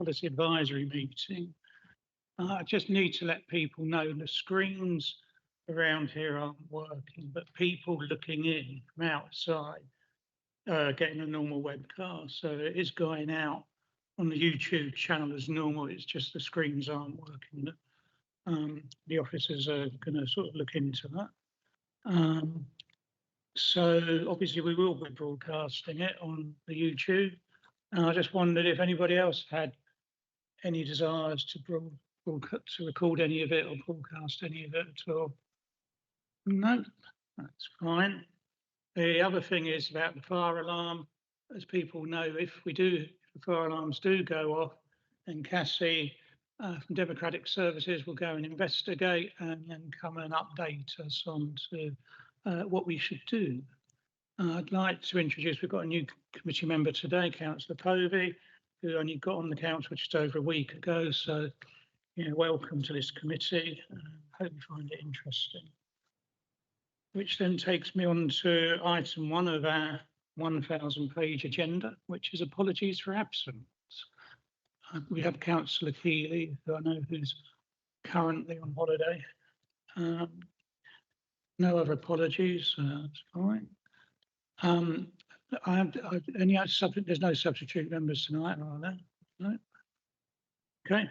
policy advisory meeting. I just need to let people know the screens around here aren't working, but people looking in from outside getting a normal webcast. So it is going out on the YouTube channel as normal. It's just the screens aren't working. The officers are going to sort of look into that. So obviously we will be broadcasting it on the YouTube. And I just wondered if anybody else had any desires to record any of it or broadcast any of it at all. No, that's fine. The other thing is about the fire alarm. As people know, if the fire alarms do go off, then Cassie from Democratic Services will go and investigate and then come and update us on to what we should do. I'd like to introduce, we've got a new committee member today, Councillor Povey, who only got on the council just over a week ago. So, welcome to this committee. Hope you find it interesting. Which then takes me on to item 1 of our 1,000-page agenda, which is apologies for absence. We have Councillor Keeley, who I know who's currently on holiday. No other apologies, that's fine. There's no substitute members tonight, are there? No. Okay.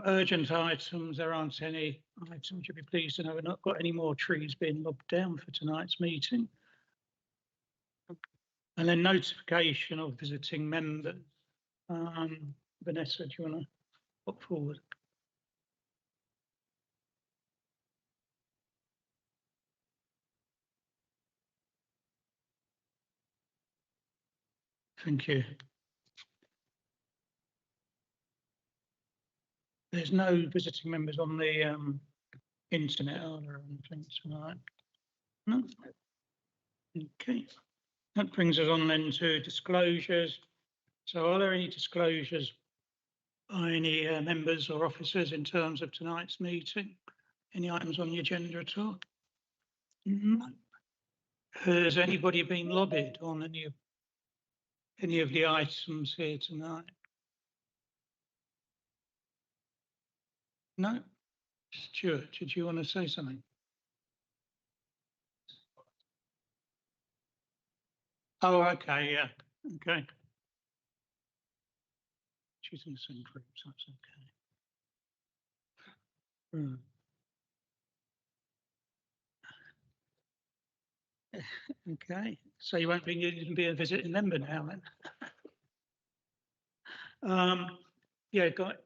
Urgent items, there aren't any items. You'll be pleased to know we've not got any more trees being lobbed down for tonight's meeting. And then notification of visiting members. Vanessa, do you want to pop forward? Thank you. There's no visiting members on the internet, are there, or anything tonight? No. Okay. That brings us on then to disclosures. So are there any disclosures by any members or officers in terms of tonight's meeting? Any items on the agenda at all? No. Has anybody been lobbied on any of the items here tonight? No? Stuart, did you want to say something? Oh, okay, yeah, okay. She's in the same group, so that's okay. Okay, so you won't be a visiting member now then? Yeah, got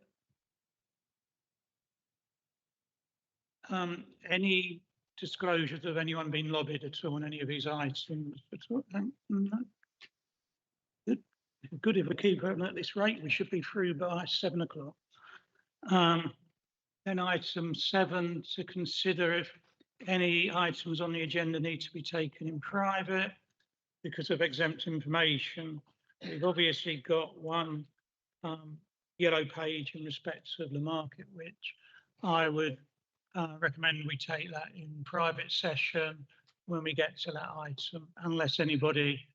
any disclosures of anyone being lobbied at all on any of these items at all? No. Good. If we keep going at this rate, we should be through by 7 o'clock. Then item 7, to consider if any items on the agenda need to be taken in private because of exempt information. We've obviously got one yellow page in respect of the market, which I would recommend we take that in private session when we get to that item, unless anybody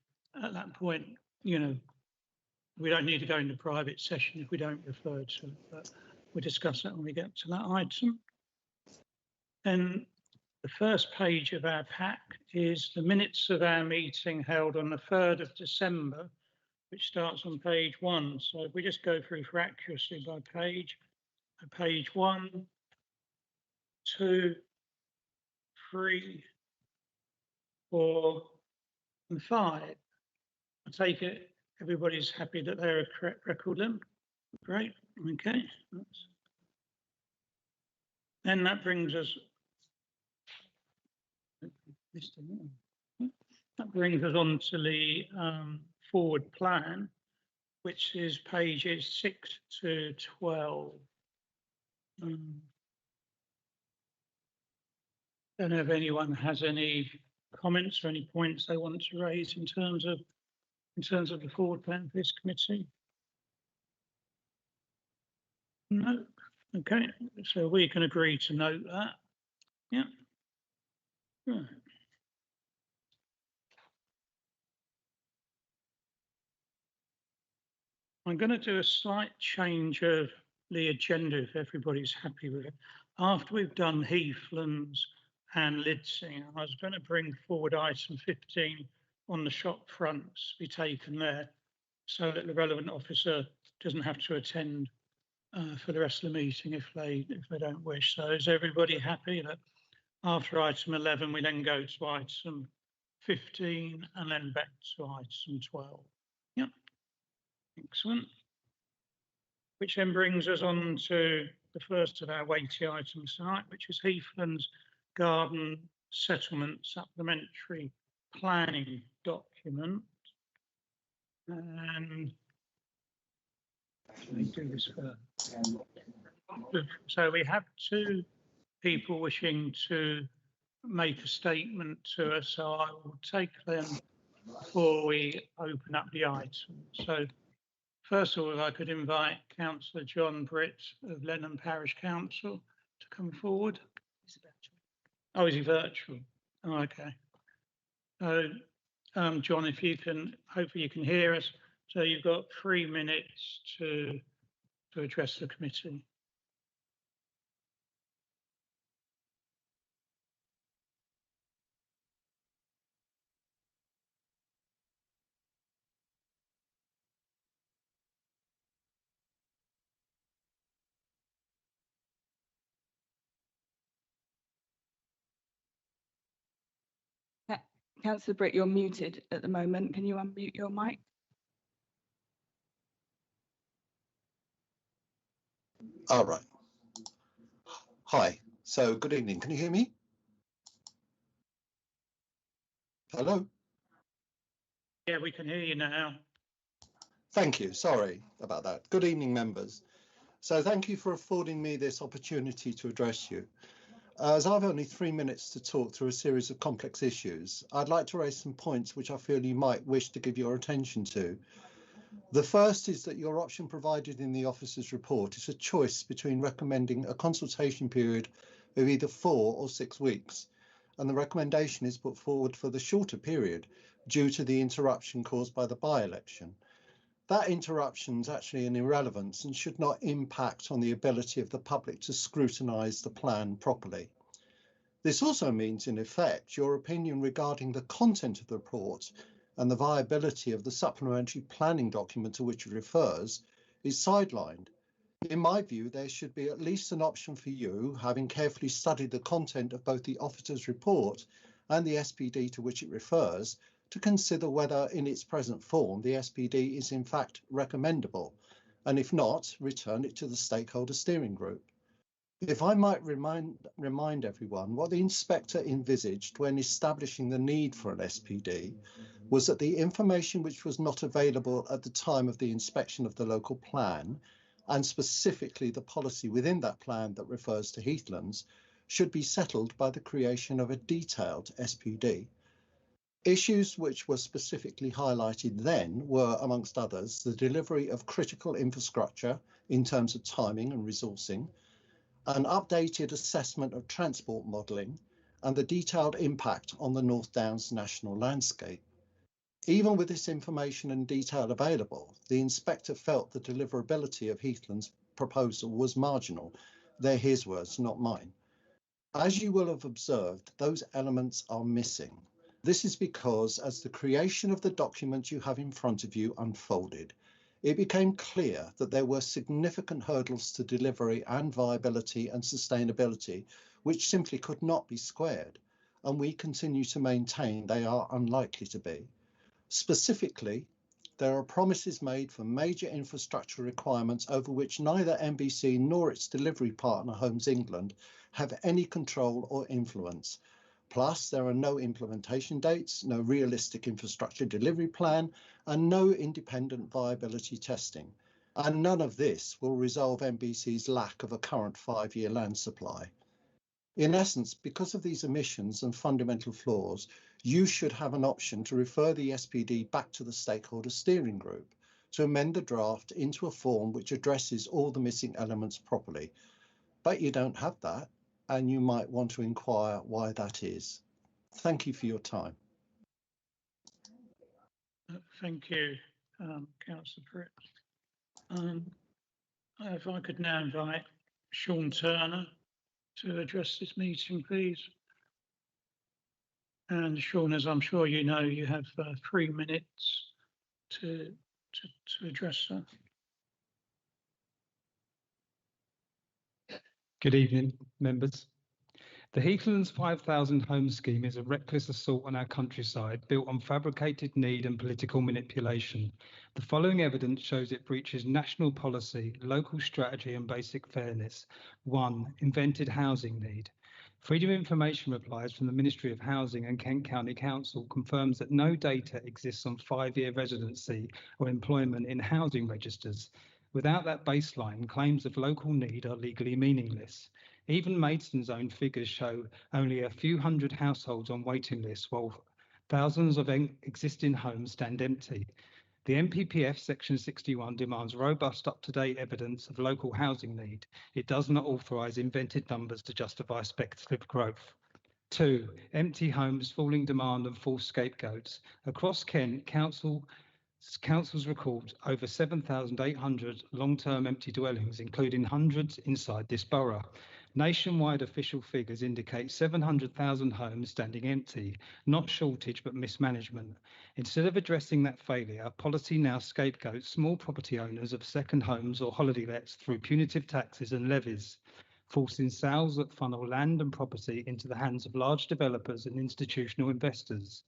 at that point, we don't need to go into private session if we don't refer to it, but we'll discuss that when we get to that item. Then the first page of our pack is the minutes of our meeting held on the 3rd of December, which starts on page 1. So if we just go through for accuracy by page 1, 2, 3, 4, and 5. I take it everybody's happy that they're a correct record then. Great, okay. Then that brings us on to the forward plan, which is pages 6 to 12. Don't know if anyone has any comments or any points they want to raise in terms of the forward plan for this committee. No. Okay, so we can agree to note that. Yeah. Right. I'm going to do a slight change of the agenda if everybody's happy with it. After we've done Heathlands and Lidsing, I was going to bring forward item 15 on the shop fronts be taken there so that the relevant officer doesn't have to attend for the rest of the meeting if they don't wish. So is everybody happy that after item 11 we then go to item 15 and then back to item 12? Yep. Excellent. Which then brings us on to the first of our weighty items tonight, which is Heathlands Garden Settlement Supplementary Planning Document. And let me do this first. So we have two people wishing to make a statement to us, so I will take them before we open up the item. So first of all, if I could invite Councillor John Britt of Lenham Parish Council to come forward. Oh, is he virtual? Oh, okay. So, John, if you can, hopefully you can hear us. So you've got 3 minutes to address the committee. Councillor Britt, you're muted at the moment. Can you unmute your mic? All right. Hi. So good evening. Can you hear me? Hello? Yeah, we can hear you now. Thank you. Sorry about that. Good evening, members. So thank you for affording me this opportunity to address you. As I've only 3 minutes to talk through a series of complex issues, I'd like to raise some points which I feel you might wish to give your attention to. The first is that your option provided in the officer's report is a choice between recommending a consultation period of either 4 or 6 weeks, and the recommendation is put forward for the shorter period due to the interruption caused by the by-election. That interruption is actually an irrelevance and should not impact on the ability of the public to scrutinise the plan properly. This also means, in effect, your opinion regarding the content of the report and the viability of the supplementary planning document to which it refers is sidelined. In my view, there should be at least an option for you, having carefully studied the content of both the officer's report and the SPD to which it refers, to consider whether in its present form the SPD is in fact recommendable, and if not, return it to the stakeholder steering group. If I might remind everyone, what the inspector envisaged when establishing the need for an SPD was that the information which was not available at the time of the inspection of the local plan, and specifically the policy within that plan that refers to heathlands, should be settled by the creation of a detailed SPD. Issues which were specifically highlighted then were, amongst others, the delivery of critical infrastructure in terms of timing and resourcing, an updated assessment of transport modelling, and the detailed impact on the North Downs national landscape. Even with this information and detail available, the inspector felt the deliverability of Heathland's proposal was marginal. They're his words, not mine. As you will have observed, those elements are missing. This is because as the creation of the document you have in front of you unfolded, it became clear that there were significant hurdles to delivery and viability and sustainability, which simply could not be squared, and we continue to maintain they are unlikely to be. Specifically, there are promises made for major infrastructure requirements over which neither NBC nor its delivery partner Homes England have any control or influence. Plus, there are no implementation dates, no realistic infrastructure delivery plan, and no independent viability testing. And none of this will resolve NBC's lack of a current 5-year land supply. In essence, because of these omissions and fundamental flaws, you should have an option to refer the SPD back to the stakeholder steering group to amend the draft into a form which addresses all the missing elements properly. But you don't have that, and you might want to inquire why that is. Thank you for your time. Thank you, Councillor Britt. If I could now invite Sean Turner to address this meeting, please. And Sean, as I'm sure you know, you have 3 minutes to address that. Good evening, members. The Heathlands 5,000 home scheme is a reckless assault on our countryside built on fabricated need and political manipulation. The following evidence shows it breaches national policy, local strategy and basic fairness. 1. Invented housing need. Freedom of Information replies from the Ministry of Housing and Kent County Council confirms that no data exists on 5-year residency or employment in housing registers. Without that baseline, claims of local need are legally meaningless. Even Maidstone's own figures show only a few hundred households on waiting lists, while thousands of existing homes stand empty. The NPPF Section 61 demands robust, up-to-date evidence of local housing need. It does not authorise invented numbers to justify speculative growth. 2. Empty homes, falling demand and false scapegoats. Across Kent, councils record over 7,800 long-term empty dwellings, including hundreds inside this borough. Nationwide official figures indicate 700,000 homes standing empty, not shortage but mismanagement. Instead of addressing that failure, policy now scapegoats small property owners of second homes or holiday lets through punitive taxes and levies, forcing sales that funnel land and property into the hands of large developers and institutional investors.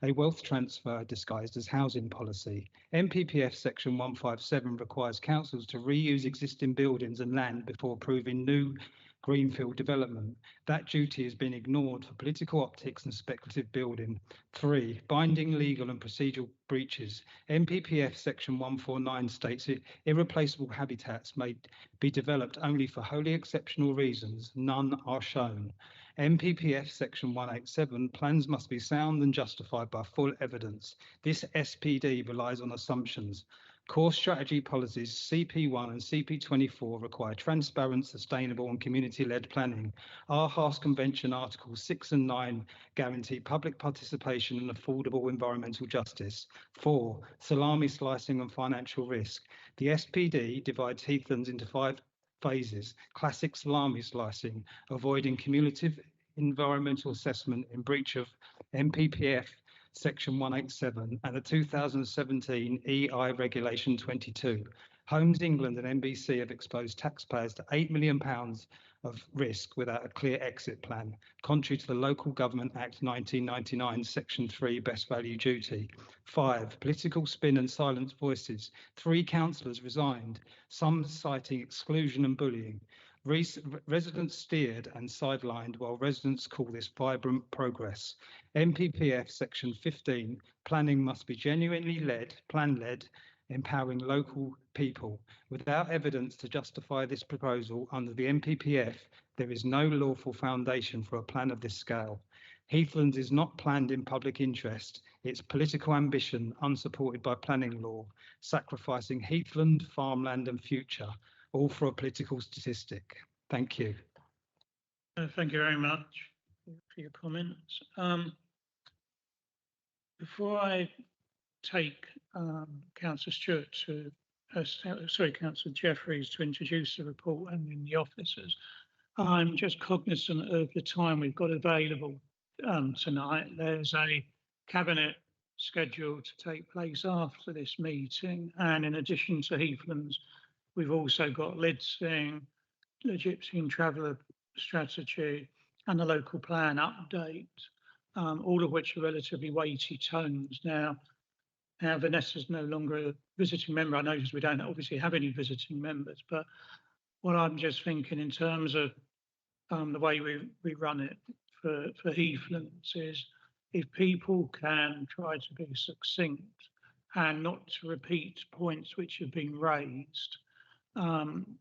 A wealth transfer disguised as housing policy. NPPF Section 157 requires councils to reuse existing buildings and land before approving new greenfield development. That duty has been ignored for political optics and speculative building. 3. Binding legal and procedural breaches. NPPF Section 149 states that irreplaceable habitats may be developed only for wholly exceptional reasons. None are shown. NPPF Section 187, plans must be sound and justified by full evidence. This SPD relies on assumptions. Core strategy policies CP1 and CP24 require transparent, sustainable and community-led planning. Aarhus Convention Articles 6 and 9 guarantee public participation and affordable environmental justice. 4. Salami slicing and financial risk. The SPD divides Heathlands into 5 phases. Classic salami slicing, avoiding cumulative environmental assessment in breach of NPPF Section 187 and the 2017 EI Regulation 22. Homes England and NBC have exposed taxpayers to £8 million of risk without a clear exit plan, contrary to the Local Government Act 1999, Section 3, Best Value Duty. 5. Political spin and silenced voices. 3 councillors resigned, some citing exclusion and bullying. Residents steered and sidelined while residents call this vibrant progress. NPPF Section 15, planning must be genuinely plan-led, empowering local people. Without evidence to justify this proposal under the NPPF, there is no lawful foundation for a plan of this scale. Heathlands is not planned in public interest. It's political ambition unsupported by planning law, sacrificing heathland, farmland and future, all for a political statistic. Thank you. Thank you very much for your comments. Before I take Councillor Stewart to, Councillor Jeffries to introduce the report and then the officers, I'm just cognizant of the time we've got available tonight. There's a cabinet scheduled to take place after this meeting, and in addition to Heathlands, we've also got Lidsing, the Gypsy and Traveller strategy and the local plan update, all of which are relatively weighty tones. Now Vanessa's no longer a visiting member. I notice we don't obviously have any visiting members, but what I'm just thinking in terms of the way we run it for Heathlands is if people can try to be succinct and not to repeat points which have been raised. And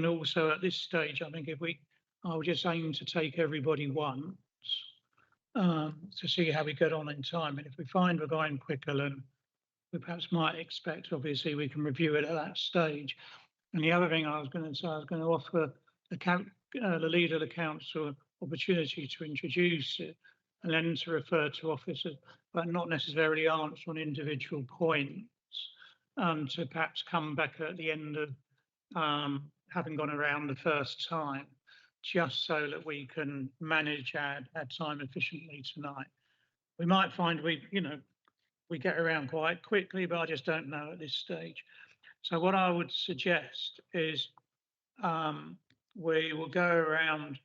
also at this stage, I think I'll just aim to take everybody once to see how we get on in time. And if we find we're going quicker than we perhaps might expect, obviously we can review it at that stage. And the other thing I was going to say, I was going to offer the leader of the council opportunity to introduce it and then to refer to officers, but not necessarily answer on individual points. to perhaps come back at the end of having gone around the first time, just so that we can manage our time efficiently tonight. We might find we get around quite quickly, but I just don't know at this stage. So what I would suggest is we will go around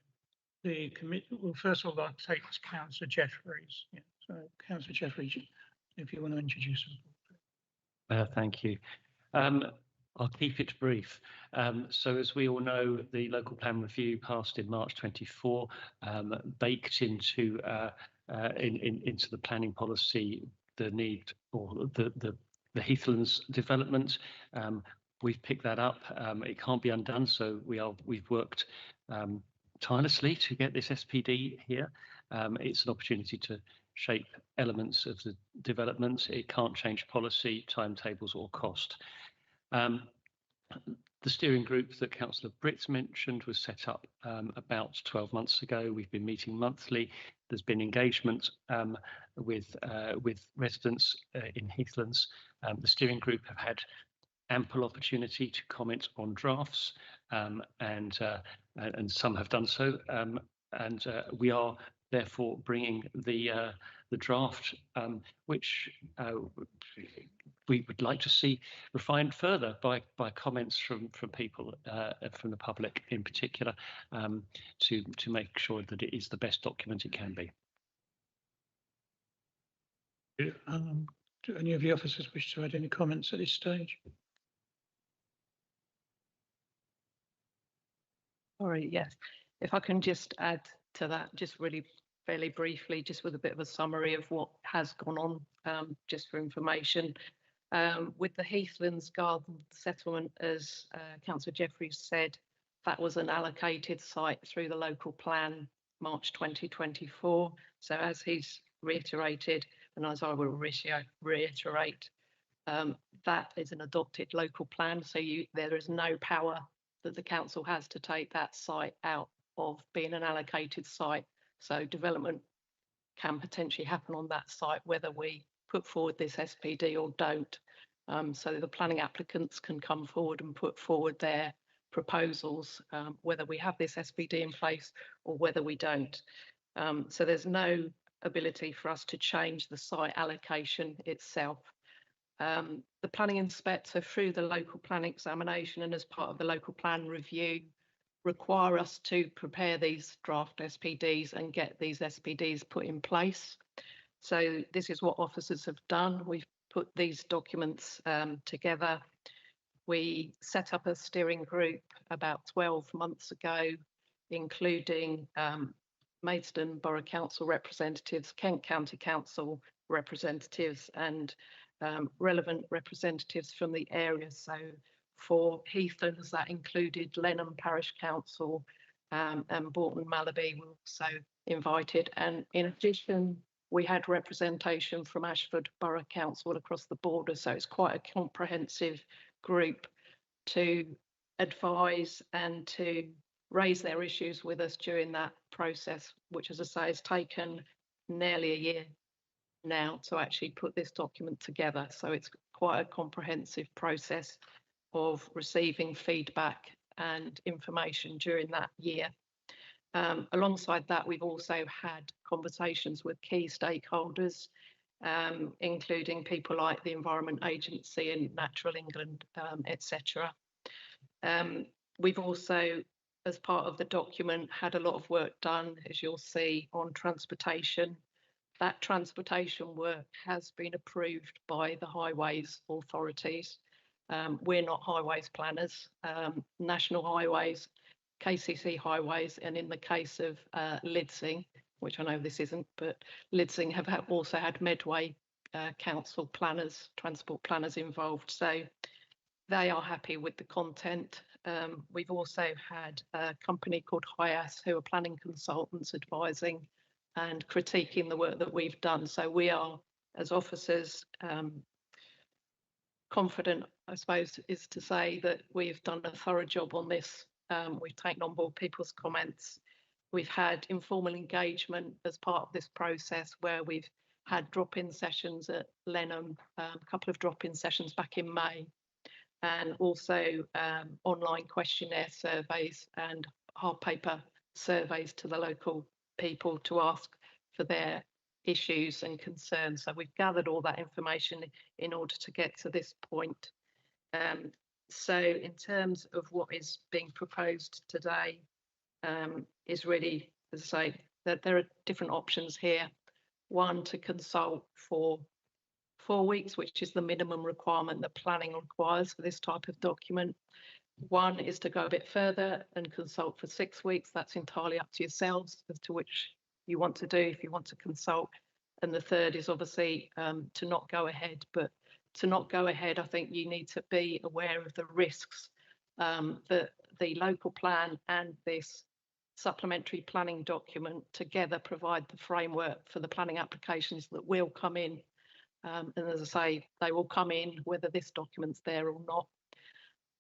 the committee. Well, first of all, I'll take Councillor Jeffries. Yeah, so Councillor Jeffries, if you want to introduce him. Thank you. I'll keep it brief. So as we all know, the local plan review passed in March 24, baked into into the planning policy the need for the Heathlands development. We've picked that up. It can't be undone, so we've worked tirelessly to get this SPD here. It's an opportunity to shape elements of the development. It can't change policy, timetables or cost. The steering group that Councillor Brits mentioned was set up about 12 months ago. We've been meeting monthly. There's been engagement with residents in Heathlands. The steering group have had ample opportunity to comment on drafts, and some have done so. And we are therefore bringing the draft, which we would like to see refined further by comments from people, from the public in particular, to make sure that it is the best document it can be. Do any of the officers wish to add any comments at this stage? Sorry, yes. If I can just add to that, just really fairly briefly, just with a bit of a summary of what has gone on, just for information. With the Heathlands Garden settlement, as Councillor Jeffries said, that was an allocated site through the local plan, March 2024. So as he's reiterated, and as I will reiterate, that is an adopted local plan. So there is no power that the council has to take that site out of being an allocated site. So development can potentially happen on that site, whether we put forward this SPD or don't. So the planning applicants can come forward and put forward their proposals, whether we have this SPD in place or whether we don't. So there's no ability for us to change the site allocation itself. The planning inspector, through the local plan examination and as part of the local plan review, require us to prepare these draft SPDs and get these SPDs put in place. So this is what officers have done. We've put these documents together. We set up a steering group about 12 months ago, including Maidstone Borough Council representatives, Kent County Council representatives, and relevant representatives from the area. So for Heathlands, that included Lenham Parish Council and Bourton Malaby were also invited. And in addition, we had representation from Ashford Borough Council across the border. So it's quite a comprehensive group to advise and to raise their issues with us during that process, which, as I say, has taken nearly a year now to actually put this document together. So it's quite a comprehensive process of receiving feedback and information during that year. Alongside that, we've also had conversations with key stakeholders, including people like the Environment Agency and Natural England, etc. We've also, as part of the document, had a lot of work done, as you'll see, on transportation. That transportation work has been approved by the highways authorities. We're not highways planners. National Highways, KCC Highways, and in the case of Lidsing, which I know this isn't, but Lidsing have also had Medway Council planners, transport planners involved. So they are happy with the content. We've also had a company called HIAS, who are planning consultants, advising and critiquing the work that we've done. So we are, as officers, confident, I suppose, is to say that we've done a thorough job on this. We've taken on board people's comments. We've had informal engagement as part of this process where we've had drop-in sessions at Lenham, a couple of drop-in sessions back in May, and also online questionnaire surveys and hard paper surveys to the local people to ask for their issues and concerns. So we've gathered all that information in order to get to this point. So in terms of what is being proposed today, is really, as I say, that there are different options here. One, to consult for 4 weeks, which is the minimum requirement that planning requires for this type of document. One is to go a bit further and consult for 6 weeks. That's entirely up to yourselves as to which you want to do, if you want to consult. And the third is obviously to not go ahead. But to not go ahead, I think you need to be aware of the risks that the local plan and this supplementary planning document together provide the framework for the planning applications that will come in. And as I say, they will come in whether this document's there or not.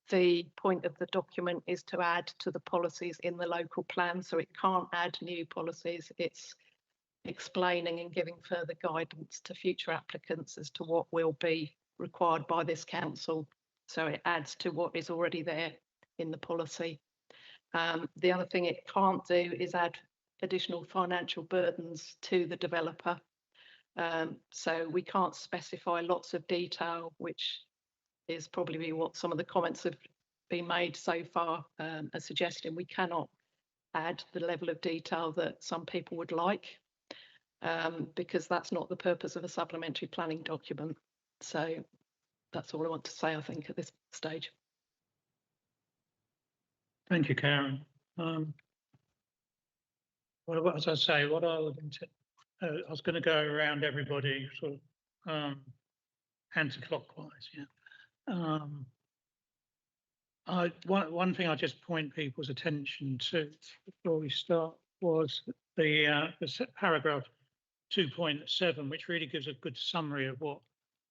The point of the document is to add to the policies in the local plan, so it can't add new policies. It's explaining and giving further guidance to future applicants as to what will be required by this council. So it adds to what is already there in the policy. The other thing it can't do is add additional financial burdens to the developer. So we can't specify lots of detail, which is probably what some of the comments have been made so far are suggesting. We cannot add the level of detail that some people would like, because that's not the purpose of a supplementary planning document. So that's all I want to say, I think, at this stage. Thank you, Karen. Well, as I say, what I would I was going to go around everybody sort of anti-clockwise. Yeah. One thing I just point people's attention to before we start was the paragraph 2.7, which really gives a good summary of what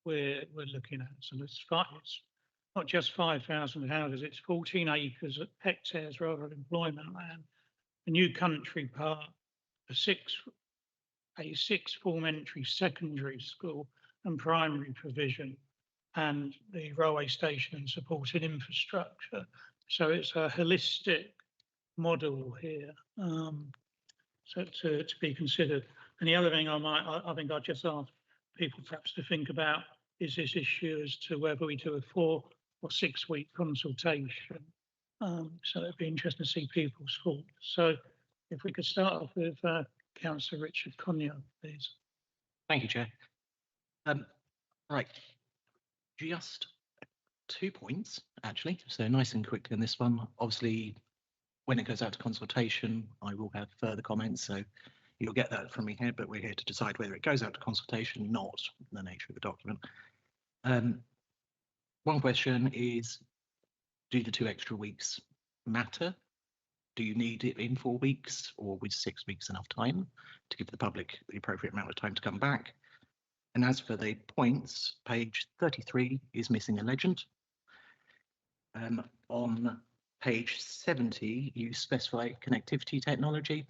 we're looking at. So it's not just 5,000 houses; it's 14 acres, hectares rather, of employment land, a new country park, a sixth form entry secondary school and primary provision, and the railway station and supported infrastructure. So it's a holistic model here, so to be considered. And the other thing I think I'd just ask people perhaps to think about is this issue as to whether we do a 4 or 6 week consultation. So it'd be interesting to see people's thoughts. So if we could start off with Councillor Richard Conyer, please. Thank you, Chair. Right, just 2 points, actually. So nice and quickly on this one. Obviously, when it goes out to consultation, I will have further comments. So you'll get that from me here, but we're here to decide whether it goes out to consultation, not the nature of the document. One question is, do the 2 extra weeks matter? Do you need it in 4 weeks, or with 6 weeks enough time to give the public the appropriate amount of time to come back? And as for the points, page 33 is missing a legend. On page 70, you specify connectivity technology.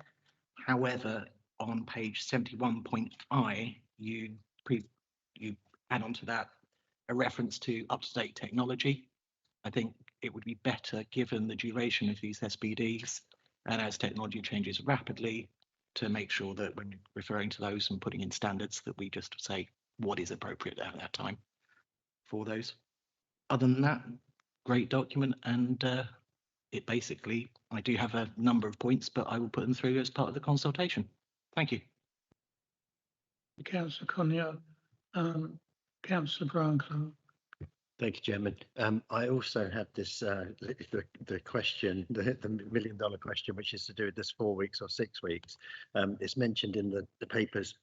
However, on page 71.I, you add on to that a reference to up-to-date technology. I think it would be better, given the duration of these SPDs and as technology changes rapidly, to make sure that when referring to those and putting in standards, that we just say what is appropriate at that time for those. Other than that, great document, and it basically, I do have a number of points, but I will put them through as part of the consultation. Thank you. Councillor Conyer, Councillor Brown-Clark. Thank you, Chairman. I also have this the question, the $1 million question, which is to do with this 4 weeks or 6 weeks. It's mentioned in the papers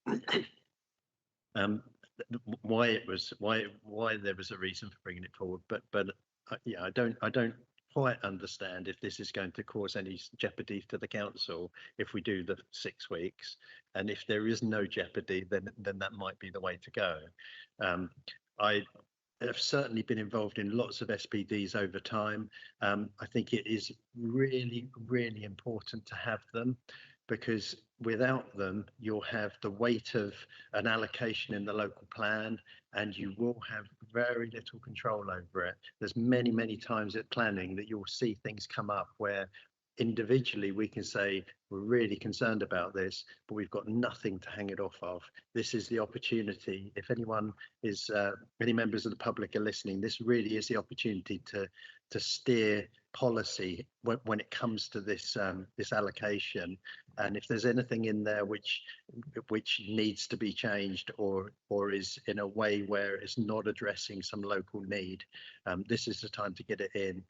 why there was a reason for bringing it forward, but yeah, I don't quite understand if this is going to cause any jeopardy to the council if we do the 6 weeks, and if there is no jeopardy, then that might be the way to go. I've certainly been involved in lots of SPDs over time. I think it is really, really important to have them. because without them, you'll have the weight of an allocation in the local plan, and you will have very little control over it. There's many, many times at planning that you'll see things come up where individually we can say we're really concerned about this, but we've got nothing to hang it off of. This is the opportunity. If anyone is, any members of the public are listening, this really is the opportunity to steer policy when it comes to this this allocation. And if there's anything in there which needs to be changed or is in a way where it's not addressing some local need, this is the time to get it in.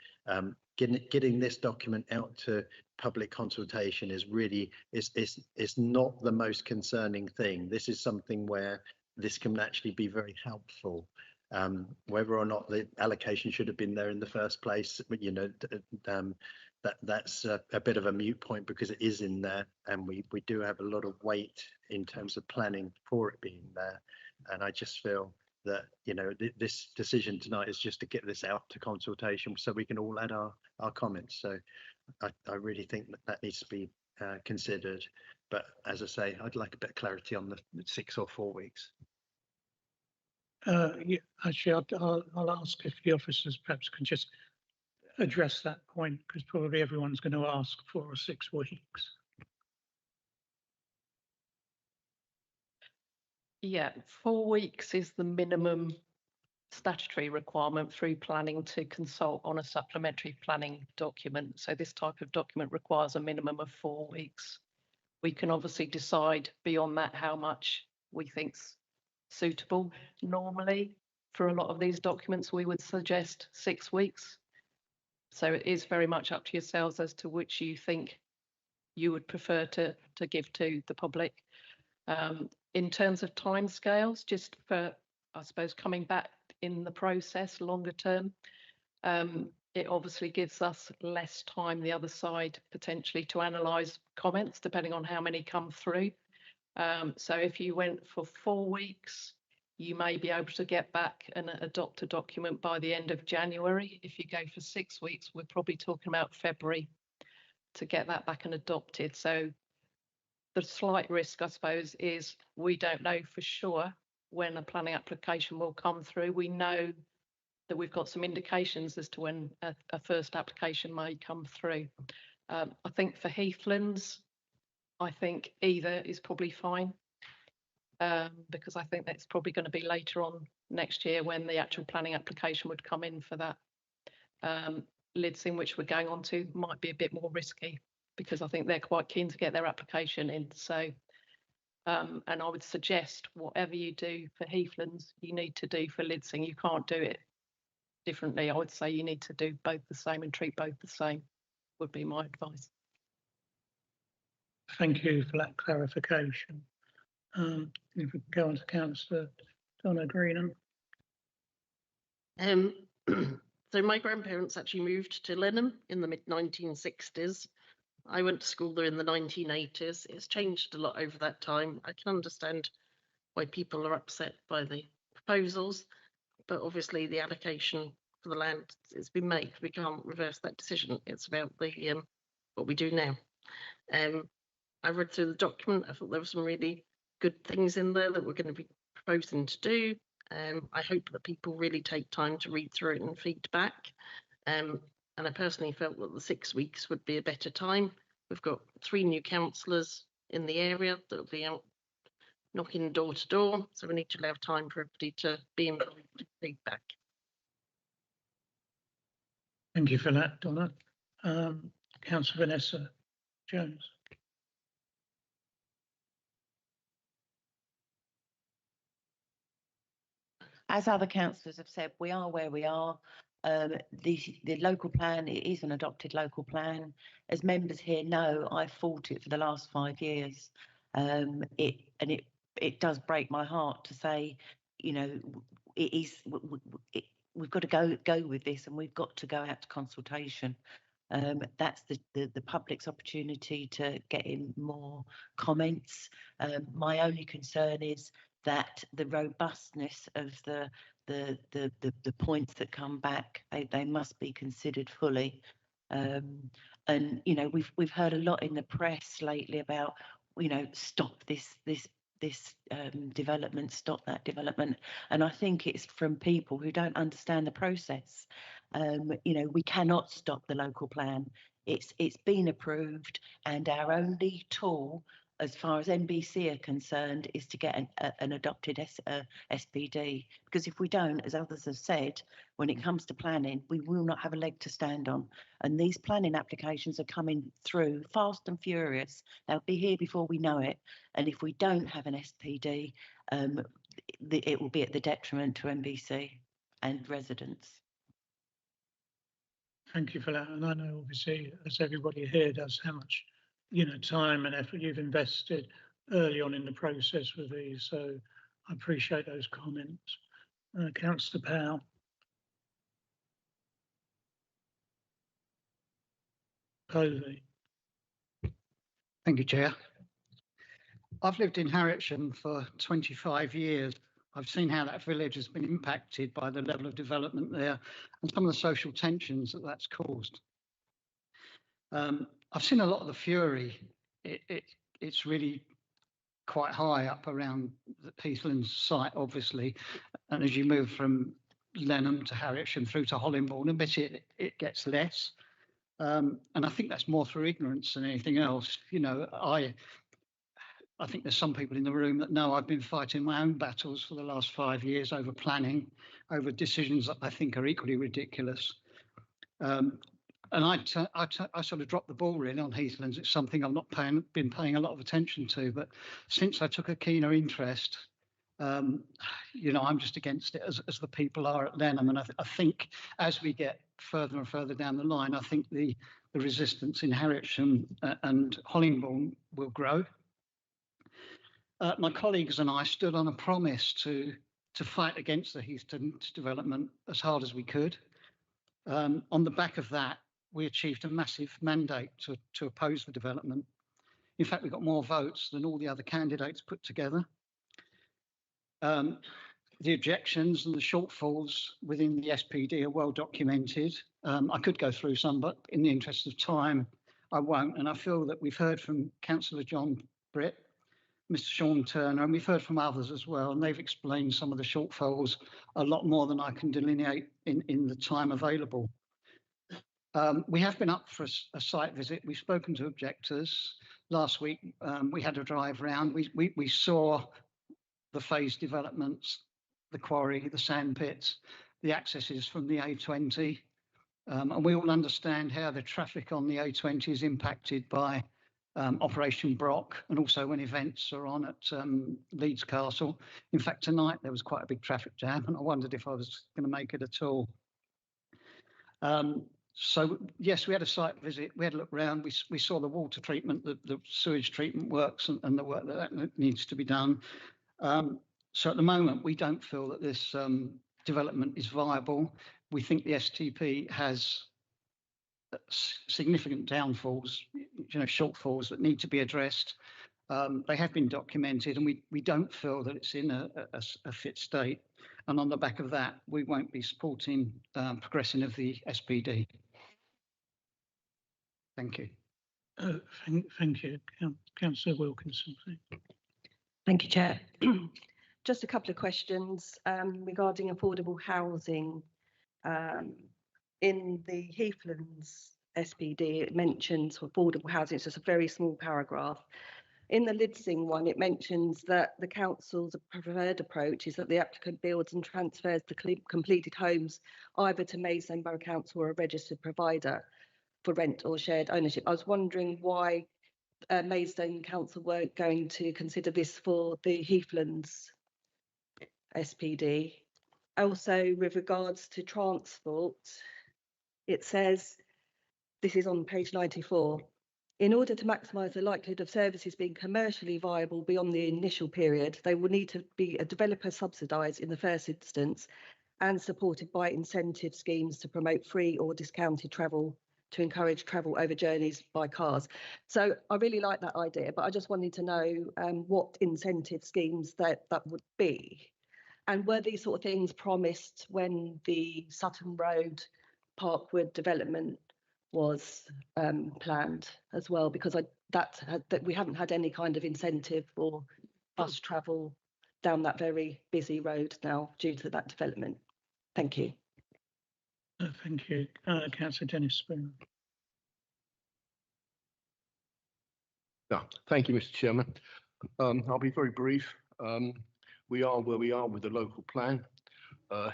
Getting this document out to public consultation is really is not the most concerning thing. This is something where this can actually be very helpful. Whether or not the allocation should have been there in the first place, you know, that's a bit of a moot point because it is in there, and we do have a lot of weight in terms of planning for it being there. And I just feel that, you know, this decision tonight is just to get this out to consultation so we can all add our comments. So I really think that needs to be considered. But as I say, I'd like a bit of clarity on the 6 or 4 weeks. Yeah, actually, I'll ask if the officers perhaps can just address that point, because probably everyone's going to ask 4 or 6 weeks. Yeah, 4 weeks is the minimum statutory requirement through planning to consult on a supplementary planning document. So this type of document requires a minimum of 4 weeks. We can obviously decide beyond that how much we think's suitable. Normally, for a lot of these documents, we would suggest 6 weeks. So it is very much up to yourselves as to which you think you would prefer to give to the public. In terms of timescales, just for, I suppose, coming back in the process longer term, it obviously gives us less time, the other side, potentially to analyse comments, depending on how many come through. So if you went for 4 weeks, you may be able to get back and adopt a document by the end of January. If you go for 6 weeks, we're probably talking about February to get that back and adopted. So the slight risk, I suppose, is we don't know for sure when a planning application will come through. We know that we've got some indications as to when a first application may come through. I think for Heathlands, I think either is probably fine, because I think that's probably going to be later on next year when the actual planning application would come in for that. Lidsing, which we're going on to, might be a bit more risky because I think they're quite keen to get their application in. So, and I would suggest whatever you do for Heathlands, you need to do for Lidsing. You can't do it differently. I would say you need to do both the same and treat both the same, would be my advice. Thank you for that clarification. If we can go on to Councillor Donna Greenham. So my grandparents actually moved to Lenham in the mid-1960s. I went to school there in the 1980s. It's changed a lot over that time. I can understand why people are upset by the proposals, but obviously the allocation for the land has been made. We can't reverse that decision. It's about the what we do now. I read through the document. I thought there were some really good things in there that we're going to be proposing to do. I hope that people really take time to read through it and feedback. And I personally felt that the 6 weeks would be a better time. We've got 3 new councillors in the area that will be out knocking door to door. So we need to allow time for everybody to be involved with feedback. Thank you for that, Donna. Councillor Vanessa Jones. As other councillors have said, we are where we are. The local plan, it is an adopted local plan. As members here know, I've fought it for the last 5 years. It does break my heart to say, you know, we've got to go with this, and we've got to go out to consultation. That's the public's opportunity to get in more comments. My only concern is that the robustness of the points that come back, they must be considered fully. And we've heard a lot in the press lately about stop this development, stop that development, and I think it's from people who don't understand the process. We cannot stop the local plan. It's been approved, and our only tool, as far as NBC are concerned, is to get an adopted SPD. Because if we don't, as others have said, when it comes to planning, we will not have a leg to stand on. And these planning applications are coming through fast and furious. They'll be here before we know it. And if we don't have an SPD, it will be at the detriment to NBC and residents. Thank you for that. And I know, obviously, as everybody here does, how much, time and effort you've invested early on in the process with these. So I appreciate those comments. Councillor Powell. Povey. Thank you, Chair. I've lived in Harwich for 25 years. I've seen how that village has been impacted by the level of development there and some of the social tensions that that's caused. I've seen a lot of the fury. It's really quite high up around the Heathlands site, obviously. And as you move from Lenham to Harwich and through to Hollingbourne, a bit it gets less. And I think that's more through ignorance than anything else. I think there's some people in the room that know I've been fighting my own battles for the last 5 years over planning, over decisions that I think are equally ridiculous. And I sort of dropped the ball really on Heathlands. It's something I've not been paying a lot of attention to, but since I took a keener interest, I'm just against it as the people are at Lenham. And I think as we get further and further down the line, I think the resistance in Harwich and Hollingbourne will grow. My colleagues and I stood on a promise to fight against the Heathlands development as hard as we could. On the back of that, we achieved a massive mandate to oppose the development. In fact, we got more votes than all the other candidates put together. The objections and the shortfalls within the SPD are well documented. I could go through some, but in the interest of time, I won't. And I feel that we've heard from Councillor John Britt, Mr. Sean Turner, and we've heard from others as well, and they've explained some of the shortfalls a lot more than I can delineate in the time available. We have been up for a site visit. We've spoken to objectors. Last week, we had a drive round. We saw the phased developments, the quarry, the sand pits, the accesses from the A20. And we all understand how the traffic on the A20 is impacted by Operation Brock, and also when events are on at Leeds Castle. In fact, tonight there was quite a big traffic jam, and I wondered if I was going to make it at all. So yes, we had a site visit. We had a look around. We saw the water treatment, the sewage treatment works, and the work that needs to be done. So at the moment, we don't feel that this development is viable. We think the STP has significant downfalls, shortfalls that need to be addressed. They have been documented, and we don't feel that it's in a fit state. And on the back of that, we won't be supporting progressing of the SPD. Thank you. Thank you, Councillor Wilkinson. Thank you, Chair. Just a couple of questions regarding affordable housing. In the Heathlands SPD, it mentions affordable housing. It's just a very small paragraph. In the Lidsing one, it mentions that the council's preferred approach is that the applicant builds and transfers the completed homes either to Maidstone Borough Council or a registered provider for rent or shared ownership. I was wondering why Maidstone Council weren't going to consider this for the Heathlands SPD. Also, with regards to transport, it says, this is on page 94, in order to maximise the likelihood of services being commercially viable beyond the initial period, they will need to be a developer subsidised in the first instance and supported by incentive schemes to promote free or discounted travel to encourage travel over journeys by cars. So I really like that idea, but I just wanted to know what incentive schemes that would be. And were these sort of things promised when the Sutton Road Parkwood development was planned as well, because that we haven't had any kind of incentive for bus travel down that very busy road now due to that development. Thank you. Thank you. Councillor Dennis Spooner. Yeah, thank you, Mr. Chairman. I'll be very brief. We are where we are with the local plan.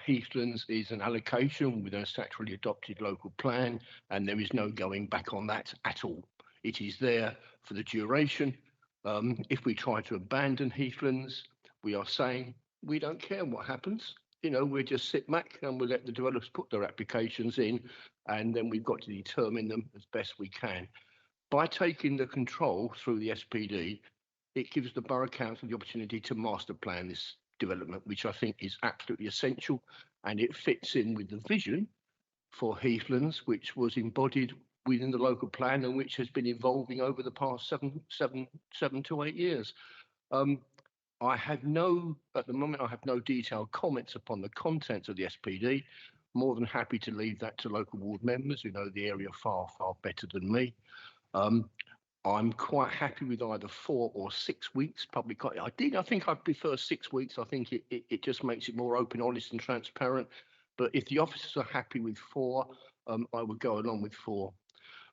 Heathlands is an allocation with a statutorily adopted local plan, and there is no going back on that at all. It is there for the duration. If we try to abandon Heathlands, we are saying we don't care what happens. You know, we just sit back and we'll let the developers put their applications in, and then we've got to determine them as best we can. By taking the control through the SPD, it gives the Borough Council the opportunity to master plan this development, which I think is absolutely essential, and it fits in with the vision for Heathlands, which was embodied within the local plan and which has been evolving over the past seven to 8 years. At the moment, I have no detailed comments upon the contents of the SPD. More than happy to leave that to local ward members who know the area far, far better than me. I'm quite happy with either 4 or 6 weeks public. I think I prefer 6 weeks. I think it just makes it more open, honest and transparent. But if the officers are happy with 4, I would go along with 4.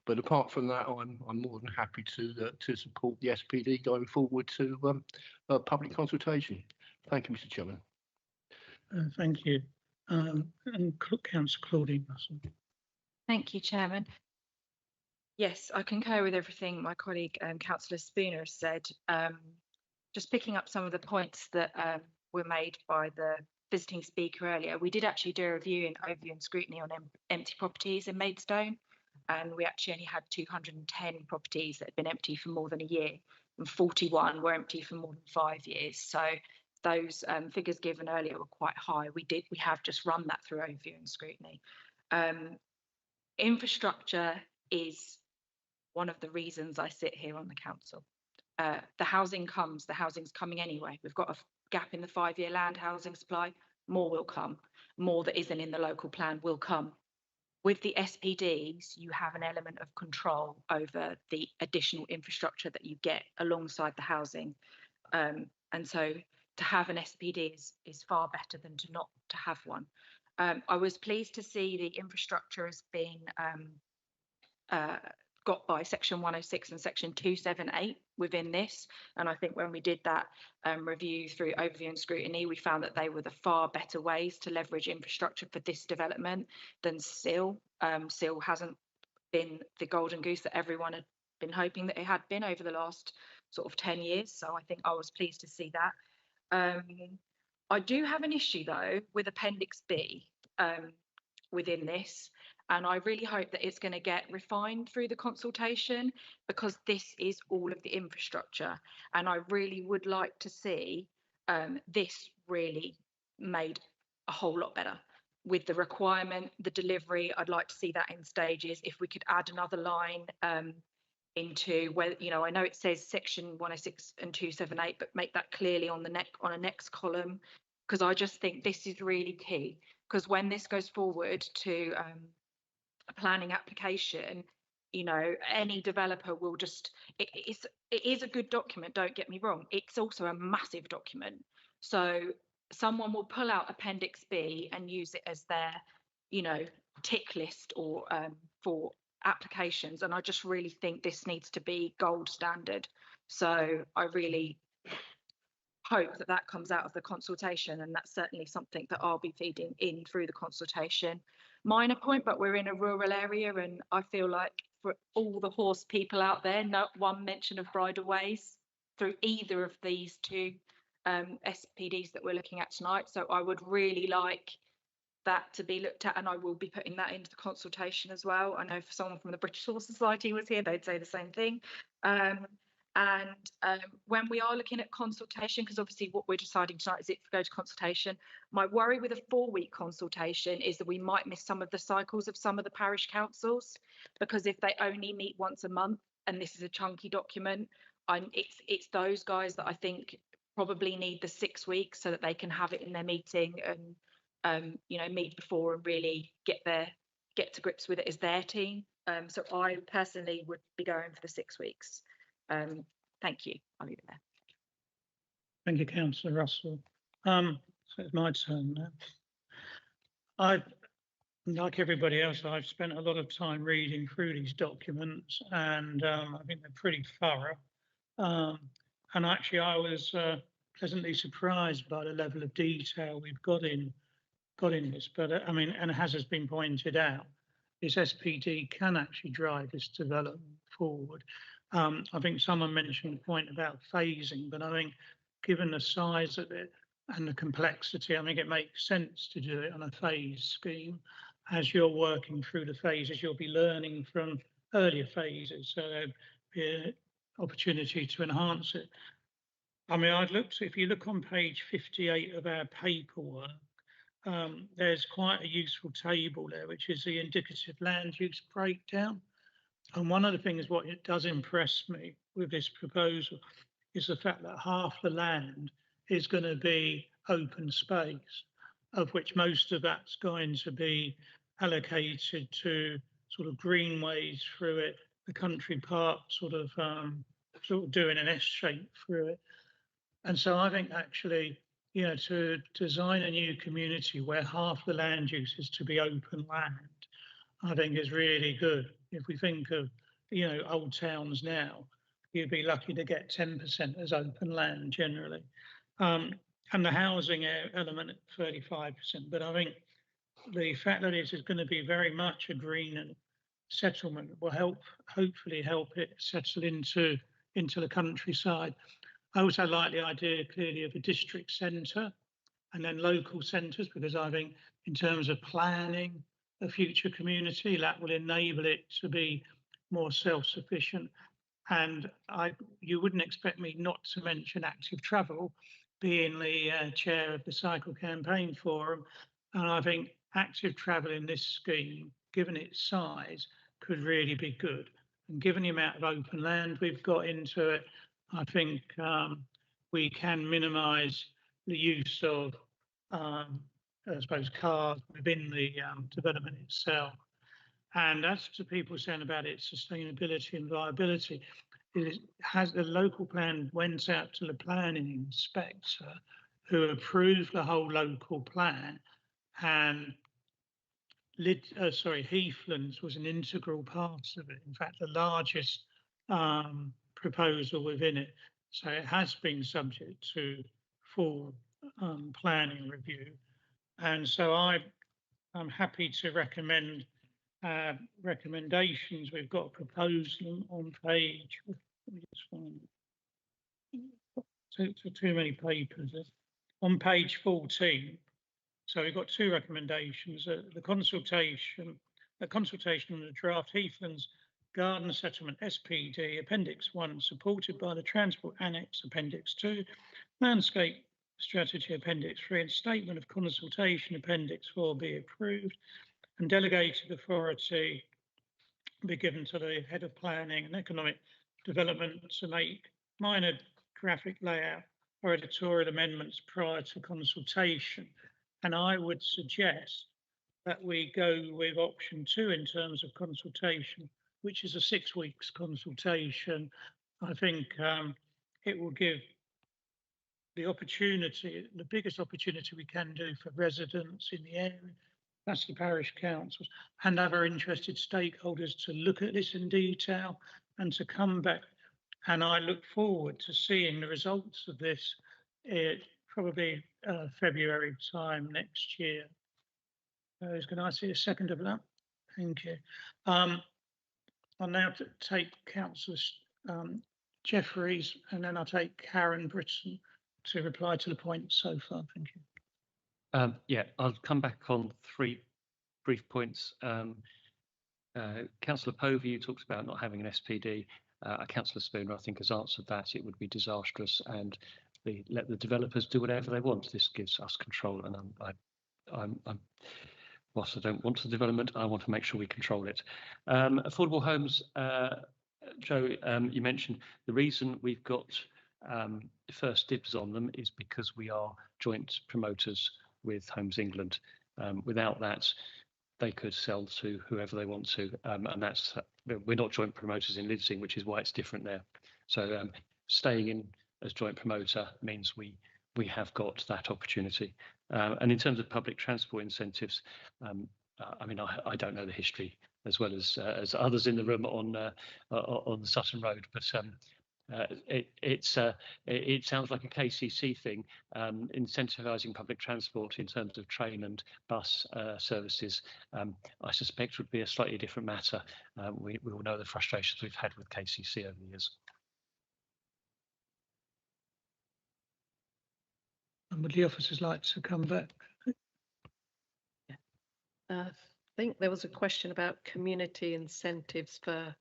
But apart from that, I'm more than happy to support the SPD going forward to public consultation. Thank you, Mr. Chairman. Thank you. And Councillor Claudine Russell. Thank you, Chairman. Yes, I concur with everything my colleague Councillor Spooner has said. Just picking up some of the points that were made by the visiting speaker earlier, we did actually do a review in overview and scrutiny on empty properties in Maidstone, and we actually only had 210 properties that had been empty for more than a year, and 41 were empty for more than 5 years. So those figures given earlier were quite high. We have just run that through overview and scrutiny. Infrastructure is one of the reasons I sit here on the council. The housing's coming anyway. We've got a gap in the 5-year land housing supply. More will come. More that isn't in the local plan will come. With the SPDs, you have an element of control over the additional infrastructure that you get alongside the housing. And so to have an SPD is far better than to not to have one. I was pleased to see the infrastructure has been got by section 106 and section 278 within this. And I think when we did that review through overview and scrutiny, we found that they were the far better ways to leverage infrastructure for this development than SIL. SIL hasn't been the golden goose that everyone had been hoping that it had been over the last sort of 10 years. So I think I was pleased to see that. I do have an issue though with Appendix B within this. And I really hope that it's going to get refined through the consultation, because this is all of the infrastructure. And I really would like to see this really made a whole lot better with the requirement, the delivery. I'd like to see that in stages. If we could add another line into where, you know, I know it says section 106 and 278, but make that clearly on a next column, because I just think this is really key. Because when this goes forward to a planning application, you know, any developer will just, it is a good document, don't get me wrong. It's also a massive document. So someone will pull out Appendix B and use it as their, you know, tick list or for applications. And I just really think this needs to be gold standard. So I really hope that that comes out of the consultation, and that's certainly something that I'll be feeding in through the consultation. Minor point, but we're in a rural area, and I feel like for all the horse people out there, not one mention of bridleways through either of these two SPDs that we're looking at tonight. So I would really like that to be looked at, and I will be putting that into the consultation as well. I know if someone from the British Horse Society was here, they'd say the same thing. When we are looking at consultation, because obviously what we're deciding tonight is if we go to consultation, my worry with a 4-week consultation is that we might miss some of the cycles of some of the parish councils, because if they only meet once a month and this is a chunky document, it's those guys that I think probably need the 6 weeks so that they can have it in their meeting and you know, meet before and really get to grips with it as their team. So I personally would be going for the 6 weeks. Thank you. I'll leave it there. Thank you, Councillor Russell. So it's my turn now. Like everybody else, I've spent a lot of time reading through these documents, and I think they're pretty thorough. And actually, I was pleasantly surprised by the level of detail we've got in this. But I mean, and as has been pointed out, this SPD can actually drive this development forward. I think someone mentioned the point about phasing, but I think given the size of it and the complexity, I think it makes sense to do it on a phase scheme. As you're working through the phases, you'll be learning from earlier phases, so there'll be an opportunity to enhance it. I mean, if you look on page 58 of our paperwork, there's quite a useful table there, which is the indicative land use breakdown. And one of the things what it does impress me with this proposal is the fact that half the land is going to be open space, of which most of that's going to be allocated to sort of greenways through it, the country park sort of doing an S shape through it. And so I think actually, you know, to design a new community where half the land use is to be open land, I think is really good. If we think of, you know, old towns now, you'd be lucky to get 10% as open land generally. And the housing element at 35%. But I think the fact that it is going to be very much a green settlement will hopefully help it settle into the countryside. I also like the idea clearly of a district centre and then local centres, because I think in terms of planning a future community, that will enable it to be more self-sufficient. And you wouldn't expect me not to mention active travel, being the chair of the Cycle Campaign Forum. And I think active travel in this scheme, given its size, could really be good. And given the amount of open land we've got into it, I think we can minimise the use of, I suppose, cars within the development itself. And as to people saying about its sustainability and viability, the local plan went out to the planning inspector, who approved the whole local plan, and Heathlands was an integral part of it. In fact, the largest proposal within it. So it has been subject to full planning review. And so I'm happy to recommend recommendations. We've got a proposal on page, let me just find it. Too many papers. On page 14. So we've got two recommendations. The consultation on the draft Heathlands Garden Settlement SPD Appendix 1, supported by the Transport Annex Appendix 2, Landscape Strategy Appendix 3, and Statement of Consultation Appendix 4 be approved, and delegated authority be given to the Head of Planning and Economic Development to make minor graphic layout or editorial amendments prior to consultation. And I would suggest that we go with option 2 in terms of consultation, which is a 6 weeks consultation. I think it will give the opportunity, the biggest opportunity we can do for residents in the area, that's the parish councils and other interested stakeholders, to look at this in detail and to come back. And I look forward to seeing the results of this probably February time next year. Can I see a second of that? Thank you. I'll now take Councillor Jeffries, and then I'll take Karen Britton to reply to the points so far. Thank you. Yeah, I'll come back on 3 brief points. Councillor Povey talks about not having an SPD. Councillor Spooner, I think, has answered that. It would be disastrous, and let the developers do whatever they want. This gives us control, and whilst I don't want the development, I want to make sure we control it. Affordable homes, Joe, you mentioned the reason we've got first dibs on them is because we are joint promoters with Homes England. Without that, they could sell to whoever they want to, and that's we're not joint promoters in Lidsing, which is why it's different there. So staying in as joint promoter means we have got that opportunity. And in terms of public transport incentives, I mean, I don't know the history as well as others in the room on the Sutton Road, but it sounds like a KCC thing, incentivising public transport in terms of train and bus services. I suspect would be a slightly different matter. We all know the frustrations we've had with KCC over the years. And would the officers like to come back? I think there was a question about community incentives for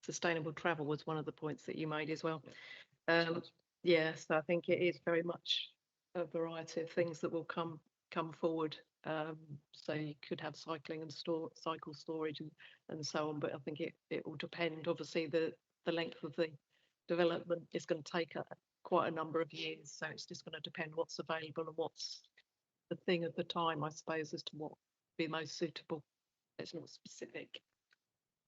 sustainable travel was one of the points that you made as well. Yes, I think it is very much a variety of things that will come forward. So you could have cycling and cycle storage and so on, but I think it will depend. Obviously, the length of the development is going to take quite a number of years, so it's just going to depend what's available and what's the thing at the time, I suppose, as to what would be most suitable. It's not specific.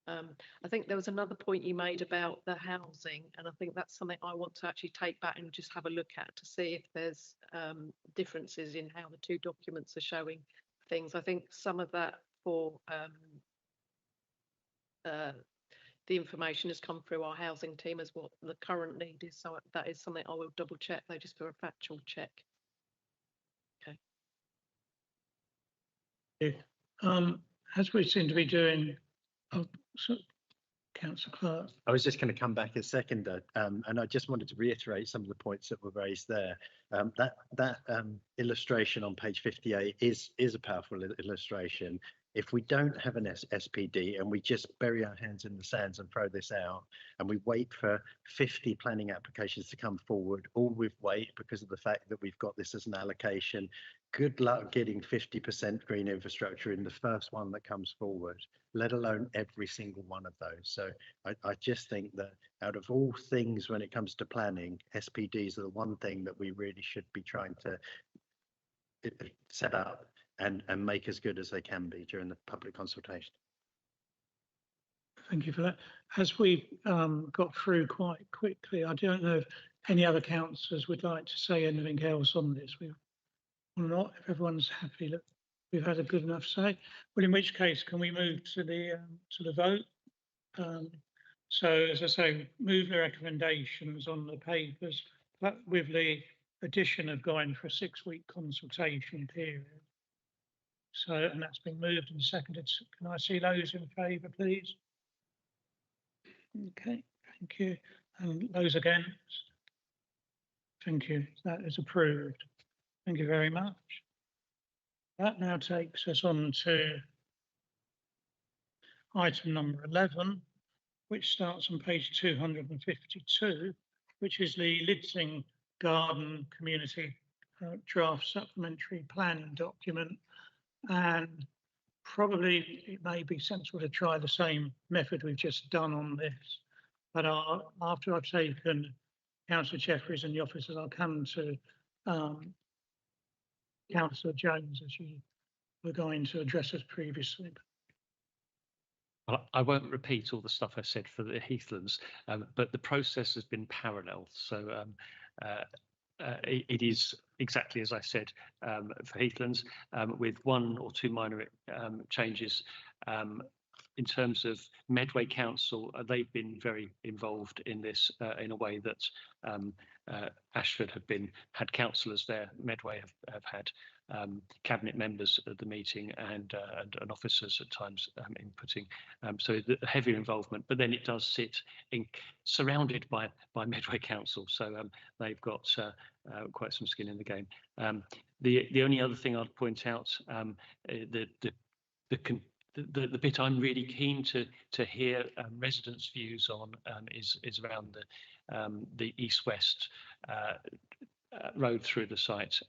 I think there was another point you made about the housing, and I think that's something I want to actually take back and just have a look at to see if there's differences in how the two documents are showing things. I think some of that for the information has come through our housing team as what the current need is, so that is something I will double check though, just for a factual check. Okay. As we seem to be doing, so, Councillor Clark. I was just going to come back a second, and I just wanted to reiterate some of the points that were raised there. That illustration on page 58 is a powerful illustration. If we don't have an SPD and we just bury our hands in the sands and throw this out, and we wait for 50 planning applications to come forward, all with weight because of the fact that we've got this as an allocation, good luck getting 50% green infrastructure in the first one that comes forward, let alone every single one of those. So I just think that out of all things when it comes to planning, SPDs are the one thing that we really should be trying to set up and make as good as they can be during the public consultation. Thank you for that. As we've got through quite quickly, I don't know if any other councillors would like to say anything else on this. Or not, if everyone's happy that we've had a good enough say. Well, in which case, can we move to the vote? So, as I say, move the recommendations on the papers, but with the addition of going for a 6-week consultation period. So, and that's been moved and seconded. Can I see those in favour, please? Okay, thank you. And those against? Thank you. That is approved. Thank you very much. That now takes us on to item number 11, which starts on page 252, which is the Lidsing Garden Community Draft Supplementary Planning Document. And probably it may be sensible to try the same method we've just done on this. But after I've taken Councillor Jeffries and the officers, I'll come to Councillor Jones, as you were going to address us previously. Well, I won't repeat all the stuff I said for the Heathlands, but the process has been parallel. So it is exactly as I said for Heathlands, with 1 or 2 minor changes. In terms of Medway Council, they've been very involved in this in a way that Ashford have had councillors there. Medway have had cabinet members at the meeting and officers at times inputting. So the heavier involvement, but then it does sit surrounded by Medway Council. So they've got quite some skin in the game. The only other thing I'd point out, the bit I'm really keen to hear residents' views on is around the east-west road through the site.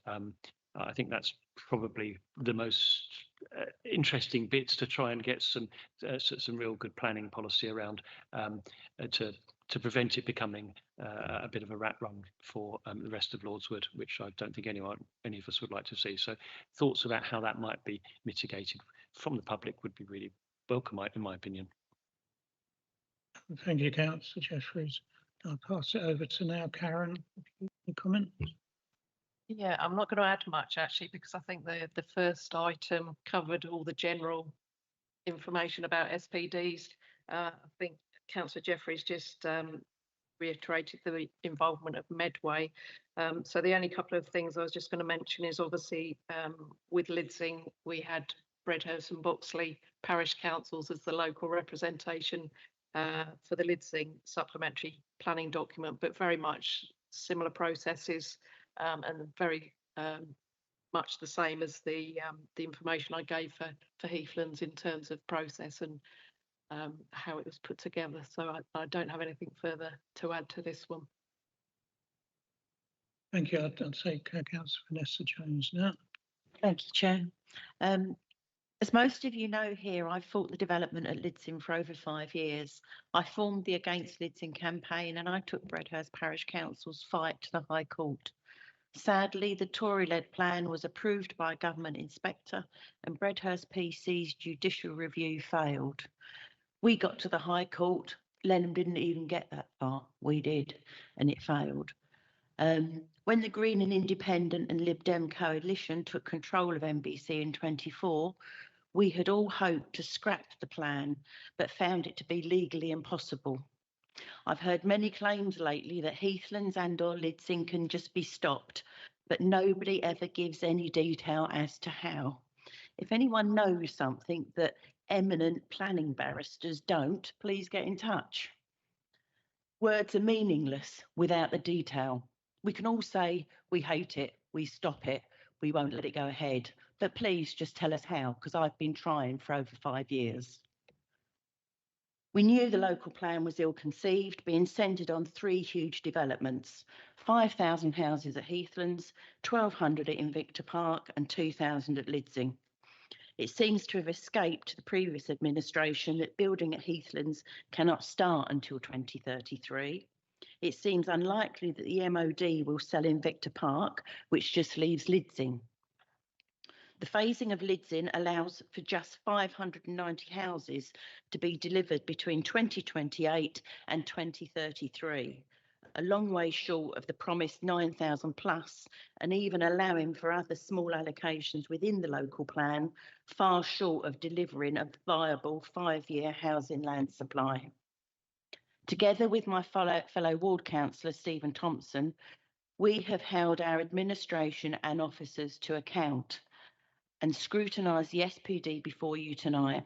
I think that's probably the most interesting bits to try and get some real good planning policy around to prevent it becoming a bit of a rat run for the rest of Lordswood, which I don't think any of us would like to see. So thoughts about how that might be mitigated from the public would be really welcome, in my opinion. Thank you, Councillor Jeffries. I'll pass it over to now Karen. Any comment? Yeah, I'm not going to add much actually, because I think the first item covered all the general information about SPDs. I think Councillor Jeffries just reiterated the involvement of Medway. So the only couple of things I was just going to mention is obviously with Lidsing, we had Bredhurst and Boxley parish councils as the local representation for the Lidsing supplementary planning document, but very much similar processes and very much the same as the information I gave for Heathlands in terms of process and how it was put together. So I don't have anything further to add to this one. Thank you. I'd say Councillor Vanessa Jones now. Thank you, Chair. As most of you know here, I've fought the development at Lidsing for over 5 years. I formed the Against Lidsing campaign and I took Bredhurst Parish Council's fight to the High Court. Sadly, the Tory-led plan was approved by a government inspector and Bredhurst PC's judicial review failed. We got to the High Court. Lenham didn't even get that far. We did, and it failed. When the Green and Independent and Lib Dem coalition took control of NBC in 24, we had all hoped to scrap the plan, but found it to be legally impossible. I've heard many claims lately that Heathlands and or Lidsing can just be stopped, but nobody ever gives any detail as to how. If anyone knows something that eminent planning barristers don't, please get in touch. Words are meaningless without the detail. We can all say we hate it, we stop it, we won't let it go ahead, but please just tell us how, because I've been trying for over 5 years. We knew the local plan was ill-conceived, being centred on 3 huge developments, 5,000 houses at Heathlands, 1,200 at Invicta Park and 2,000 at Lidsing. It seems to have escaped the previous administration that building at Heathlands cannot start until 2033. It seems unlikely that the MOD will sell Invicta Park, which just leaves Lidsing. The phasing of Lidsing allows for just 590 houses to be delivered between 2028 and 2033, a long way short of the promised 9,000 plus, and even allowing for other small allocations within the local plan, far short of delivering a viable 5-year housing land supply. Together with my fellow ward councillor Stephen Thompson, we have held our administration and officers to account and scrutinised the SPD before you tonight.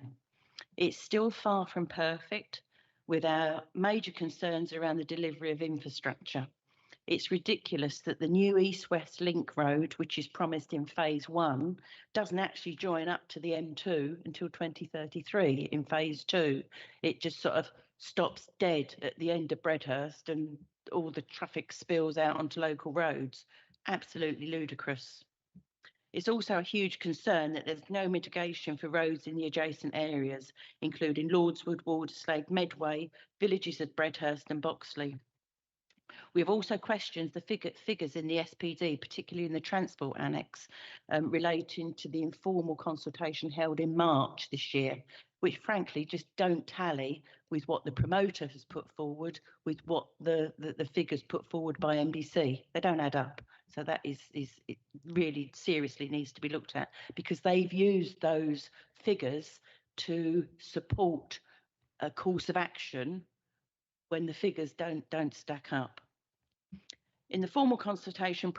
It's still far from perfect, with our major concerns around the delivery of infrastructure. It's ridiculous that the new East-West Link Road, which is promised in phase 1, doesn't actually join up to the M2 until 2033 in phase 2. It just sort of stops dead at the end of Bredhurst and all the traffic spills out onto local roads. Absolutely ludicrous. It's also a huge concern that there's no mitigation for roads in the adjacent areas, including Lordswood, Walderslade, Medway, villages of Bredhurst and Boxley. We have also questioned the figures in the SPD, particularly in the transport annex, relating to the informal consultation held in March this year, which frankly just don't tally with what the promoter has put forward, with what the figures put forward by NBC. They don't add up. So that it really seriously needs to be looked at, because they've used those figures to support a course of action when the figures don't stack up. In the formal consultation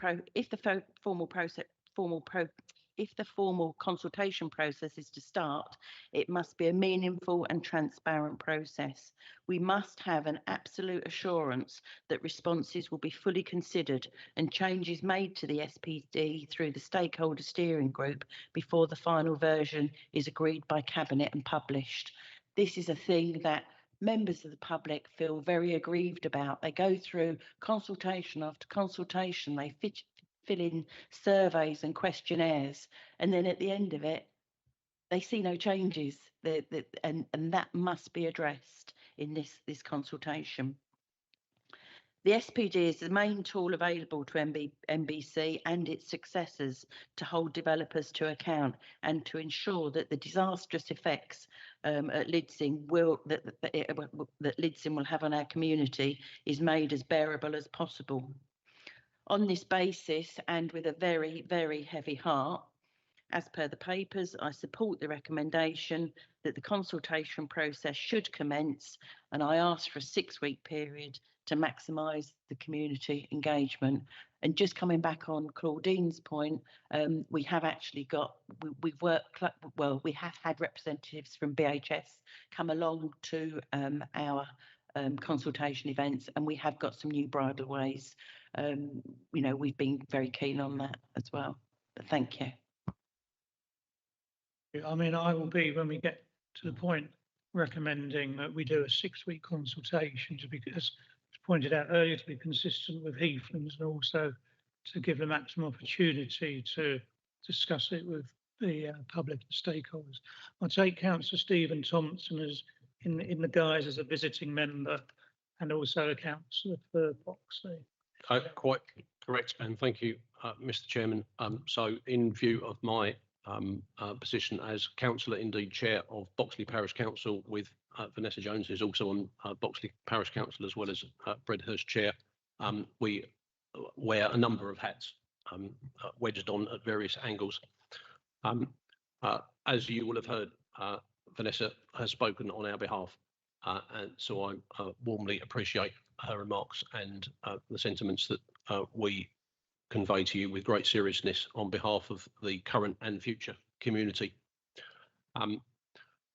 if the formal consultation process is to start, it must be a meaningful and transparent process. We must have an absolute assurance that responses will be fully considered and changes made to the SPD through the stakeholder steering group before the final version is agreed by Cabinet and published. This is a thing that members of the public feel very aggrieved about. They go through consultation after consultation, they fill in surveys and questionnaires, and then at the end of it, they see no changes. And that must be addressed in this consultation. The SPD is the main tool available to NBC and its successors to hold developers to account and to ensure that the disastrous effects at Lidsing that Lidsing will have on our community is made as bearable as possible. On this basis, and with a very, very heavy heart, as per the papers, I support the recommendation that the consultation process should commence, and I ask for a 6-week period to maximise the community engagement. And just coming back on Claudine's point, we have actually got, we have had representatives from BHS come along to our consultation events, and we have got some new bridleways. We've been very keen on that as well. But thank you. I mean, I will be, when we get to the point, recommending that we do a 6-week consultation to be, as pointed out earlier, to be consistent with Heathlands, and also to give the maximum opportunity to discuss it with the public and stakeholders. I'll take Councillor Stephen Thompson as in the guise as a visiting member, and also a councillor for Boxley. Quite correct, and thank you, Mr. Chairman. So, in view of my position as councillor, indeed chair of Boxley Parish Council, with Vanessa Jones, who's also on Boxley Parish Council, as well as Bredhurst chair, we wear a number of hats, wedged on at various angles. As you will have heard, Vanessa has spoken on our behalf, and so I warmly appreciate her remarks and the sentiments that we convey to you with great seriousness on behalf of the current and future community.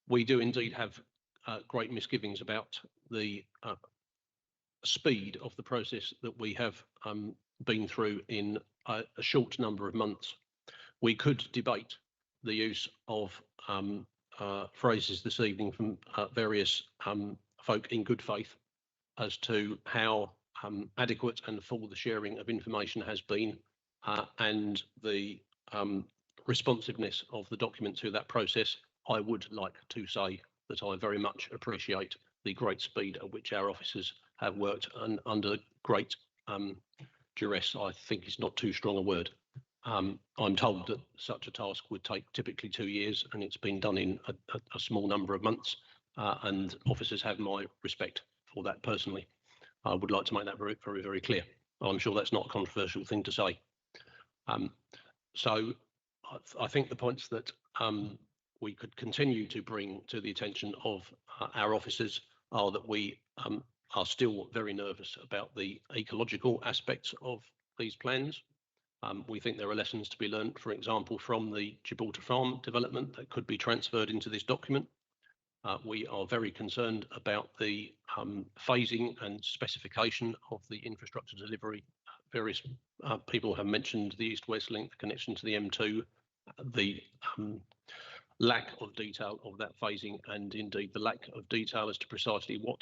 We do indeed have great misgivings about the speed of the process that we have been through in a short number of months. We could debate the use of phrases this evening from various folk in good faith as to how adequate and full the sharing of information has been, and the responsiveness of the document to that process. I would like to say that I very much appreciate the great speed at which our officers have worked, and under great duress, I think is not too strong a word. I'm told that such a task would take typically 2 years, and it's been done in a small number of months, and officers have my respect for that personally. I would like to make that very, very, very clear. I'm sure that's not a controversial thing to say. So I think the points that we could continue to bring to the attention of our officers are that we are still very nervous about the ecological aspects of these plans. We think there are lessons to be learned, for example, from the Gibraltar Farm development that could be transferred into this document. We are very concerned about the phasing and specification of the infrastructure delivery. Various people have mentioned the East-West link, the connection to the M2, the lack of detail of that phasing, and indeed the lack of detail as to precisely what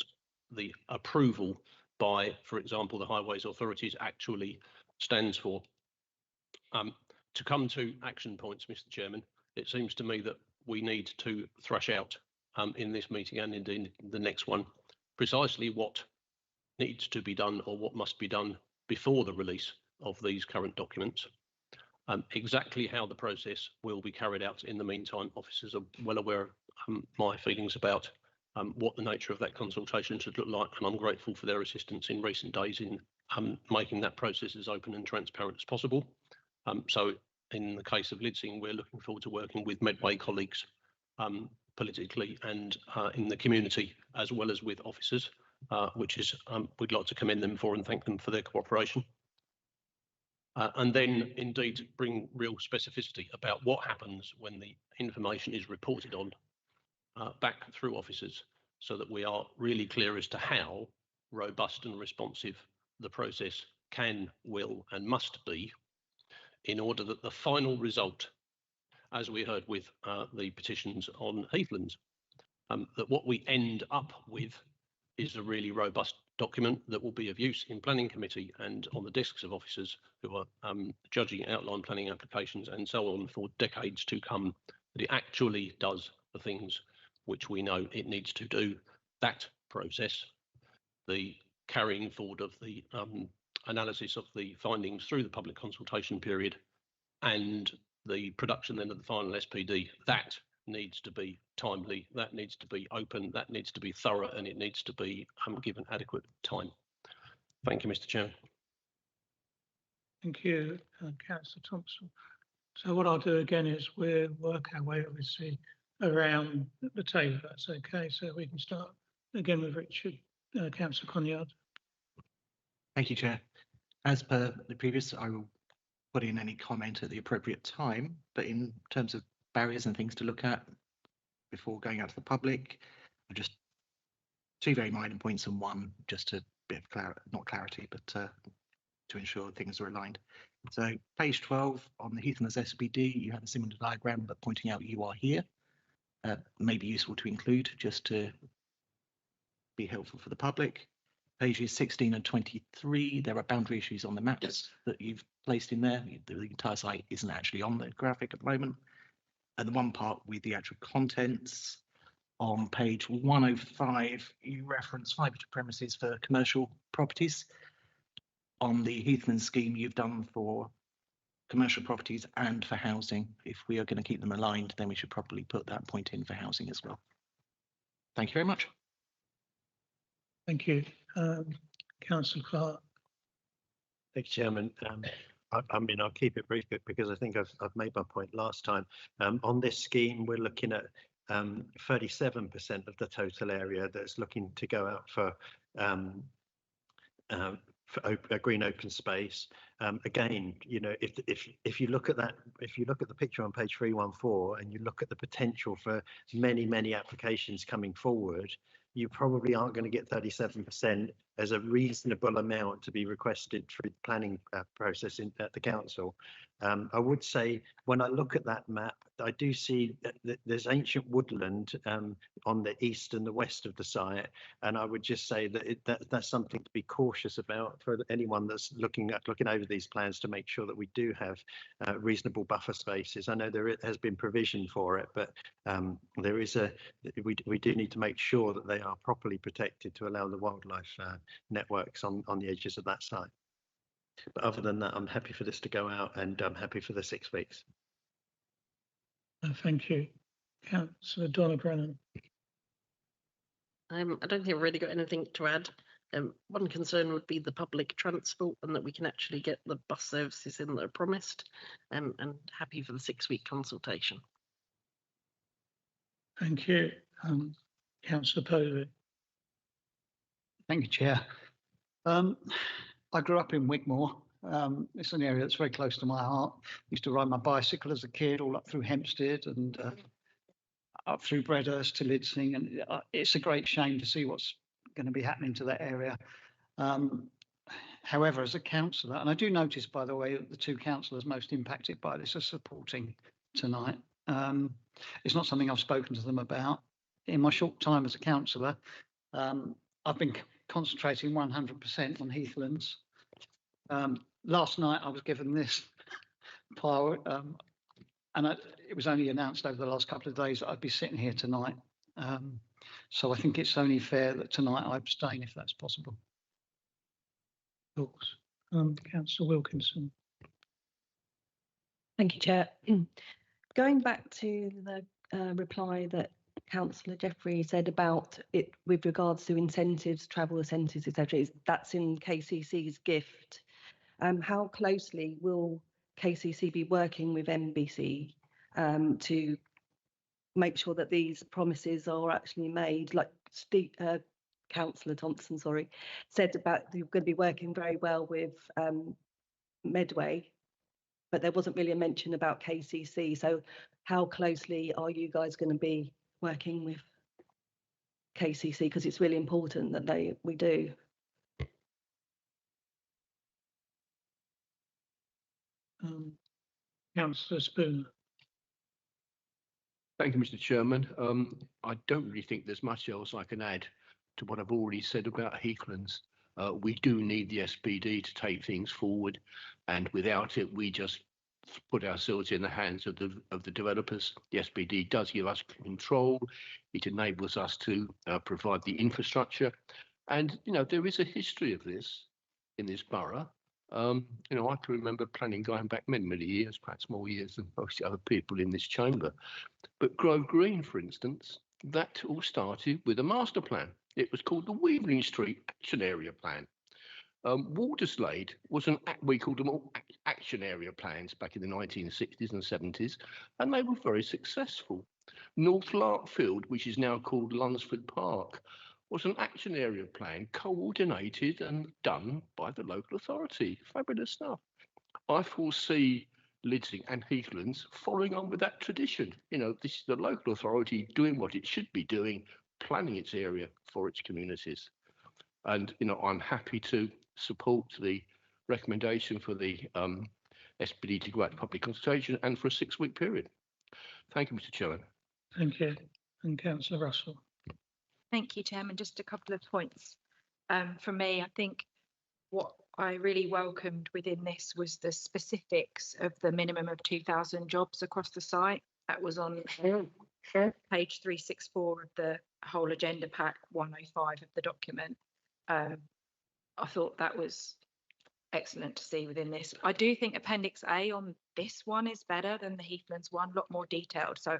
the approval by, for example, the highways authorities actually stands for. To come to action points, Mr. Chairman, it seems to me that we need to thrash out in this meeting and indeed the next one precisely what needs to be done or what must be done before the release of these current documents. Exactly how the process will be carried out in the meantime, officers are well aware of my feelings about what the nature of that consultation should look like, and I'm grateful for their assistance in recent days in making that process as open and transparent as possible. So in the case of Lidsing, we're looking forward to working with Medway colleagues politically and in the community, as well as with officers, which is we'd like to commend them for and thank them for their cooperation. And then indeed bring real specificity about what happens when the information is reported on back through officers, so that we are really clear as to how robust and responsive the process can, will and must be, in order that the final result, as we heard with the petitions on Heathlands, that what we end up with is a really robust document that will be of use in planning committee and on the desks of officers who are judging outline planning applications and so on for decades to come, that it actually does the things which we know it needs to do. That process, the carrying forward of the analysis of the findings through the public consultation period and the production then of the final SPD, that needs to be timely, that needs to be open, that needs to be thorough, and it needs to be given adequate time. Thank you, Mr. Chairman. Thank you, Councillor Thompson. So what I'll do again is we'll work our way, obviously, around the table, if that's okay. So we can start again with Richard, Councillor Conyard. Thank you, Chair. As per the previous, I will put in any comment at the appropriate time, but in terms of barriers and things to look at before going out to the public, just two very minor points and one just a bit of not clarity, but to ensure things are aligned. So page 12 on the Heathlands SPD, you have a similar diagram, but pointing out you are here. May be useful to include just to be helpful for the public. Pages 16 and 23, there are boundary issues on the maps that you've placed in there. The entire site isn't actually on the graphic at the moment. And the one part with the actual contents, on page 105, you reference fibre to premises for commercial properties. On the Heathlands scheme, you've done for commercial properties and for housing. If we are going to keep them aligned, then we should probably put that point in for housing as well. Thank you very much. Thank you. Councillor Clark. Thank you, Chairman. I mean, I'll keep it brief because I think I've made my point last time. On this scheme, we're looking at 37% of the total area that's looking to go out for a green open space. Again, you know, if you look at that, if you look at the picture on page 314 and you look at the potential for many applications coming forward, you probably aren't going to get 37% as a reasonable amount to be requested through the planning process at the council. I would say when I look at that map, I do see that there's ancient woodland on the east and the west of the site, and I would just say that that's something to be cautious about for anyone that's looking over these plans, to make sure that we do have reasonable buffer spaces. I know there has been provision for it, but there is we do need to make sure that they are properly protected to allow the wildlife networks on the edges of that site. But other than that, I'm happy for this to go out, and I'm happy for the 6 weeks. Thank you. Councillor Donna Brennan. I don't think I've really got anything to add. One concern would be the public transport, and that we can actually get the bus services in that are promised, and happy for the 6-week consultation. Thank you. Councillor Povey. Thank you, Chair. I grew up in Wigmore. It's an area that's very close to my heart. Used to ride my bicycle as a kid all up through Hempstead and up through Bredhurst to Lidsing, and it's a great shame to see what's going to be happening to that area. However, as a councillor, and I do notice, by the way, that the two councillors most impacted by this are supporting tonight. It's not something I've spoken to them about. In my short time as a councillor, I've been concentrating 100% on Heathlands. Last night I was given this pile, and it was only announced over the last couple of days that I'd be sitting here tonight. So I think it's only fair that tonight I abstain, if that's possible. Of course. Councillor Wilkinson. Thank you, Chair. Going back to the reply that Councillor Jeffrey said about it with regards to incentives, travel incentives, etc., that's in KCC's gift. How closely will KCC be working with NBC to make sure that these promises are actually made? Like Councillor Thompson, said about you're going to be working very well with Medway, but there wasn't really a mention about KCC. So how closely are you guys going to be working with KCC? Because it's really important that we do. Councillor Spooner. Thank you, Mr. Chairman. I don't really think there's much else I can add to what I've already said about Heathlands. We do need the SPD to take things forward, and without it, we just put ourselves in the hands of the developers. The SPD does give us control. It enables us to provide the infrastructure, and there is a history of this in this borough. I can remember planning going back many years, perhaps more years than most other people in this chamber. But Grove Green, for instance, that all started with a master plan. It was called the Weavling Street Action Area Plan. Walderslade we called them all action area plans back in the 1960s and 70s, and they were very successful. North Larkfield, which is now called Lunsford Park, was an action area plan coordinated and done by the local authority. Fabulous stuff. I foresee Lidsing and Heathlands following on with that tradition. This is the local authority doing what it should be doing, planning its area for its communities. And I'm happy to support the recommendation for the SPD to go out to public consultation and for a 6-week period. Thank you, Mr. Chairman. Thank you. And Councillor Russell. Thank you, Chairman. Just a couple of points from me. I think what I really welcomed within this was the specifics of the minimum of 2,000 jobs across the site. That was on page 364 of the whole agenda pack, 105 of the document. I thought that was excellent to see within this. I do think Appendix A on this one is better than the Heathlands one, a lot more detailed. So,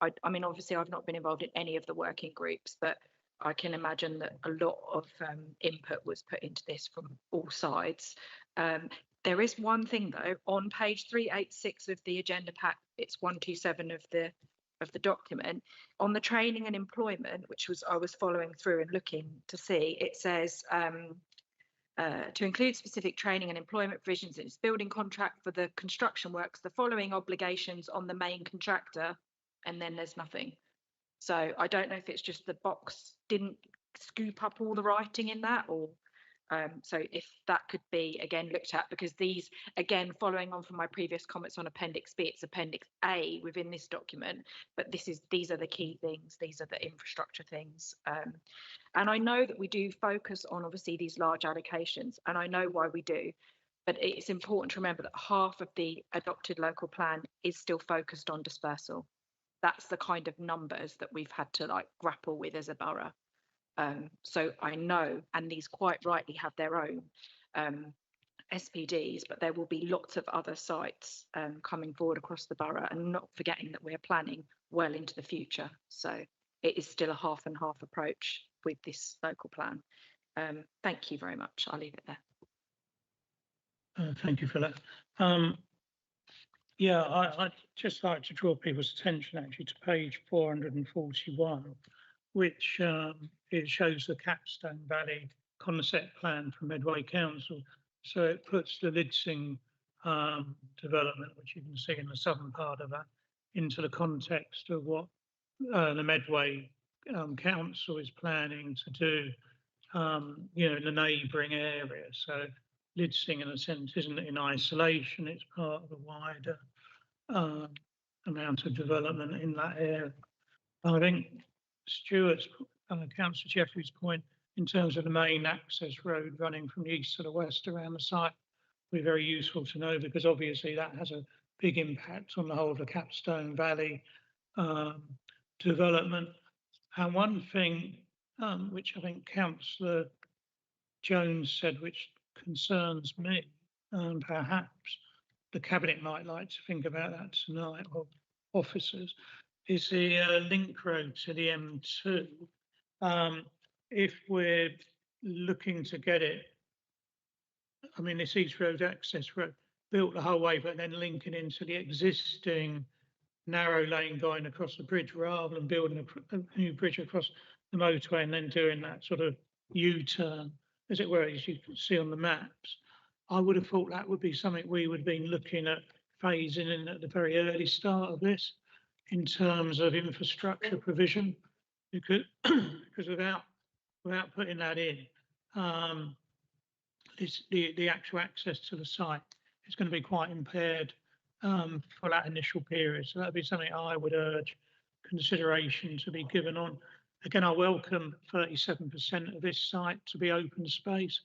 I mean, obviously, I've not been involved in any of the working groups, but I can imagine that a lot of input was put into this from all sides. There is one thing, though, on page 386 of the agenda pack, it's 127 of the document, on the training and employment, which I was following through and looking to see, it says to include specific training and employment provisions in its building contract for the construction works, the following obligations on the main contractor, and then there's nothing. So I don't know if it's just the box didn't scoop up all the writing in that, or so if that could be again looked at, because these, again, following on from my previous comments on Appendix B, it's Appendix A within this document, but these are the key things, these are the infrastructure things. And I know that we do focus on obviously these large allocations, and I know why we do, but it's important to remember that half of the adopted local plan is still focused on dispersal. That's the kind of numbers that we've had to grapple with as a borough. So I know, and these quite rightly have their own SPDs, but there will be lots of other sites coming forward across the borough, and not forgetting that we're planning well into the future. So it is still a half and half approach with this local plan. Thank you very much. I'll leave it there. Thank you for that. Yeah, I'd just like to draw people's attention actually to page 441, which it shows the Capstone Valley concept plan from Medway Council. So it puts the Lidsing development, which you can see in the southern part of that, into the context of what the Medway Council is planning to do, in the neighbouring area. So Lidsing, in a sense, isn't in isolation, it's part of a wider amount of development in that area. I think Stuart's, Councillor Jeffrey's point, in terms of the main access road running from the east to the west around the site, will be very useful to know, because obviously that has a big impact on the whole of the Capstone Valley development. And one thing which I think Councillor Jones said, which concerns me, and perhaps the Cabinet might like to think about that tonight, or officers, is the link road to the M2. If we're looking to get it, I mean, this East Road access road built the whole way, but then linking into the existing narrow lane going across the bridge, rather than building a new bridge across the motorway and then doing that sort of U-turn, as it were, as you can see on the maps. I would have thought that would be something we would have been looking at phasing in at the very early start of this, in terms of infrastructure provision, because without putting that in, the actual access to the site is going to be quite impaired for that initial period. So that'd be something I would urge consideration to be given on. Again, I welcome 37% of this site to be open space.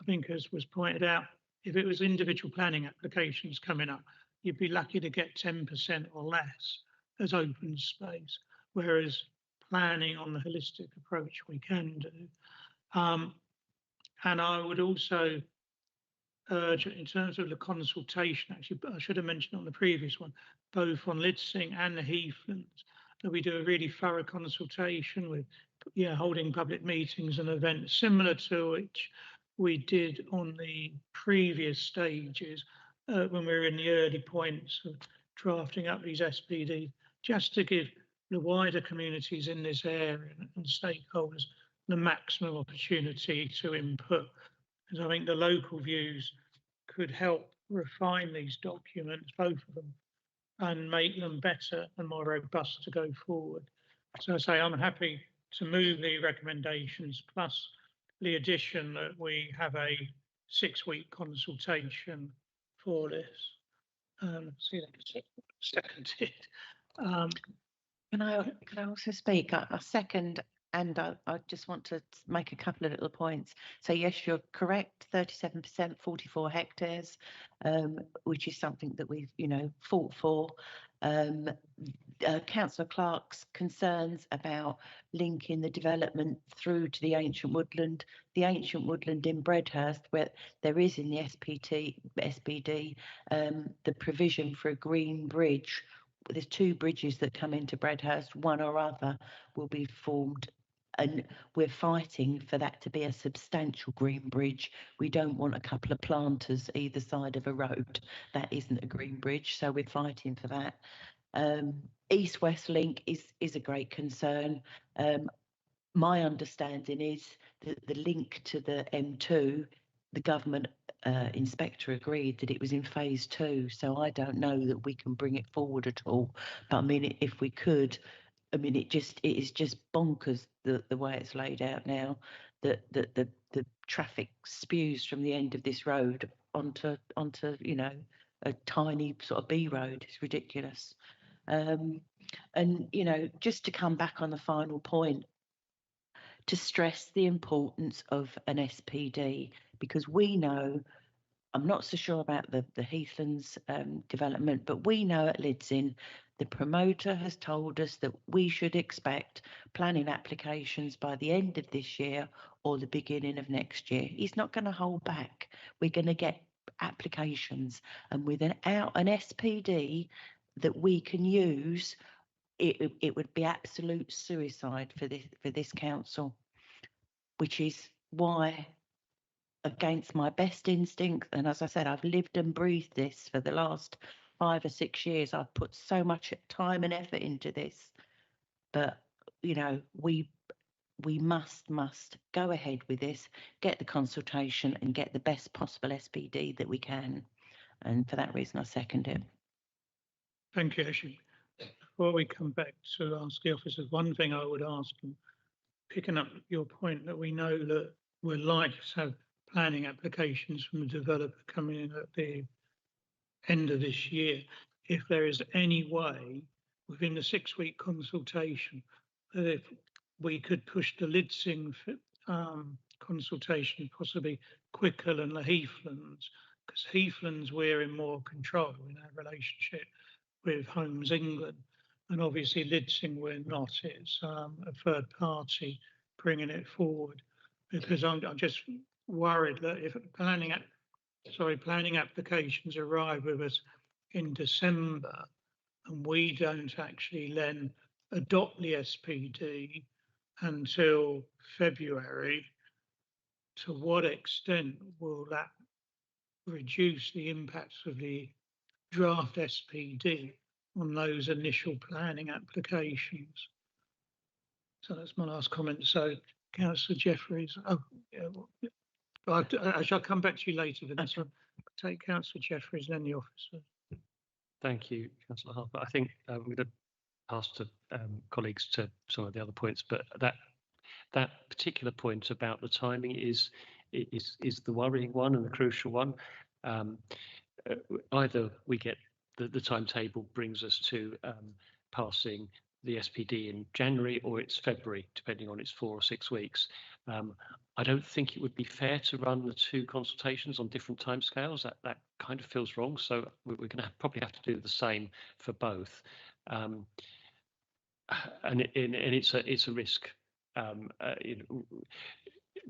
I think, as was pointed out, if it was individual planning applications coming up, you'd be lucky to get 10% or less as open space, whereas planning on the holistic approach we can do. And I would also urge, in terms of the consultation, actually, I should have mentioned on the previous one, both on Lidsing and the Heathlands, that we do a really thorough consultation with, holding public meetings and events similar to which we did on the previous stages when we were in the early points of drafting up these SPD, just to give the wider communities in this area and stakeholders the maximum opportunity to input. Because I think the local views could help refine these documents, both of them, and make them better and more robust to go forward. So I say I'm happy to move the recommendations, plus the addition that we have a 6-week consultation for this. See that seconded. Can I also speak? I second, and I just want to make a couple of little points. So yes, you're correct, 37%, 44 hectares, which is something that we've, fought for. Councillor Clark's concerns about linking the development through to the ancient woodland in Bredhurst, where there is in the SPD the provision for a green bridge. There's 2 bridges that come into Bredhurst, one or other will be formed, and we're fighting for that to be a substantial green bridge. We don't want a couple of planters either side of a road. That isn't a green bridge, so we're fighting for that. East-West link is a great concern. My understanding is that the link to the M2, the government inspector agreed that it was in phase 2, so I don't know that we can bring it forward at all. But I mean, if we could, I mean, it is just bonkers the way it's laid out now. That the traffic spews from the end of this road onto a tiny sort of B road. It's ridiculous. And just to come back on the final point, to stress the importance of an SPD, because we know, I'm not so sure about the Heathlands development, but we know at Lidsing, the promoter has told us that we should expect planning applications by the end of this year or the beginning of next year. He's not going to hold back. We're going to get applications, and without an SPD that we can use, it would be absolute suicide for this council, which is why, against my best instinct, and as I said, I've lived and breathed this for the last 5 or 6 years. I've put so much time and effort into this, but we must go ahead with this, get the consultation, and get the best possible SPD that we can. And for that reason, I second it. Thank you, Ashley. Before we come back to ask the officers, one thing I would ask them, picking up your point that we know that we're likely to have planning applications from the developer coming in at the end of this year, if there is any way within the 6-week consultation that if we could push the Lidsing consultation possibly quicker than the Heathlands, because Heathlands we're in more control in our relationship with Homes England, and obviously Lidsing we're not. It's a third party bringing it forward, because I'm just worried that if planning applications arrive with us in December and we don't actually then adopt the SPD until February, to what extent will that reduce the impacts of the draft SPD on those initial planning applications? So that's my last comment. So Councillor Jeffries, I shall come back to you later, Vanessa. Take Councillor Jeffries, then the officer. Thank you, Councillor Harper. I think I'm going to pass to colleagues to some of the other points, but that particular point about the timing is the worrying one and the crucial one. Either we get the timetable brings us to passing the SPD in January or it's February, depending on its 4 or 6 weeks. I don't think it would be fair to run the 2 consultations on different timescales. That kind of feels wrong. So we're going to probably have to do the same for both. And it's a risk.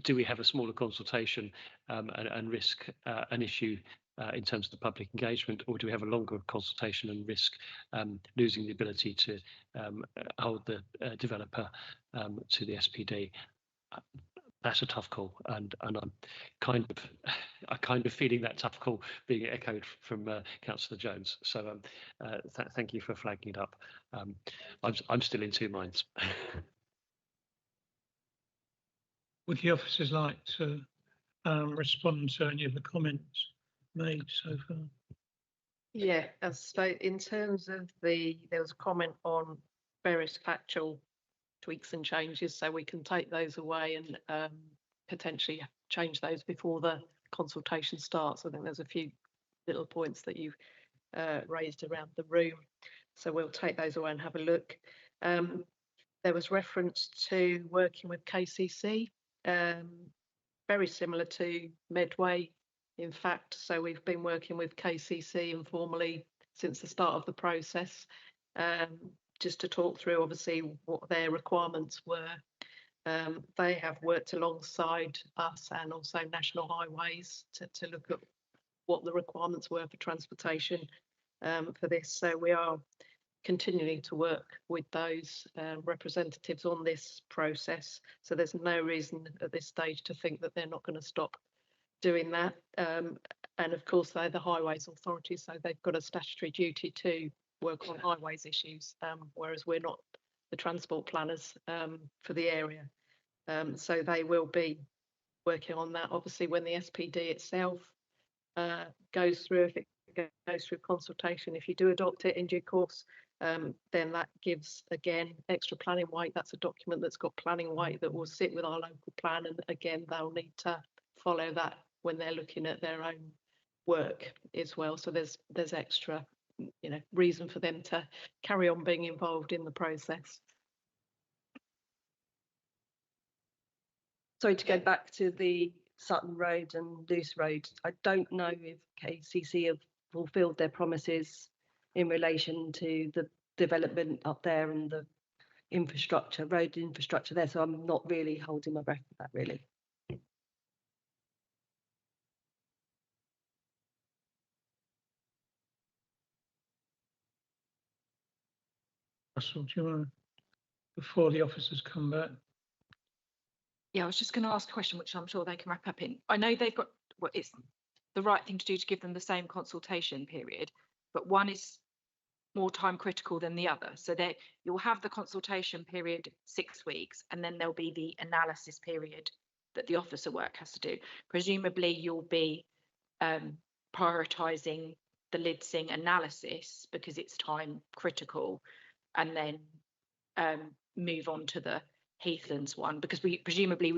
Do we have a smaller consultation and risk an issue in terms of the public engagement, or do we have a longer consultation and risk losing the ability to hold the developer to the SPD? That's a tough call, and I'm kind of feeling that tough call being echoed from Councillor Jones. So thank you for flagging it up. I'm still in 2 minds. Would the officers like to respond to any of the comments made so far? Yeah, so in terms of there was a comment on various factual tweaks and changes, so we can take those away and potentially change those before the consultation starts. I think there's a few little points that you've raised around the room, so we'll take those away and have a look. There was reference to working with KCC, very similar to Medway, in fact. So we've been working with KCC informally since the start of the process, just to talk through obviously what their requirements were. They have worked alongside us and also National Highways to look at what the requirements were for transportation for this. So we are continuing to work with those representatives on this process. So there's no reason at this stage to think that they're not going to stop doing that. And of course, they're the highways authorities, so they've got a statutory duty to work on highways issues, whereas we're not the transport planners for the area. So they will be working on that. Obviously, when the SPD itself goes through, if it goes through consultation, if you do adopt it in due course, then that gives, again, extra planning weight. That's a document that's got planning weight that will sit with our local plan, and again, they'll need to follow that when they're looking at their own work as well. So there's extra, reason for them to carry on being involved in the process. Sorry, to go back to the Sutton Road and Luce Road, I don't know if KCC have fulfilled their promises in relation to the development up there and the infrastructure, road infrastructure there. So I'm not really holding my breath for that, really. Russell, do you want to, before the officers come back? Yeah, I was just going to ask a question, which I'm sure they can wrap up in. I know they've got, well, it's the right thing to do to give them the same consultation period, but one is more time critical than the other. So that you'll have the consultation period 6 weeks, and then there'll be the analysis period that the officer work has to do. Presumably you'll be prioritising the Lidsing analysis because it's time critical, and then move on to the Heathlands one, because we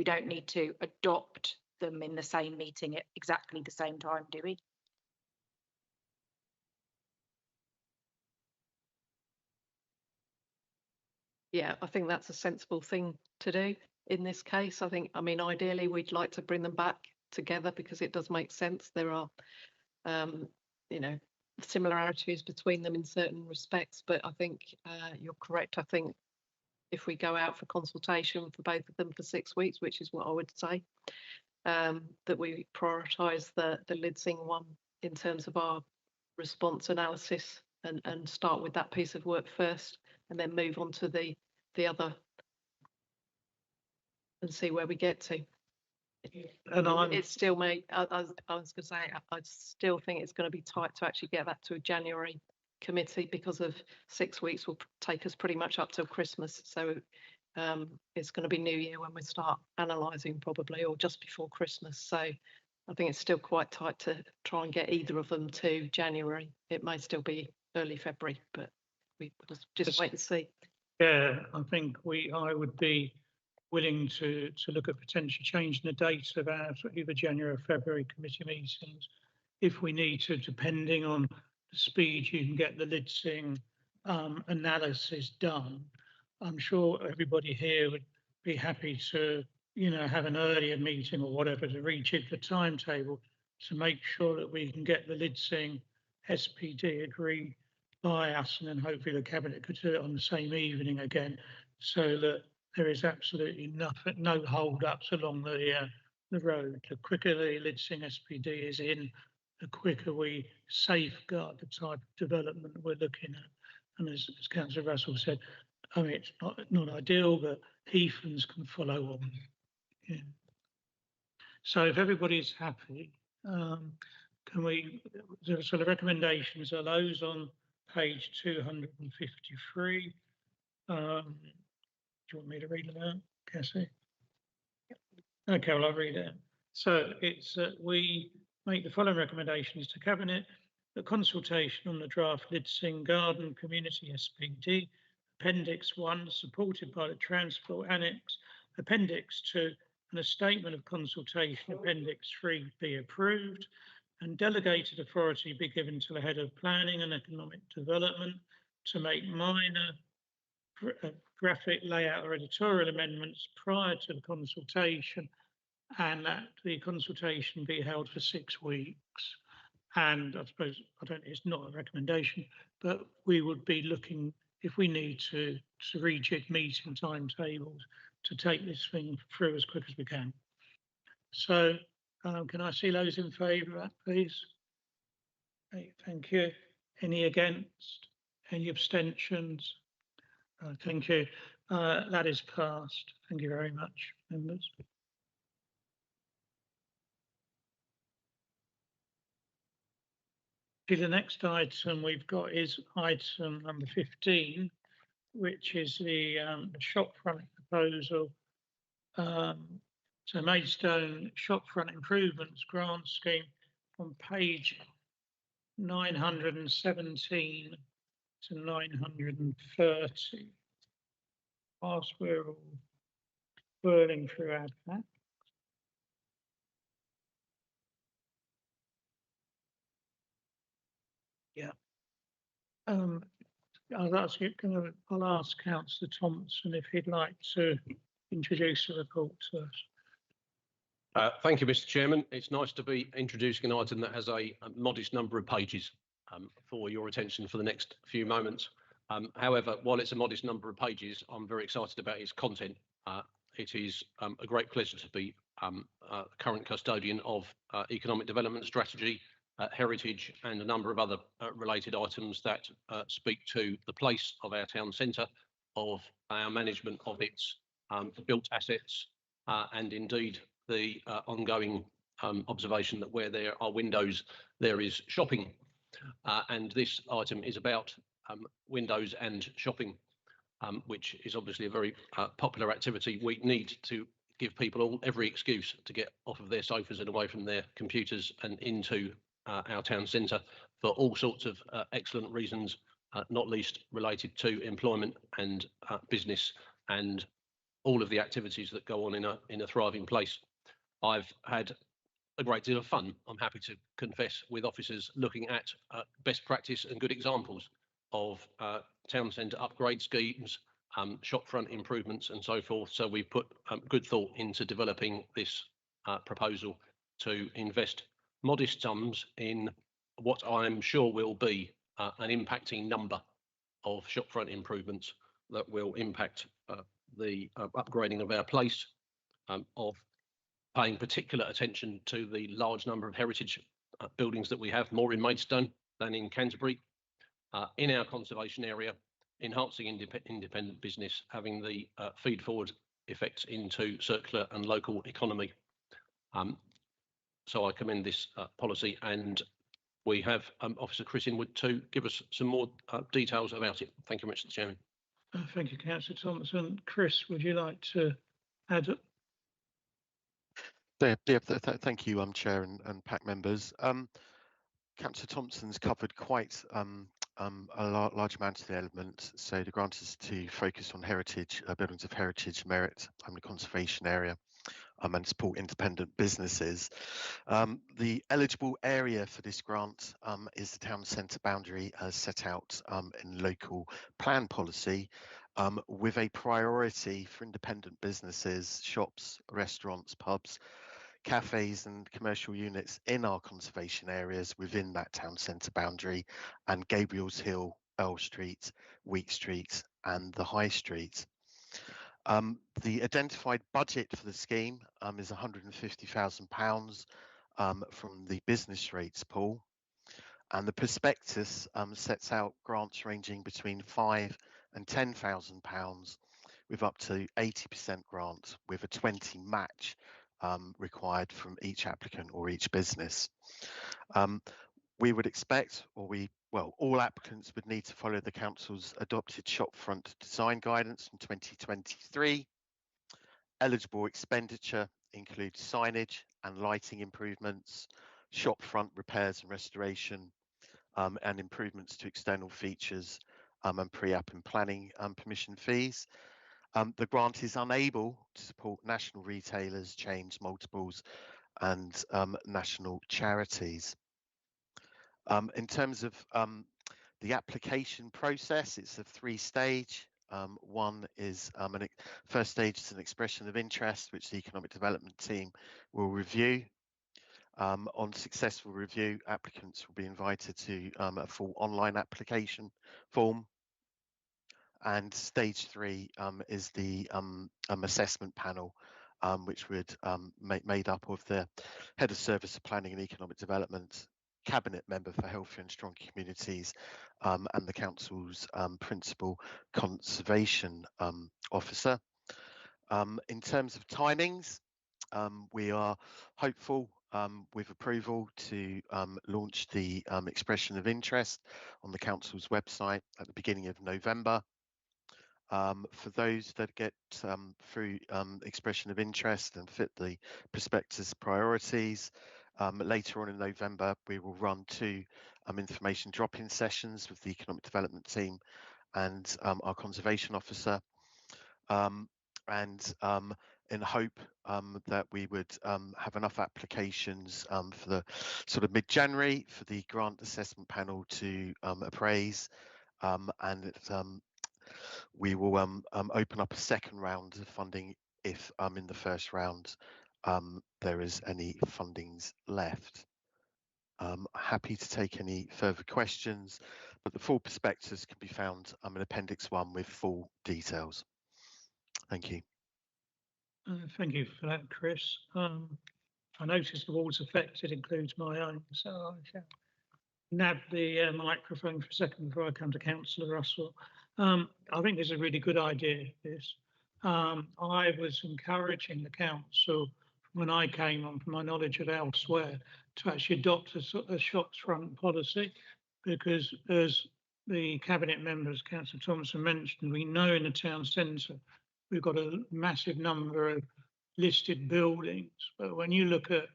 don't need to adopt them in the same meeting at exactly the same time, do we? Yeah, I think that's a sensible thing to do in this case. I mean, ideally, we'd like to bring them back together because it does make sense. There are, similarities between them in certain respects, but I think you're correct. I think if we go out for consultation for both of them for 6 weeks, which is what I would say, that we prioritise the Lidsing one in terms of our response analysis and start with that piece of work first, and then move on to the other and see where we get to. And it still may, I was going to say, I still think it's going to be tight to actually get that to a January committee, because of 6 weeks will take us pretty much up till Christmas. So it's going to be New Year when we start analysing, probably, or just before Christmas. So I think it's still quite tight to try and get either of them to January. It may still be early February, but we will just wait and see. Yeah, I think I would be willing to look at potentially changing the dates of our either January or February committee meetings if we need to, depending on the speed you can get the Lidsing analysis done. I'm sure everybody here would be happy to, have an earlier meeting or whatever to rejig the timetable to make sure that we can get the Lidsing SPD agreed by us, and then hopefully the cabinet could do it on the same evening again, so that there is absolutely no hold-ups along the road. The quicker the Lidsing SPD is in, the quicker we safeguard the type of development we're looking at. And as Councillor Russell said, I mean, it's not ideal, but Heathlands can follow on. Yeah. So if everybody's happy, can we, so the recommendations are those on page 253. Do you want me to read them out, Cassie? Okay, well, I'll read it out. So it's we make the following recommendations to Cabinet: the consultation on the draft Lidsing Garden Community SPD, Appendix 1, supported by the Transport Annex, Appendix 2, and a statement of consultation, Appendix 3, be approved, and delegated authority be given to the Head of Planning and Economic Development to make minor graphic layout or editorial amendments prior to the consultation, and that the consultation be held for 6 weeks. And I suppose, it's not a recommendation, but we would be looking, if we need to rejig meeting timetables to take this thing through as quick as we can. So can I see those in favour of that, please? Okay, thank you. Any against? Any abstentions? Thank you. That is passed. Thank you very much, members. The next item we've got is item number 15, which is the shopfront proposal. So Maidstone Shopfront Improvements Grant Scheme on page 917 to 930. Whilst we're all whirling through our pack. Yeah. I'll ask Councillor Thompson if he'd like to introduce the report to us. Thank you, Mr. Chairman. It's nice to be introducing an item that has a modest number of pages for your attention for the next few moments. However, while it's a modest number of pages, I'm very excited about its content. It is a great pleasure to be current custodian of economic development strategy, heritage, and a number of other related items that speak to the place of our town centre, of our management of its built assets, and indeed the ongoing observation that where there are windows, there is shopping. And this item is about windows and shopping, which is obviously a very popular activity. We need to give people every excuse to get off of their sofas and away from their computers and into our town centre for all sorts of excellent reasons, not least related to employment and business and all of the activities that go on in a thriving place. I've had a great deal of fun, I'm happy to confess, with officers looking at best practice and good examples of town centre upgrade schemes, shopfront improvements and so forth. So we've put good thought into developing this proposal to invest modest sums in what I'm sure will be an impacting number of shopfront improvements that will impact the upgrading of our place, of paying particular attention to the large number of heritage buildings that we have, more in Maidstone than in Canterbury, in our conservation area, enhancing independent business, having the feed forward effects into circular and local economy. So I commend this policy, and we have Officer Chris Inwood to give us some more details about it. Thank you, Mr. Chairman. Thank you, Councillor Thompson. Chris, would you like to add? Thank you, Chair and PAC members. Councillor Thompson's covered quite a large amount of the elements. So the grant is to focus on heritage, buildings of heritage merit, the conservation area, and support independent businesses. The eligible area for this grant is the town centre boundary as set out in local plan policy. with a priority for independent businesses, shops, restaurants, pubs, cafes and commercial units in our conservation areas within that town centre boundary, and Gabriel's Hill, Earl Street, Week Street and the High Street. The identified budget for the scheme is £150,000 from the business rates pool, and the prospectus sets out grants ranging between £5,000 and £10,000 with up to 80% grant with a 20 match required from each applicant or each business. We would expect, all applicants would need to follow the council's adopted shopfront design guidance from 2023. Eligible expenditure includes signage and lighting improvements, shopfront repairs and restoration, and improvements to external features and pre-app and planning permission fees. The grant is unable to support national retailers, chains, multiples, and national charities. In terms of the application process, it's a 3-stage. One is first stage is an expression of interest, which the economic development team will review. On successful review, applicants will be invited to a full online application form. And stage 3 is the assessment panel, which would made up of the head of service of planning and economic development, cabinet member for healthy and strong communities, and the council's principal conservation officer. In terms of timings, we are hopeful with approval to launch the expression of interest on the council's website at the beginning of November. For those that get through expression of interest and fit the prospectus priorities, later on in November, we will run 2 information drop-in sessions with the economic development team and our conservation officer. In hope that we would have enough applications for the sort of mid-January for the grant assessment panel to appraise, we will open up a second round of funding if in the first round there is any fundings left. Happy to take any further questions, but the full prospectus can be found in Appendix 1 with full details. Thank you. Thank you for that, Chris. I noticed the wards affected includes my own, so I shall nab the microphone for a second before I come to Councillor Russell. I think this is a really good idea, this. I was encouraging the council when I came on, from my knowledge of elsewhere, to actually adopt a shops front policy, because as the cabinet members, Councillor Thompson mentioned, we know in the town centre we've got a massive number of listed buildings, but when you look at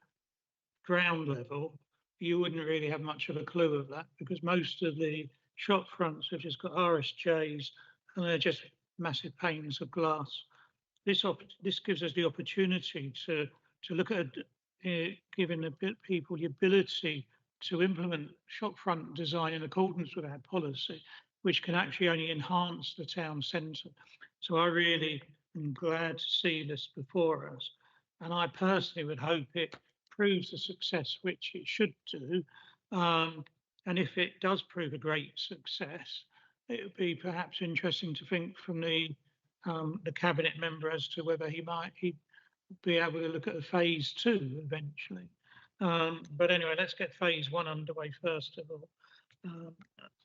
ground level, you wouldn't really have much of a clue of that, because most of the shop fronts have just got RSJs and they're just massive panes of glass. This gives us the opportunity to look at giving the people the ability to implement shopfront design in accordance with our policy, which can actually only enhance the town centre. So I really am glad to see this before us, and I personally would hope it proves a success, which it should do. And if it does prove a great success, it would be perhaps interesting to think from the cabinet member as to whether he'd be able to look at a phase 2 eventually. But anyway, let's get phase 1 underway first of all.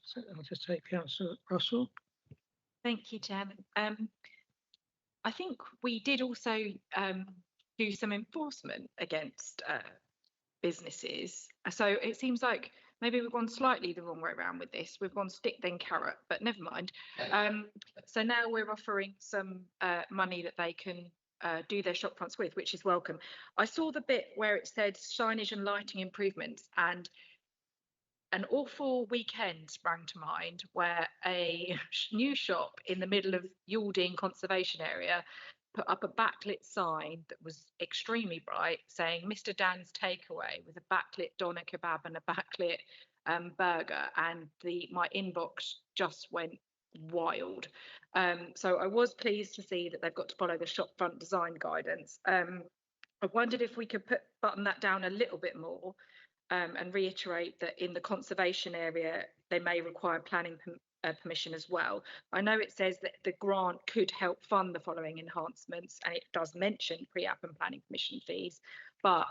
So I'll just take Councillor Russell. Thank you, Chairman. I think we did also do some enforcement against businesses. So it seems like maybe we've gone slightly the wrong way around with this. We've gone stick then carrot, but never mind. So now we're offering some money that they can do their shop fronts with, which is welcome. I saw the bit where it said signage and lighting improvements, and an awful weekend sprang to mind where a new shop in the middle of Yalding Conservation Area put up a backlit sign that was extremely bright saying Mr. Dan's Takeaway, with a backlit doner kebab and a backlit burger, and my inbox just went wild. So I was pleased to see that they've got to follow the shopfront design guidance. I wondered if we could button that down a little bit more, and reiterate that in the conservation area, they may require planning permission as well. I know it says that the grant could help fund the following enhancements, and it does mention pre-app and planning permission fees, but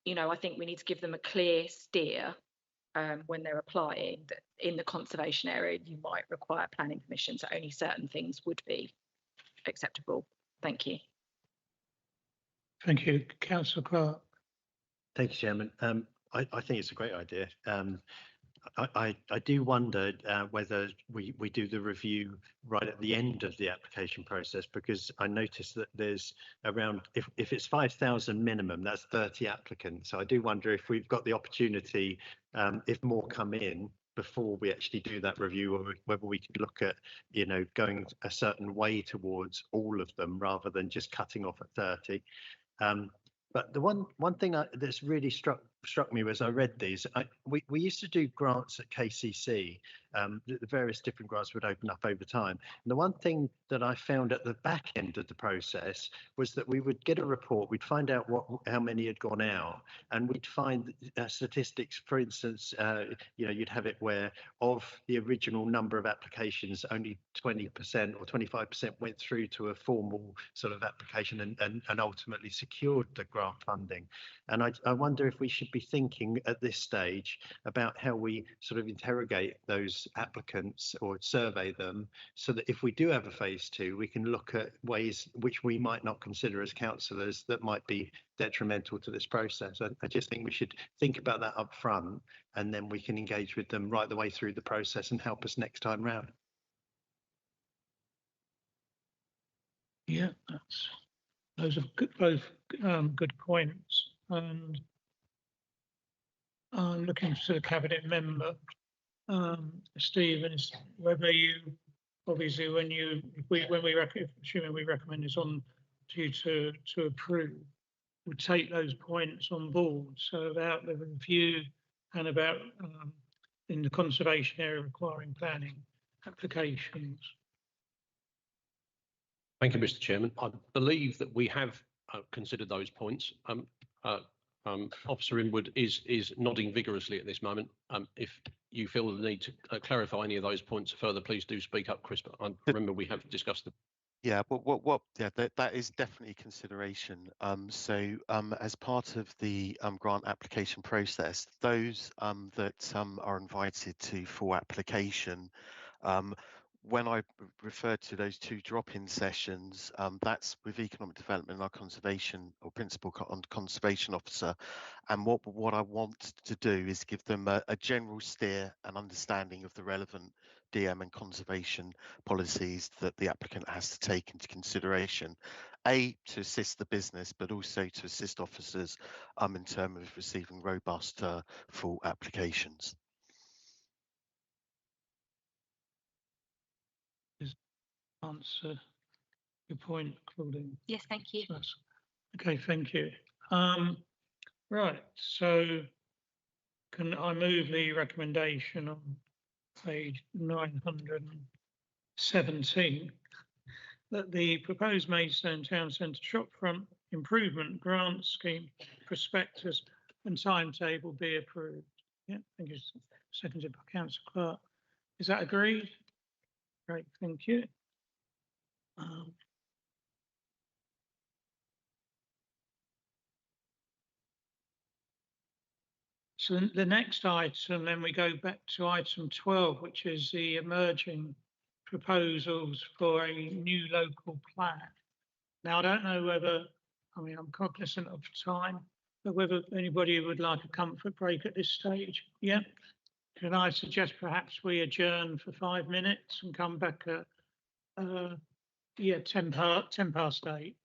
I think we need to give them a clear steer when they're applying that in the conservation area you might require planning permission, so only certain things would be acceptable. Thank you. Thank you, Councillor Clark. Thank you, Chairman. I think it's a great idea. I do wonder whether we do the review right at the end of the application process, because I noticed that there's around, if it's 5,000 minimum, that's 30 applicants. So I do wonder if we've got the opportunity, if more come in before we actually do that review, or whether we could look at, going a certain way towards all of them rather than just cutting off at 30. But the one thing that's really struck me as I read these, we used to do grants at KCC. The various different grants would open up over time. And the one thing that I found at the back end of the process was that we would get a report, we'd find out how many had gone out, and we'd find statistics. For instance, you'd have it where of the original number of applications, only 20% or 25% went through to a formal sort of application and ultimately secured the grant funding. And I wonder if we should be thinking at this stage about how we sort of interrogate those applicants or survey them, so that if we do have a phase 2, we can look at ways which we might not consider as councillors that might be detrimental to this process. I just think we should think about that up front, and then we can engage with them right the way through the process and help us next time round. Yeah, those are both good points. And I'm looking to the cabinet member, Stephen, whether you, obviously, assuming we recommend this on to you to approve, would take those points on board. So about the review and about in the conservation area requiring planning applications. Thank you, Mr. Chairman. I believe that we have considered those points. Officer Inwood is nodding vigorously at this moment. If you feel the need to clarify any of those points further, please do speak up, Chris. But I remember we have discussed them. Yeah, that is definitely consideration. As part of the grant application process, those that are invited to full application, when I referred to those 2 drop-in sessions, that's with economic development and our conservation or principal conservation officer. And what I want to do is give them a general steer and understanding of the relevant DM and conservation policies that the applicant has to take into consideration, to assist the business, but also to assist officers in terms of receiving robust full applications. Answer your point, Claudine? Yes, thank you. Okay, thank you. Right, so can I move the recommendation on page 917 that the proposed Maidstone Town Centre shopfront improvement grant scheme prospectus and timetable be approved? Yeah, thank you. Seconded by Councillor Clark. Is that agreed? Great, thank you. So the next item, then we go back to item 12, which is the emerging proposals for a new local plan. Now, I don't know whether, I'm cognizant of time, but whether anybody would like a comfort break at this stage. Yeah. Can I suggest perhaps we adjourn for 5 minutes and come back at 10 past 8.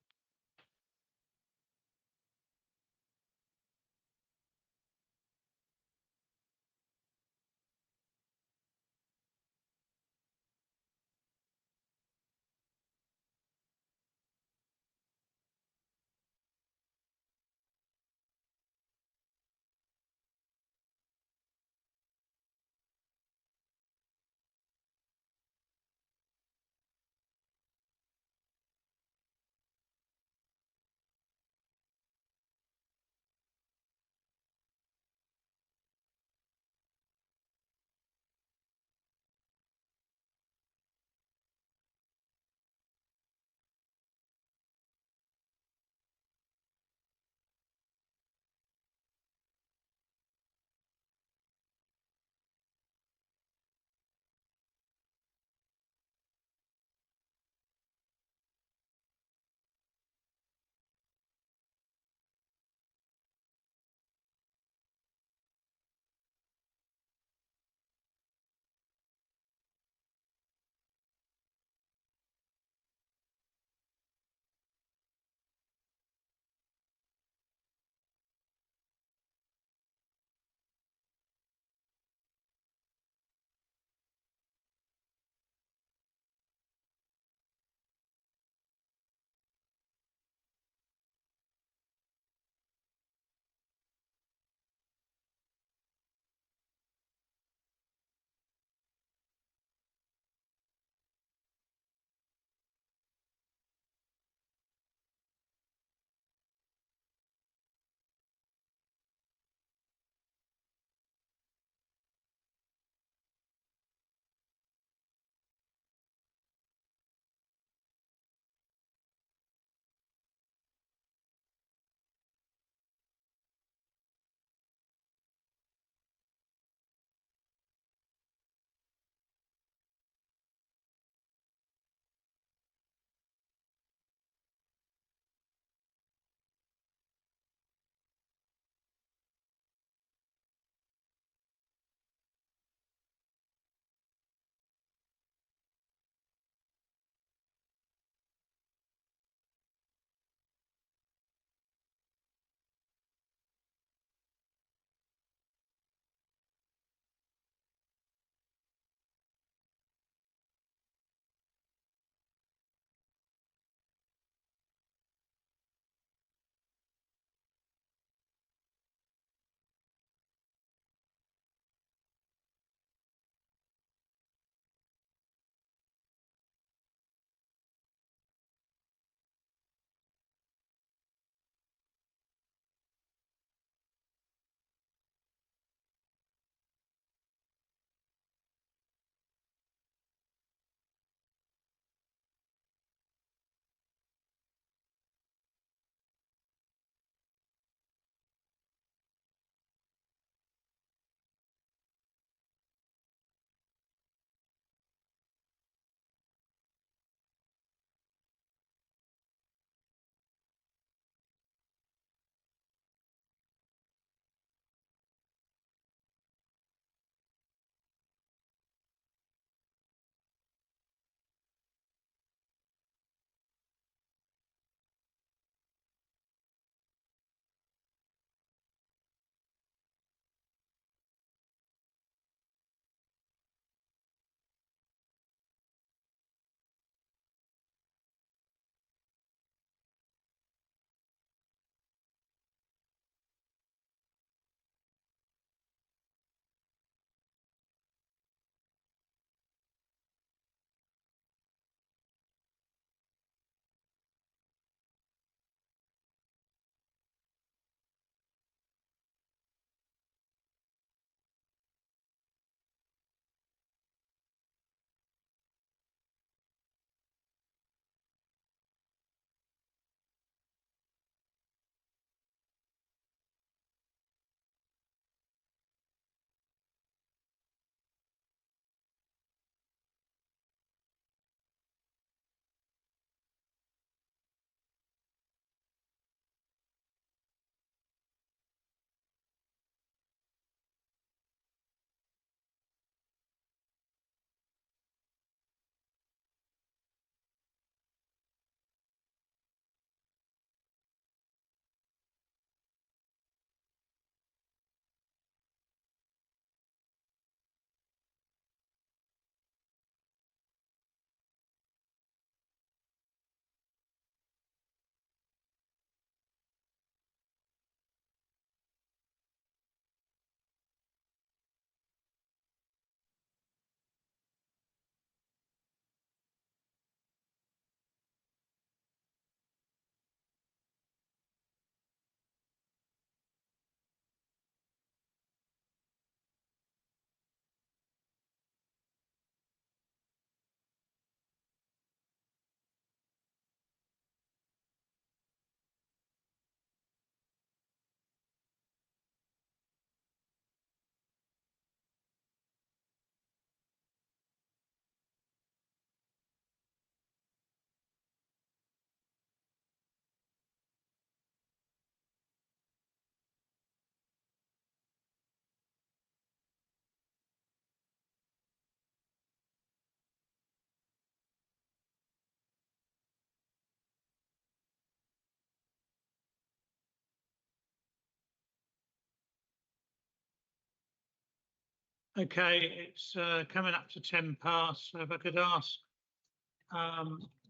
Okay, it's coming up to 10 past, so if I could ask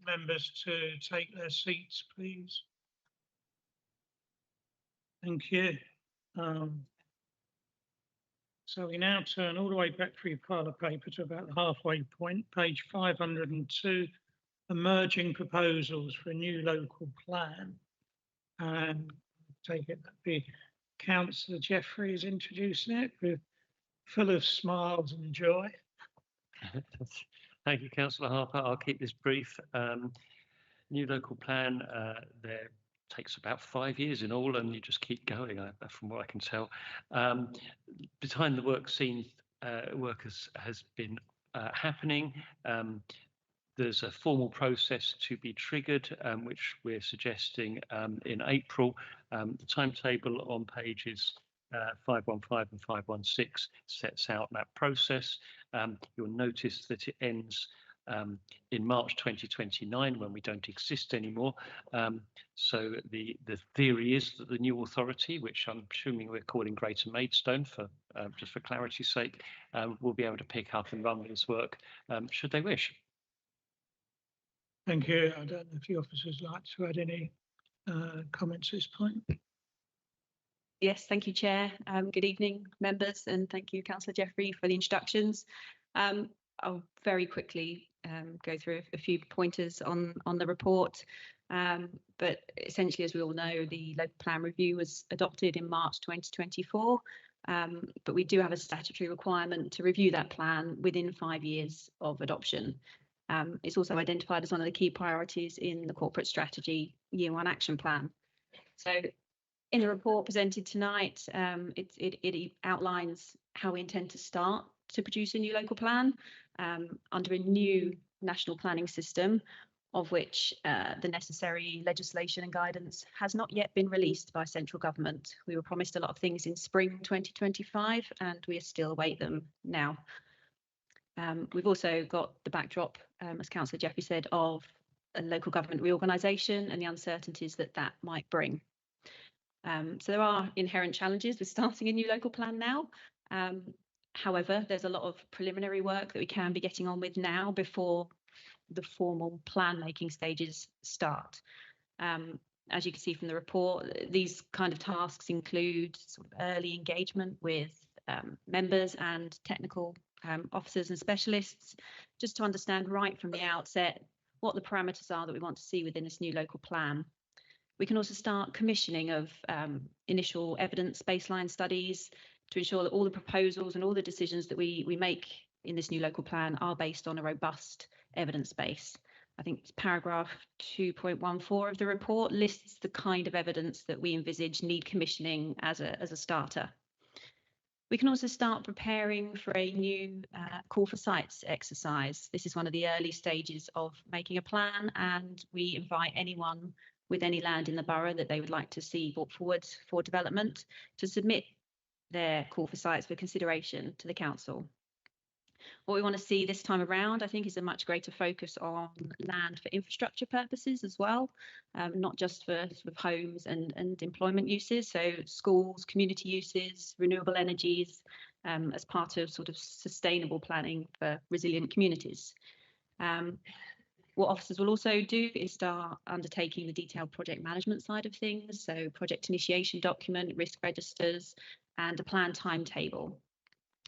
members to take their seats, please. Thank you. So we now turn all the way back through your pile of paper to about the halfway point, page 502, emerging proposals for a new local plan. And take it that be Councillor Jeffreys introducing it with full of smiles and joy. Thank you, Councillor Harper. I'll keep this brief. New local plan there takes about 5 years in all, and you just keep going, from what I can tell. Behind the work scene, work has been happening. There's a formal process to be triggered, which we're suggesting in April. The timetable on pages 515 and 516 sets out that process. You'll notice that it ends in March 2029 when we don't exist anymore. So the theory is that the new authority, which I'm assuming we're calling Greater Maidstone for just for clarity's sake, will be able to pick up and run this work should they wish. Thank you. I don't know if the officers like to add any comments at this point. Yes, thank you, Chair. Good evening, members, and thank you, Councillor Jeffrey, for the introductions. I'll very quickly go through a few pointers on the report. But essentially, as we all know, the local plan review was adopted in March 2024. But we do have a statutory requirement to review that plan within 5 years of adoption. It's also identified as one of the key priorities in the corporate strategy year one action plan. So in the report presented tonight, it outlines how we intend to start to produce a new local plan under a new national planning system, of which the necessary legislation and guidance has not yet been released by central government. We were promised a lot of things in spring 2025, and we still await them now. We've also got the backdrop, as Councillor Jeffrey said, of a local government reorganisation and the uncertainties that that might bring. So there are inherent challenges with starting a new local plan now. However, there's a lot of preliminary work that we can be getting on with now before the formal plan making stages start. As you can see from the report, these kind of tasks include sort of early engagement with members and technical officers and specialists, just to understand right from the outset what the parameters are that we want to see within this new local plan. We can also start commissioning of initial evidence baseline studies to ensure that all the proposals and all the decisions that we make in this new local plan are based on a robust evidence base. I think paragraph 2.14 of the report lists the kind of evidence that we envisage need commissioning as a starter. We can also start preparing for a new call for sites exercise. This is one of the early stages of making a plan, and we invite anyone with any land in the borough that they would like to see brought forward for development to submit their call for sites for consideration to the council. What we want to see this time around, I think, is a much greater focus on land for infrastructure purposes as well, not just for sort of homes and employment uses, so schools, community uses, renewable energies, as part of sort of sustainable planning for resilient communities. What officers will also do is start undertaking the detailed project management side of things, so project initiation document, risk registers, and a plan timetable,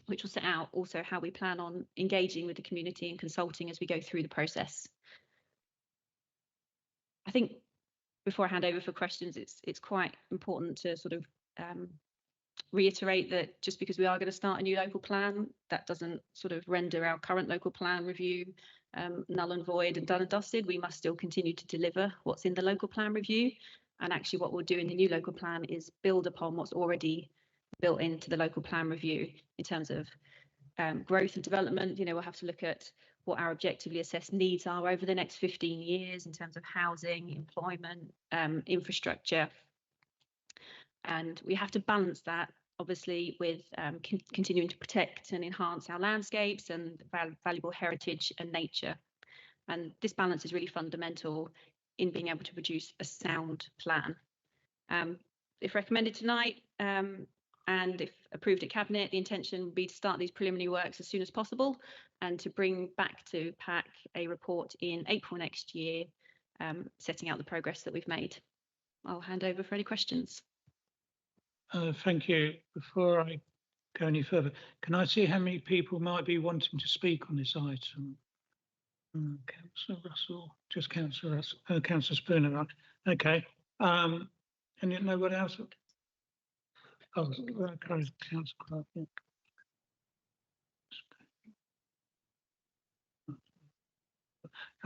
which will set out also how we plan on engaging with the community and consulting as we go through the process. I think before I hand over for questions, it's quite important to sort of reiterate that just because we are going to start a new local plan, that doesn't sort of render our current local plan review null and void and done and dusted. We must still continue to deliver what's in the local plan review. And actually what we'll do in the new local plan is build upon what's already built into the local plan review in terms of growth and development. You know, we'll have to look at what our objectively assessed needs are over the next 15 years in terms of housing, employment, infrastructure. And we have to balance that, obviously, with continuing to protect and enhance our landscapes and valuable heritage and nature. And this balance is really fundamental in being able to produce a sound plan. If recommended tonight, and if approved at Cabinet, the intention would be to start these preliminary works as soon as possible and to bring back to PAC a report in April next year, setting out the progress that we've made. I'll hand over for any questions. Thank you. Before I go any further, can I see how many people might be wanting to speak on this item? Councillor Russell, just Councillor Russell, Councillor Spooner, right? Okay. And nobody else? Oh, okay, Councillor Clark. Yeah.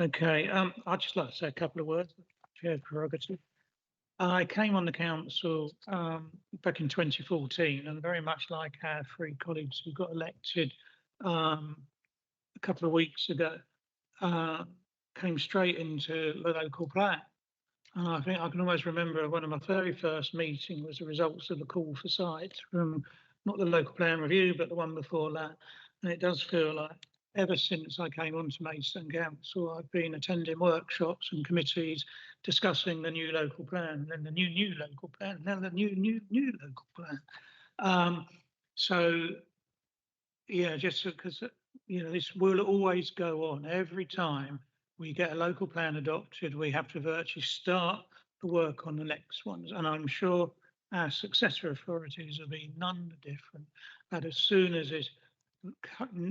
Okay. I'd just like to say a couple of words. Chair's prerogative. I came on the council back in 2014, and very much like our three colleagues who got elected a couple of weeks ago, came straight into the local plan. And I think I can almost remember one of my very first meetings was the results of the call for sites from not the local plan review, but the one before that. And it does feel like ever since I came onto Maidstone Council, I've been attending workshops and committees discussing the new local plan, and then the new local plan, and then the new local plan. So, yeah, just because, this will always go on. Every time we get a local plan adopted, we have to virtually start the work on the next ones. And I'm sure our successor authorities will be none different. But as soon as this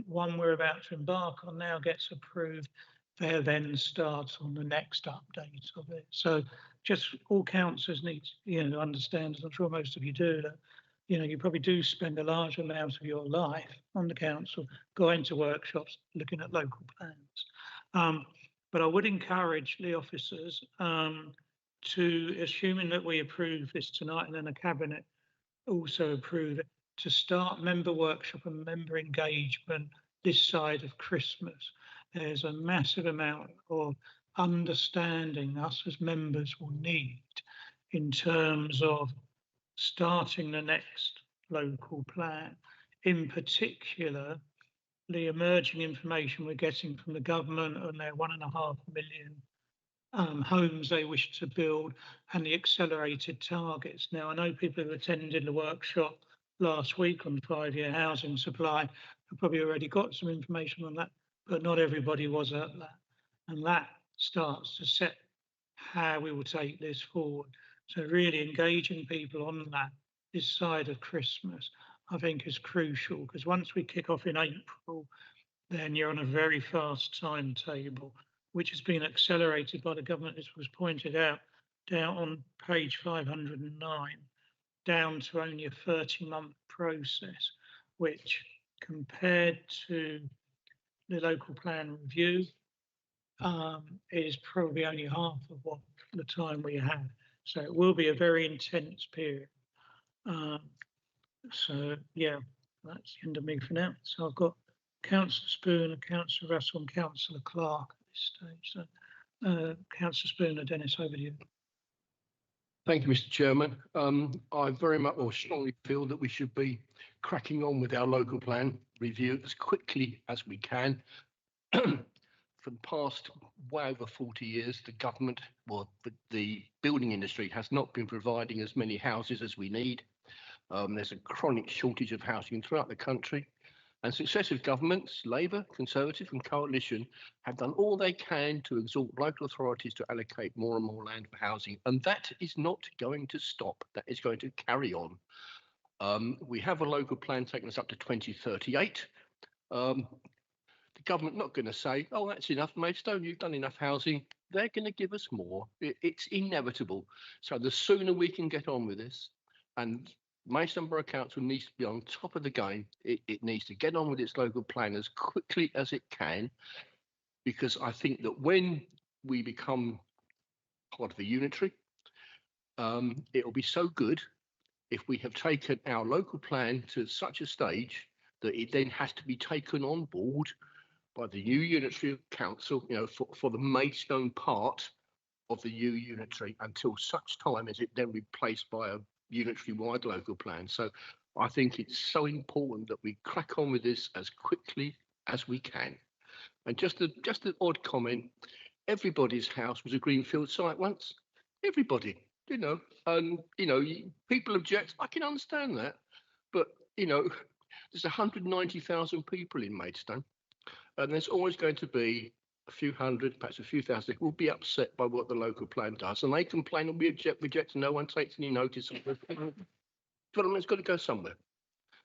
one we're about to embark on now gets approved, there then starts on the next update of it. So just all councillors need to, understand, as I'm sure most of you do, that you probably do spend a large amount of your life on the council, going to workshops, looking at local plans. But I would encourage the officers to, assuming that we approve this tonight and then the Cabinet also approve it, to start member workshop and member engagement this side of Christmas. There's a massive amount of understanding us as members will need in terms of starting the next local plan. In particular, the emerging information we're getting from the government on their 1.5 million homes they wish to build and the accelerated targets. Now, I know people who attended the workshop last week on 5-year housing supply have probably already got some information on that, but not everybody was at that. And that starts to set how we will take this forward. So really engaging people on that this side of Christmas, I think, is crucial, because once we kick off in April, then you're on a very fast timetable, which has been accelerated by the government, as was pointed out, down on page 509, down to only a 30-month process, which compared to the local plan review is probably only half of what the time we have. So it will be a very intense period. So yeah, that's the end of me for now. So I've got Councillor Spooner, Councillor Russell and Councillor Clark at this stage. So Councillor Spooner, Dennis, over to you. Thank you, Mr. Chairman. I very much or strongly feel that we should be cracking on with our local plan review as quickly as we can. For the past well over 40 years, the government, well, the building industry has not been providing as many houses as we need. There's a chronic shortage of housing throughout the country, and successive governments, Labour, Conservative and Coalition, have done all they can to exhort local authorities to allocate more and more land for housing, and that is not going to stop. That is going to carry on. We have a local plan taking us up to 2038. The government not going to say, oh, that's enough, Maidstone, you've done enough housing. They're going to give us more. It's inevitable. So the sooner we can get on with this, and Maidstone Borough Council needs to be on top of the game. It needs to get on with its local plan as quickly as it can, because I think that when we become part of the unitary, it will be so good if we have taken our local plan to such a stage that it then has to be taken on board by the new unitary council, for the Maidstone part of the new unitary, until such time as it then replaced by a unitary-wide local plan. So I think it's so important that we crack on with this as quickly as we can. And just an odd comment, everybody's house was a greenfield site once. Everybody, and people object. I can understand that, But, you know, there's 190,000 people in Maidstone, and there's always going to be a few hundred, perhaps a few thousand, who will be upset by what the local plan does, and they complain and we reject, and no one takes any notice of it. Development's got to go somewhere.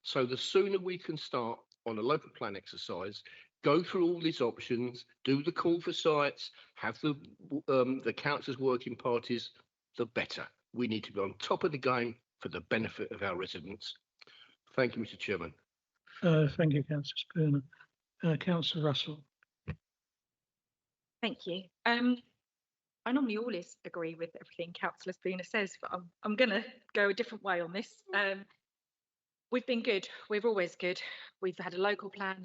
So the sooner we can start on a local plan exercise, go through all these options, do the call for sites, have the councillors working parties, the better. We need to be on top of the game for the benefit of our residents. Thank you, Mr. Chairman. Thank you, Councillor Spooner. Councillor Russell. Thank you. I normally always agree with everything Councillor Spooner says, but I'm going to go a different way on this. We've been good. We're always good. We've had a local plan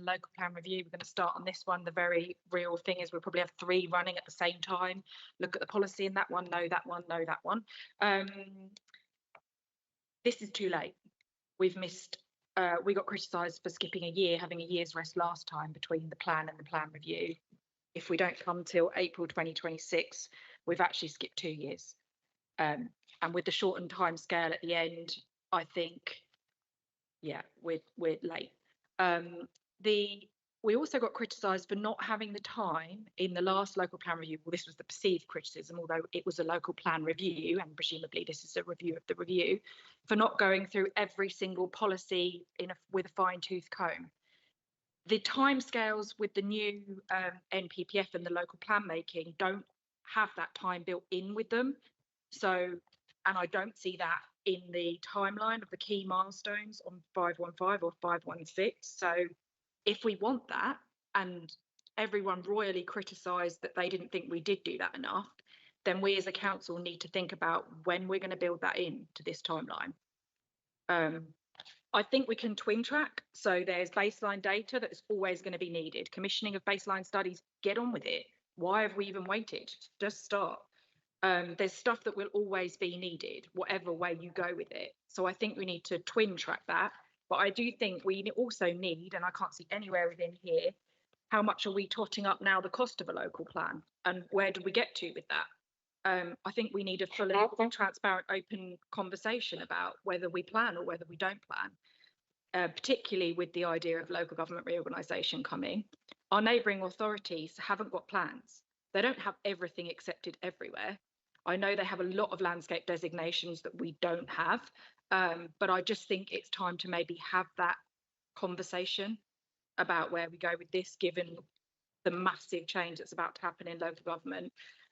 review. We're going to start on this one. The very real thing is we'll probably have 3 running at the same time. Look at the policy in that one, no, that one, no, that one. This is too late. We've missed, we got criticised for skipping a year, having a year's rest last time between the plan and the plan review. If we don't come till April 2026, we've actually skipped 2 years. And with the shortened time scale at the end, I think, yeah, we're late. We also got criticised for not having the time in the last local plan review. Well, this was the perceived criticism, although it was a local plan review, and presumably this is a review of the review, for not going through every single policy with a fine-tooth comb. The timescales with the new NPPF and the local plan making don't have that time built in with them. So, and I don't see that in the timeline of the key milestones on 515 or 516. So if we want that, and everyone royally criticised that they didn't think we did do that enough, then we as a council need to think about when we're going to build that in to this timeline. I think we can twin track. So there's baseline data that is always going to be needed. Commissioning of baseline studies, get on with it. Why have we even waited? Just start. There's stuff that will always be needed, whatever way you go with it. So I think we need to twin track that. But I do think we also need, and I can't see anywhere within here, how much are we totting up now the cost of a local plan? And where do we get to with that? I think we need a full and transparent, open conversation about whether we plan or whether we don't plan, particularly with the idea of local government reorganisation coming. Our neighbouring authorities haven't got plans. They don't have everything accepted everywhere. I know they have a lot of landscape designations that we don't have, but I just think it's time to maybe have that conversation about where we go with this, given the massive change that's about to happen in local government.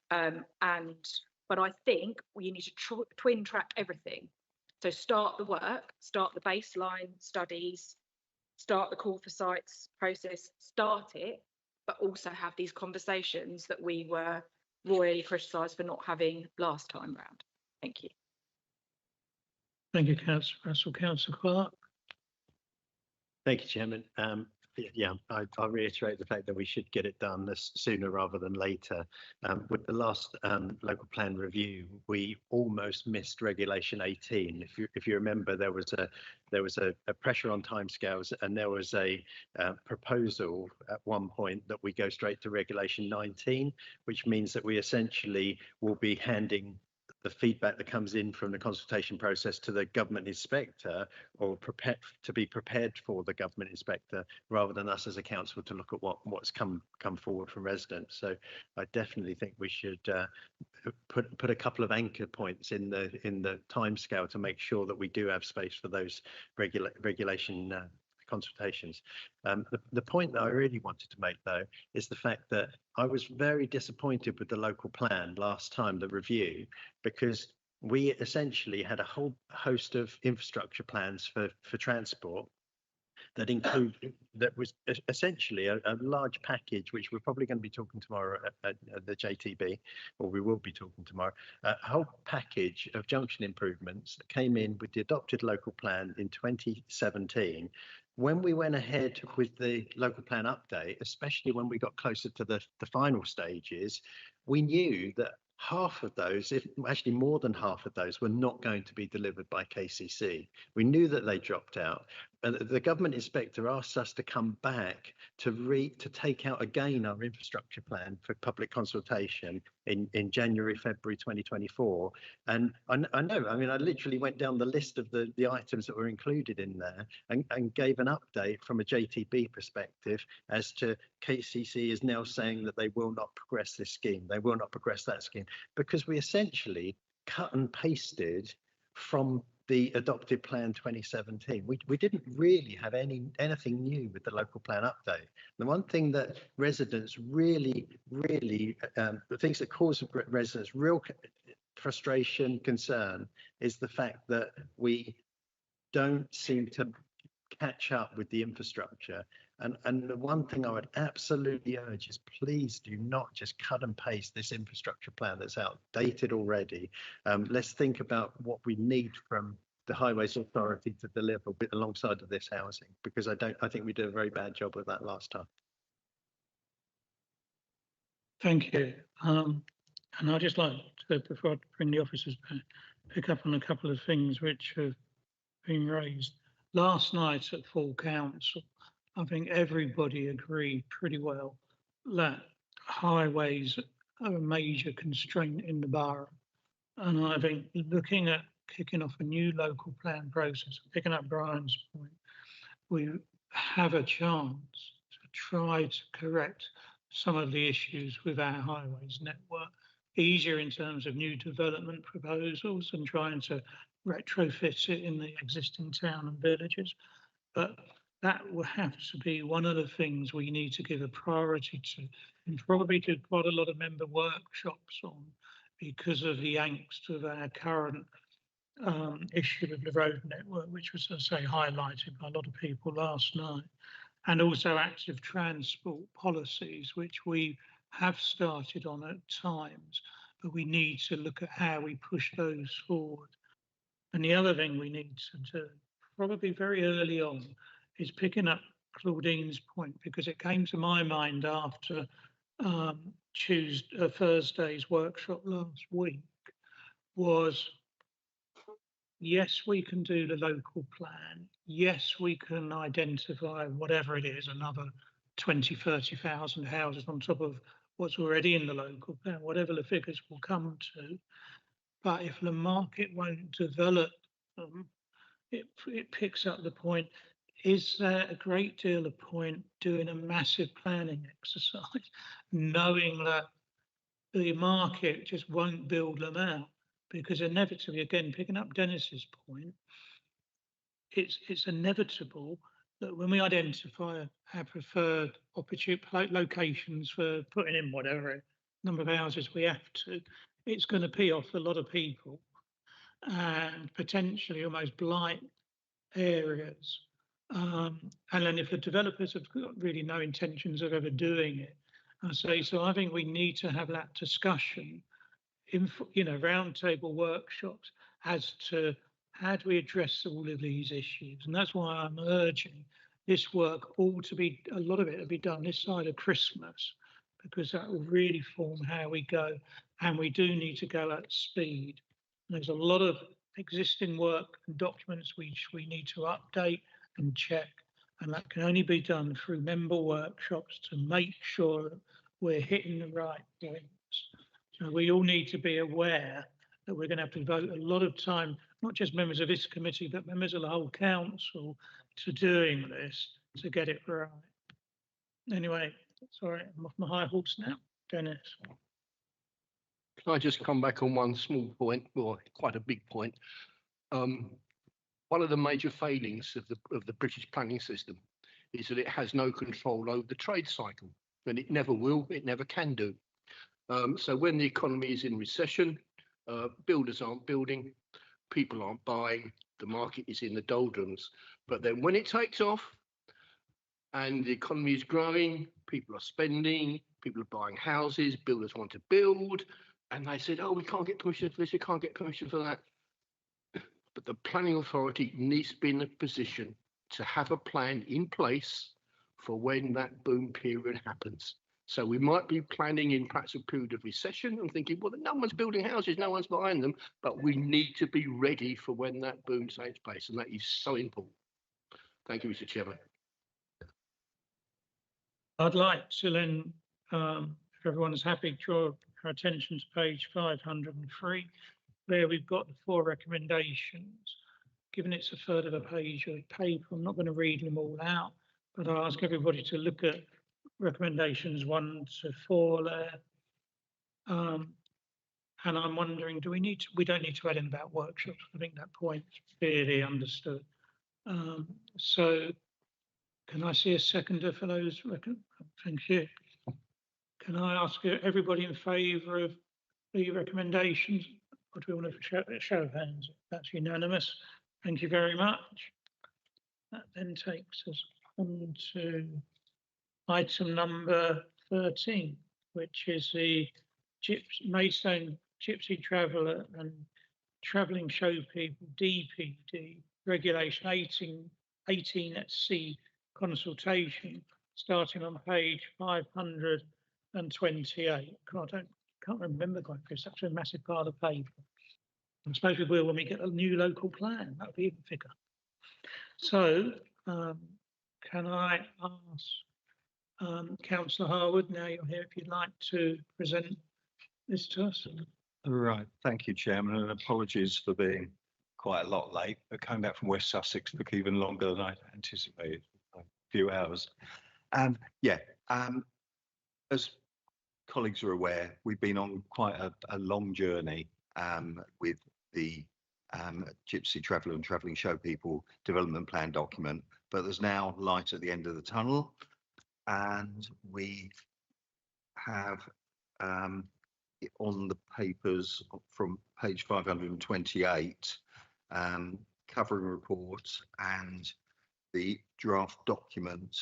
But I think we need to twin track everything. So start the work, start the baseline studies, start the call for sites process, start it, but also have these conversations that we were royally criticised for not having last time round. Thank you. Thank you, Councillor Russell. Councillor Clark. Thank you, Chairman. Yeah, I'll reiterate the fact that we should get it done sooner rather than later. With the last local plan review, we almost missed Regulation 18. If you remember, there was a pressure on timescales, and there was a proposal at one point that we go straight to Regulation 19, which means that we essentially will be handing the feedback that comes in from the consultation process to the government inspector, or to be prepared for the government inspector, rather than us as a council to look at what's come forward from residents. So I definitely think we should put a couple of anchor points in the timescale to make sure that we do have space for those regulation consultations. The point that I really wanted to make, though, is the fact that I was very disappointed with the local plan last time, the review, because we essentially had a whole host of infrastructure plans for transport that was essentially a large package, which we're probably going to be talking tomorrow at the JTB, or we will be talking tomorrow, a whole package of junction improvements that came in with the adopted local plan in 2017. When we went ahead with the local plan update, especially when we got closer to the final stages, we knew that half of those, if actually more than half of those, were not going to be delivered by KCC. We knew that they dropped out. the government inspector asked us to come back to take out again our infrastructure plan for public consultation in January, February 2024. And I know, I mean, I literally went down the list of the items that were included in there and gave an update from a JTB perspective as to KCC is now saying that they will not progress this scheme. They will not progress that scheme because we essentially cut and pasted from the adopted plan 2017. We didn't really have anything new with the local plan update. The one thing that residents really, the things that cause residents real frustration, concern, is the fact that we don't seem to catch up with the infrastructure. And the one thing I would absolutely urge is please do not just cut and paste this infrastructure plan that's outdated already. Let's think about what we need from the Highways Authority to deliver alongside of this housing, because I think we did a very bad job of that last time. Thank you. And I'd just like to, before I bring the officers back, pick up on a couple of things which have been raised. Last night at full council, I think everybody agreed pretty well that highways are a major constraint in the borough. And I think looking at kicking off a new local plan process, picking up Brian's point, we have a chance to try to correct some of the issues with our highways network, easier in terms of new development proposals and trying to retrofit it in the existing town and villages. But that will have to be one of the things we need to give a priority to, and probably do quite a lot of member workshops on, because of the angst of our current issue with the road network, which was, as I say, highlighted by a lot of people last night, and also active transport policies, which we have started on at times, but we need to look at how we push those forward. And the other thing we need to do, probably very early on, is picking up Claudine's point, because it came to my mind after Thursday's workshop last week, was yes, we can do the local plan. Yes, we can identify whatever it is, another 20, 30,000 houses on top of what's already in the local plan, whatever the figures will come to. But if the market won't develop them, it picks up the point. Is there a great deal of point doing a massive planning exercise, knowing that the market just won't build them out? Because inevitably, again, picking up Dennis's point, it's inevitable that when we identify our preferred locations for putting in whatever number of houses we have to, it's going to pee off a lot of people and potentially almost blight areas. And then if the developers have got really no intentions of ever doing it, so I think we need to have that discussion in, roundtable workshops as to how do we address all of these issues. And that's why I'm urging this work a lot of it will be done this side of Christmas, because that will really form how we go. And we do need to go at speed. And there's a lot of existing work and documents which we need to update and check. And that can only be done through member workshops to make sure that we're hitting the right points. So we all need to be aware that we're going to have to devote a lot of time, not just members of this committee, but members of the whole council, to doing this to get it right. Anyway, sorry, I'm off my high horse now. Dennis. Can I just come back on one small point, or quite a big point? One of the major failings of the British planning system is that it has no control over the trade cycle, and it never will, it never can do. So when the economy is in recession, builders aren't building, people aren't buying, the market is in the doldrums. But then when it takes off and the economy is growing, people are spending, people are buying houses, builders want to build, and they said, oh, we can't get permission for this, we can't get permission for that. But the planning authority needs to be in a position to have a plan in place for when that boom period happens. So we might be planning in perhaps a period of recession and thinking, well, no one's building houses, no one's buying them, but we need to be ready for when that boom takes place, and that is so important. Thank you, Mr. Chairman. I'd like to then, if everyone's happy, draw our attention to page 503, where we've got the 4 recommendations. Given it's a third of a page of paper, I'm not going to read them all out, but I'll ask everybody to look at recommendations 1 to 4 there. And I'm wondering, do we don't need to add in about workshops. I think that point's clearly understood. So can I see a seconder for those? Thank you. Can I ask everybody in favour of the recommendations? Or do we want to show of hands? That's unanimous. Thank you very much. That then takes us on to item number 13, which is the Maidstone Gypsy Traveller and Travelling Show People DPD Regulation 18C consultation, starting on page 528. Can't remember going through such a massive pile of paper. I suppose we will when we get a new local plan. That'll be even thicker. So, can I ask Councillor Harwood, now you're here, if you'd like to present this to us? Right, thank you, Chairman, and apologies for being quite a lot late, but coming back from West Sussex took even longer than I anticipated, a few hours. As colleagues are aware, we've been on quite a long journey with the Gypsy Traveller and Travelling Show People Development Plan document, but there's now light at the end of the tunnel, and we have on the papers from page 528, covering report and the draft document,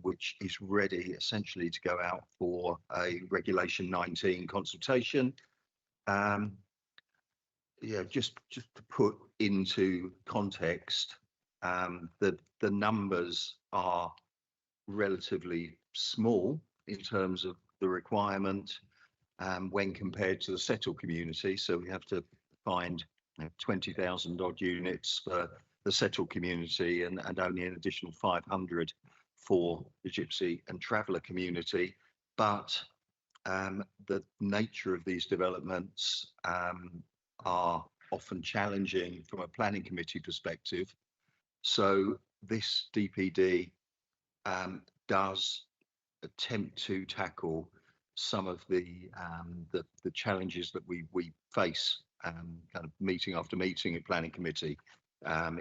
which is ready essentially to go out for a Regulation 19 consultation. Just to put into context, the numbers are relatively small in terms of the requirement when compared to the settled community. So we have to find 20,000 odd units for the settled community and only an additional 500 for the Gypsy and Traveller community. But the nature of these developments are often challenging from a planning committee perspective. So this DPD does attempt to tackle some of the challenges that we face kind of meeting after meeting in planning committee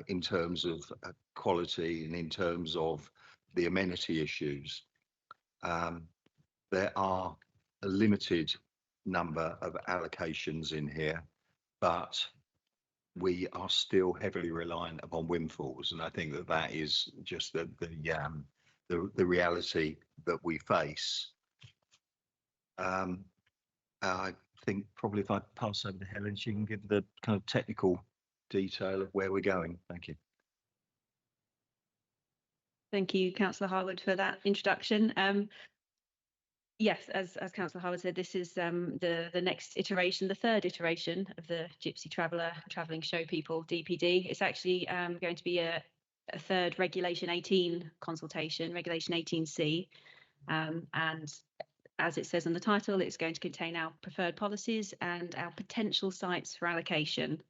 in terms of quality and in terms of the amenity issues. There are a limited number of allocations in here, but we are still heavily reliant upon windfalls, and I think that is just the reality that we face. I think probably if I pass over to Helen, she can give the kind of technical detail of where we're going. Thank you. Thank you, Councillor Harwood, for that introduction. Yes, as Councillor Harwood said, this is the next iteration, the third iteration of the Gypsy Traveller Travelling Show People DPD. It's actually going to be a third Regulation 18 consultation, Regulation 18C, and as it says in the title, it's going to contain our preferred policies and our potential sites for allocation.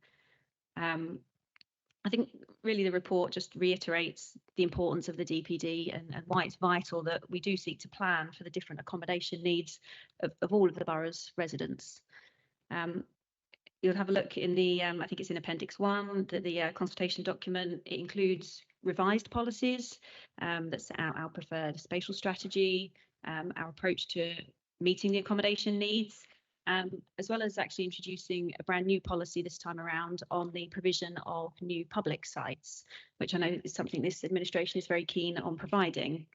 I think really the report just reiterates the importance of the DPD and why it's vital that we do seek to plan for the different accommodation needs of all of the borough's residents. You'll have a look in the, I think it's in Appendix 1, the consultation document. It includes revised policies that set out our preferred spatial strategy, our approach to meeting the accommodation needs, as well as actually introducing a brand new policy this time around on the provision of new public sites, which I know is something this administration is very keen on providing.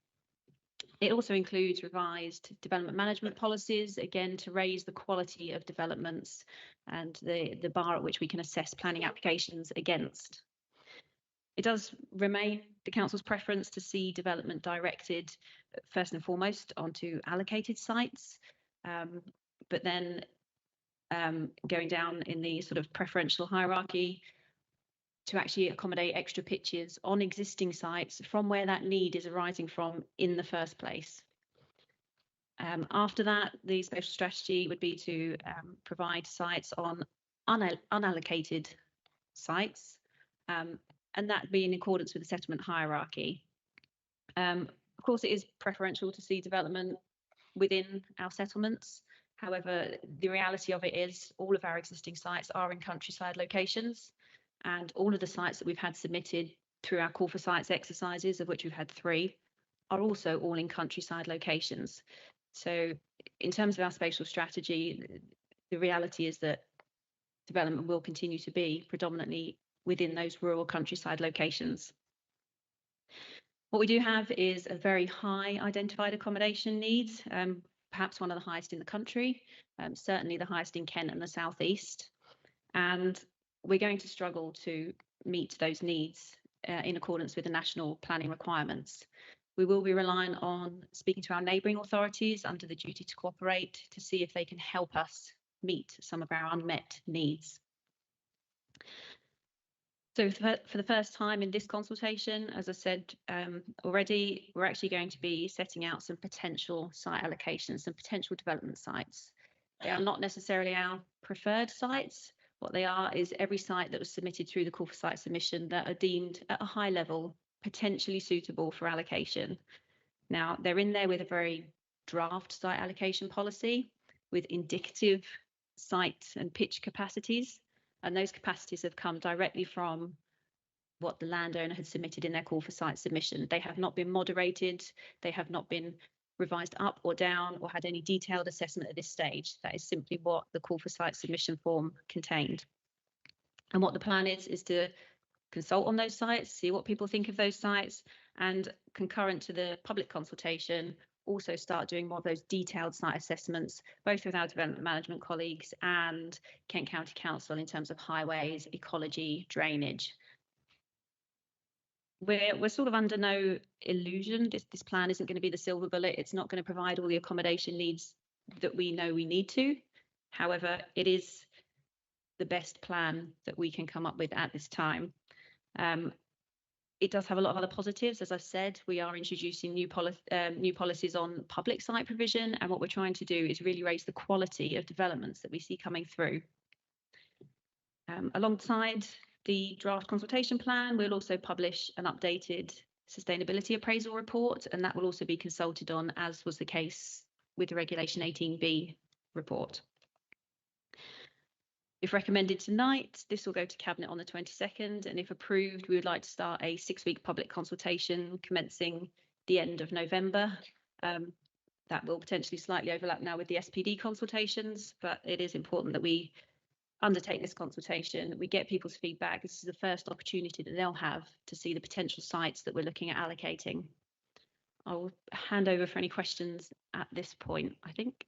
It also includes revised development management policies, again, to raise the quality of developments and the bar at which we can assess planning applications against. It does remain the council's preference to see development directed first and foremost onto allocated sites, but then going down in the sort of preferential hierarchy to actually accommodate extra pitches on existing sites from where that need is arising from in the first place. After that, the spatial strategy would be to provide sites on unallocated sites, and that be in accordance with the settlement hierarchy. Of course, it is preferential to see development within our settlements. However, the reality of it is all of our existing sites are in countryside locations, and all of the sites that we've had submitted through our call for sites exercises, of which we've had 3, are also all in countryside locations. So in terms of our spatial strategy, the reality is that development will continue to be predominantly within those rural countryside locations. What we do have is a very high identified accommodation needs, perhaps one of the highest in the country, certainly the highest in Kent and the southeast. And we're going to struggle to meet those needs in accordance with the national planning requirements. We will be relying on speaking to our neighbouring authorities under the duty to cooperate to see if they can help us meet some of our unmet needs. So for the first time in this consultation, as I said already, we're actually going to be setting out some potential site allocations, some potential development sites. They are not necessarily our preferred sites. What they are is every site that was submitted through the call for site submission that are deemed at a high level potentially suitable for allocation. Now, they're in there with a very draft site allocation policy with indicative site and pitch capacities, and those capacities have come directly from what the landowner had submitted in their call for site submission. They have not been moderated, they have not been revised up or down or had any detailed assessment at this stage. That is simply what the call for site submission form contained. And what the plan is to consult on those sites, see what people think of those sites, and concurrent to the public consultation, also start doing more of those detailed site assessments, both with our development management colleagues and Kent County Council in terms of highways, ecology, drainage. We're sort of under no illusion. This plan isn't going to be the silver bullet. It's not going to provide all the accommodation needs that we know we need to. However, it is the best plan that we can come up with at this time. It does have a lot of other positives. As I've said, we are introducing new policies on public site provision, and what we're trying to do is really raise the quality of developments that we see coming through. Alongside the draft consultation plan, we'll also publish an updated sustainability appraisal report, and that will also be consulted on, as was the case with the Regulation 18B report. If recommended tonight, this will go to Cabinet on the 22nd, and if approved, we would like to start a 6-week public consultation commencing the end of November. That will potentially slightly overlap now with the SPD consultations, but it is important that we undertake this consultation, we get people's feedback. This is the first opportunity that they'll have to see the potential sites that we're looking at allocating. I'll hand over for any questions at this point, I think.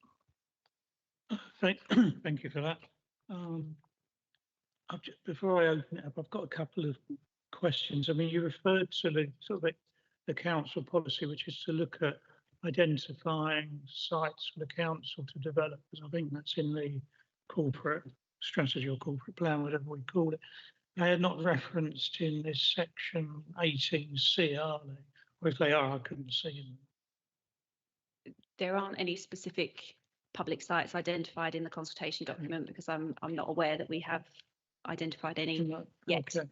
Thank you for that. Before I open it up, I've got a couple of questions. I mean, you referred to the sort of the council policy, which is to look at identifying sites for the council to develop, because I think that's in the corporate strategy or corporate plan, whatever we call it. They are not referenced in this section 18C, are they? Or if they are, I couldn't see them. There aren't any specific public sites identified in the consultation document, because I'm not aware that we have identified any yet. Okay.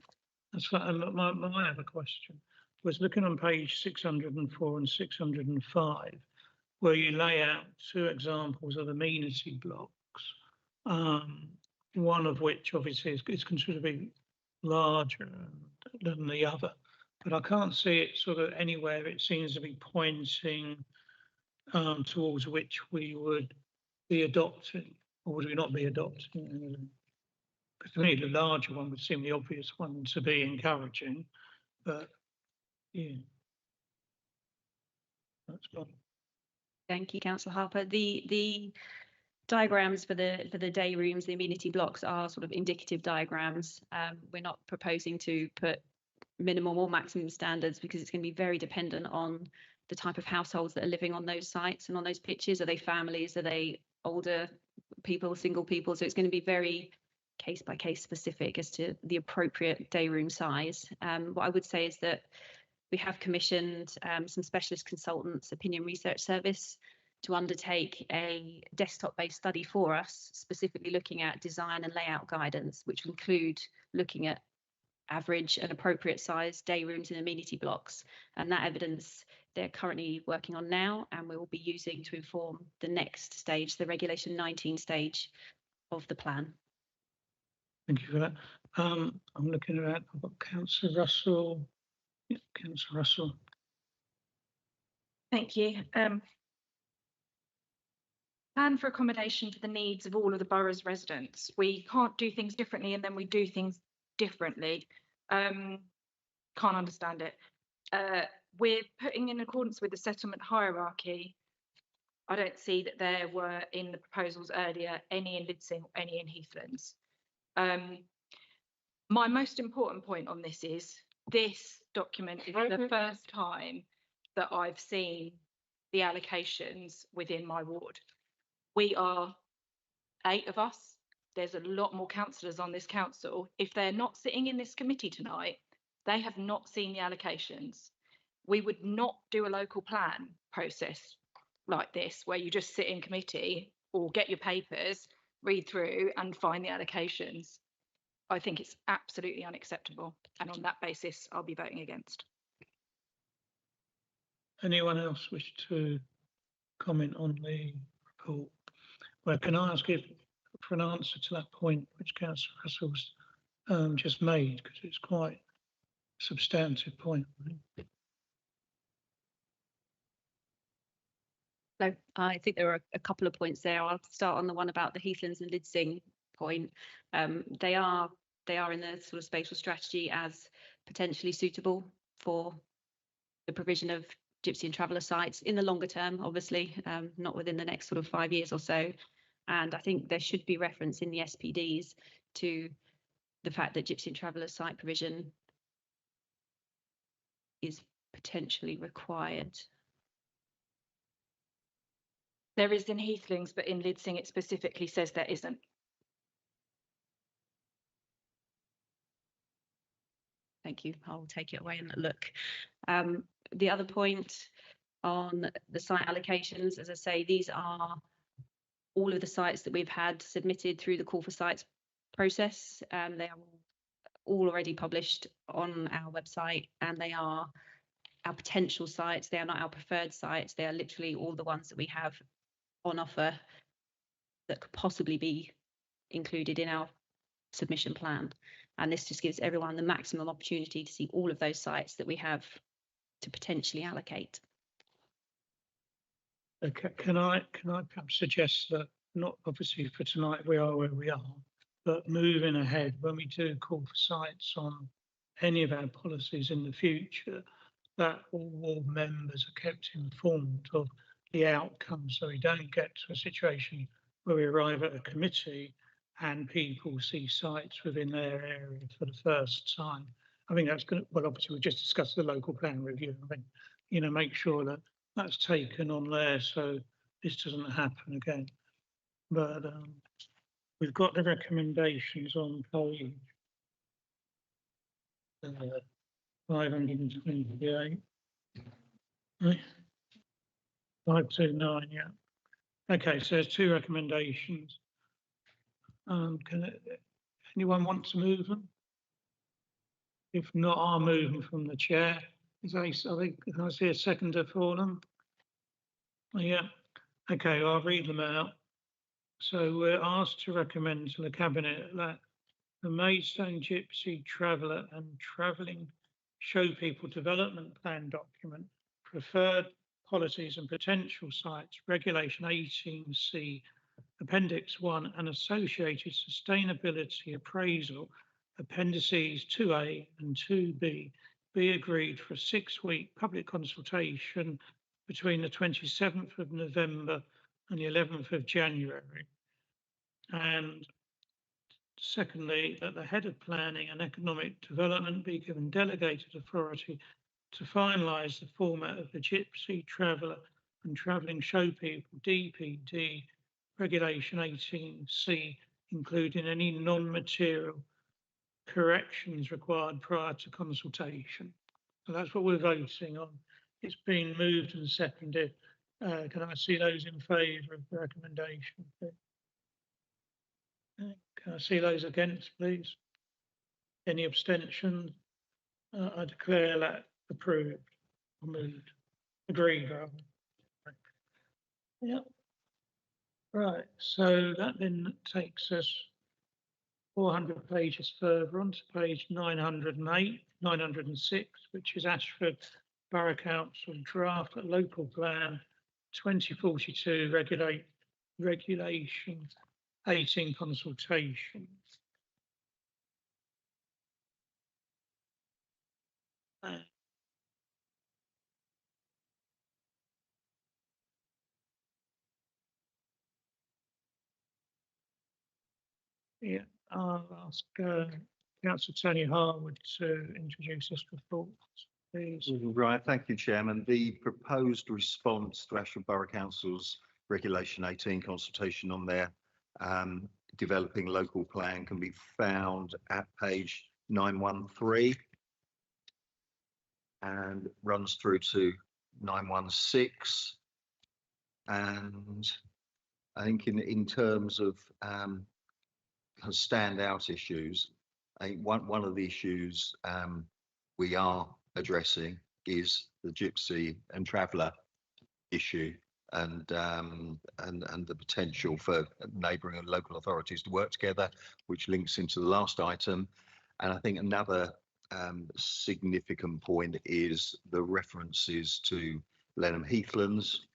That's fine. My other question was looking on page 604 and 605, where you lay out 2 examples of amenity blocks, one of which obviously is considered to be larger than the other, but I can't see it sort of anywhere. It seems to be pointing towards which we would be adopting, or would we not be adopting? Because to me, the larger one would seem the obvious one to be encouraging, but yeah. That's fine. Thank you, Councillor Harper. The diagrams for the day rooms, the amenity blocks, are sort of indicative diagrams. We're not proposing to put minimum or maximum standards, because it's going to be very dependent on the type of households that are living on those sites and on those pitches. Are they families? Are they older people, single people? So it's going to be very case by case specific as to the appropriate day room size. What I would say is that we have commissioned some specialist consultants, Opinion Research Service, to undertake a desktop-based study for us, specifically looking at design and layout guidance, which include looking at average and appropriate size day rooms and amenity blocks. And that evidence they're currently working on now, and we will be using to inform the next stage, the Regulation 19 stage of the plan. Thank you for that. I'm looking at, I've got Councillor Russell. Yeah, Councillor Russell. Thank you. Plan for accommodation for the needs of all of the borough's residents. We can't do things differently and then we do things differently. Can't understand it. We're putting in accordance with the settlement hierarchy. I don't see that there were in the proposals earlier any in Lidsing, any in Heathlands. My most important point on this is this document is the first time that I've seen the allocations within my ward. We are 8 of us. There's a lot more councillors on this council. If they're not sitting in this committee tonight, they have not seen the allocations. We would not do a local plan process like this, where you just sit in committee or get your papers, read through and find the allocations. I think it's absolutely unacceptable. And on that basis, I'll be voting against. Anyone else wish to comment on the report? Well, can I ask if for an answer to that point, which Councillor Russell's just made, because it's quite a substantive point. So I think there are a couple of points there. I'll start on the one about the Heathlands and Lidsing point. They are in the sort of spatial strategy as potentially suitable for the provision of gypsy and traveller sites in the longer term, obviously, not within the next sort of 5 years or so. And I think there should be reference in the SPDs to the fact that gypsy and traveller site provision is potentially required. There is in Heathlings, but in Lidsing it specifically says there isn't. Thank you. I'll take it away and look. The other point on the site allocations, as I say, these are all of the sites that we've had submitted through the call for sites process. They are all already published on our website, and they are our potential sites. They are not our preferred sites. They are literally all the ones that we have on offer that could possibly be included in our submission plan. And this just gives everyone the maximum opportunity to see all of those sites that we have to potentially allocate. Okay, can I perhaps suggest that, not obviously for tonight we are where we are, but moving ahead, when we do call for sites on any of our policies in the future, that all ward members are kept informed of the outcome, so we don't get to a situation where we arrive at a committee and people see sites within their area for the first time. I think that's going to, well, obviously we just discussed the local plan review. I think, you know, make sure that that's taken on there so this doesn't happen again. But we've got the recommendations on page 528. Right. 529, yeah. Okay, so there's 2 recommendations. Anyone want to move them? If not, I'll move them from the chair. I think, can I see a seconder for them? Yeah. Okay, I'll read them out. So we're asked to recommend to the Cabinet that the Maidstone Gypsy Traveller and Travelling Show People Development Plan document, preferred policies and potential sites, Regulation 18C, Appendix 1 and associated sustainability appraisal, Appendices 2A and 2B, be agreed for a 6-week public consultation between the 27th of November and the 11th of January. And secondly, that the Head of Planning and Economic Development be given delegated authority to finalise the format of the Gypsy Traveller and Travelling Show People DPD Regulation 18C including any non-material corrections required prior to consultation. So that's what we're voting on. It's been moved and seconded. Can I see those in favour of the recommendation? Can I see those against, please? Any abstentions? I declare that approved or moved. Agreed, rather. Yep. Right, so that then takes us 400 pages further on to page 908, 906, which is Ashford Borough Council draft local plan 2042 regulation 18 consultation. Yeah, I'll ask Councillor Tony Harwood to introduce this report, please. Right, thank you, Chairman. The proposed response to Ashford Borough Council's Regulation 18 consultation on their developing local plan can be found at page 913 and runs through to 916. And I think in terms of standout issues, I think one of the issues we are addressing is the gypsy and traveller issue, and the potential for neighbouring and local authorities to work together, which links into the last item. And I think another significant point is the references to Lenham Heathlands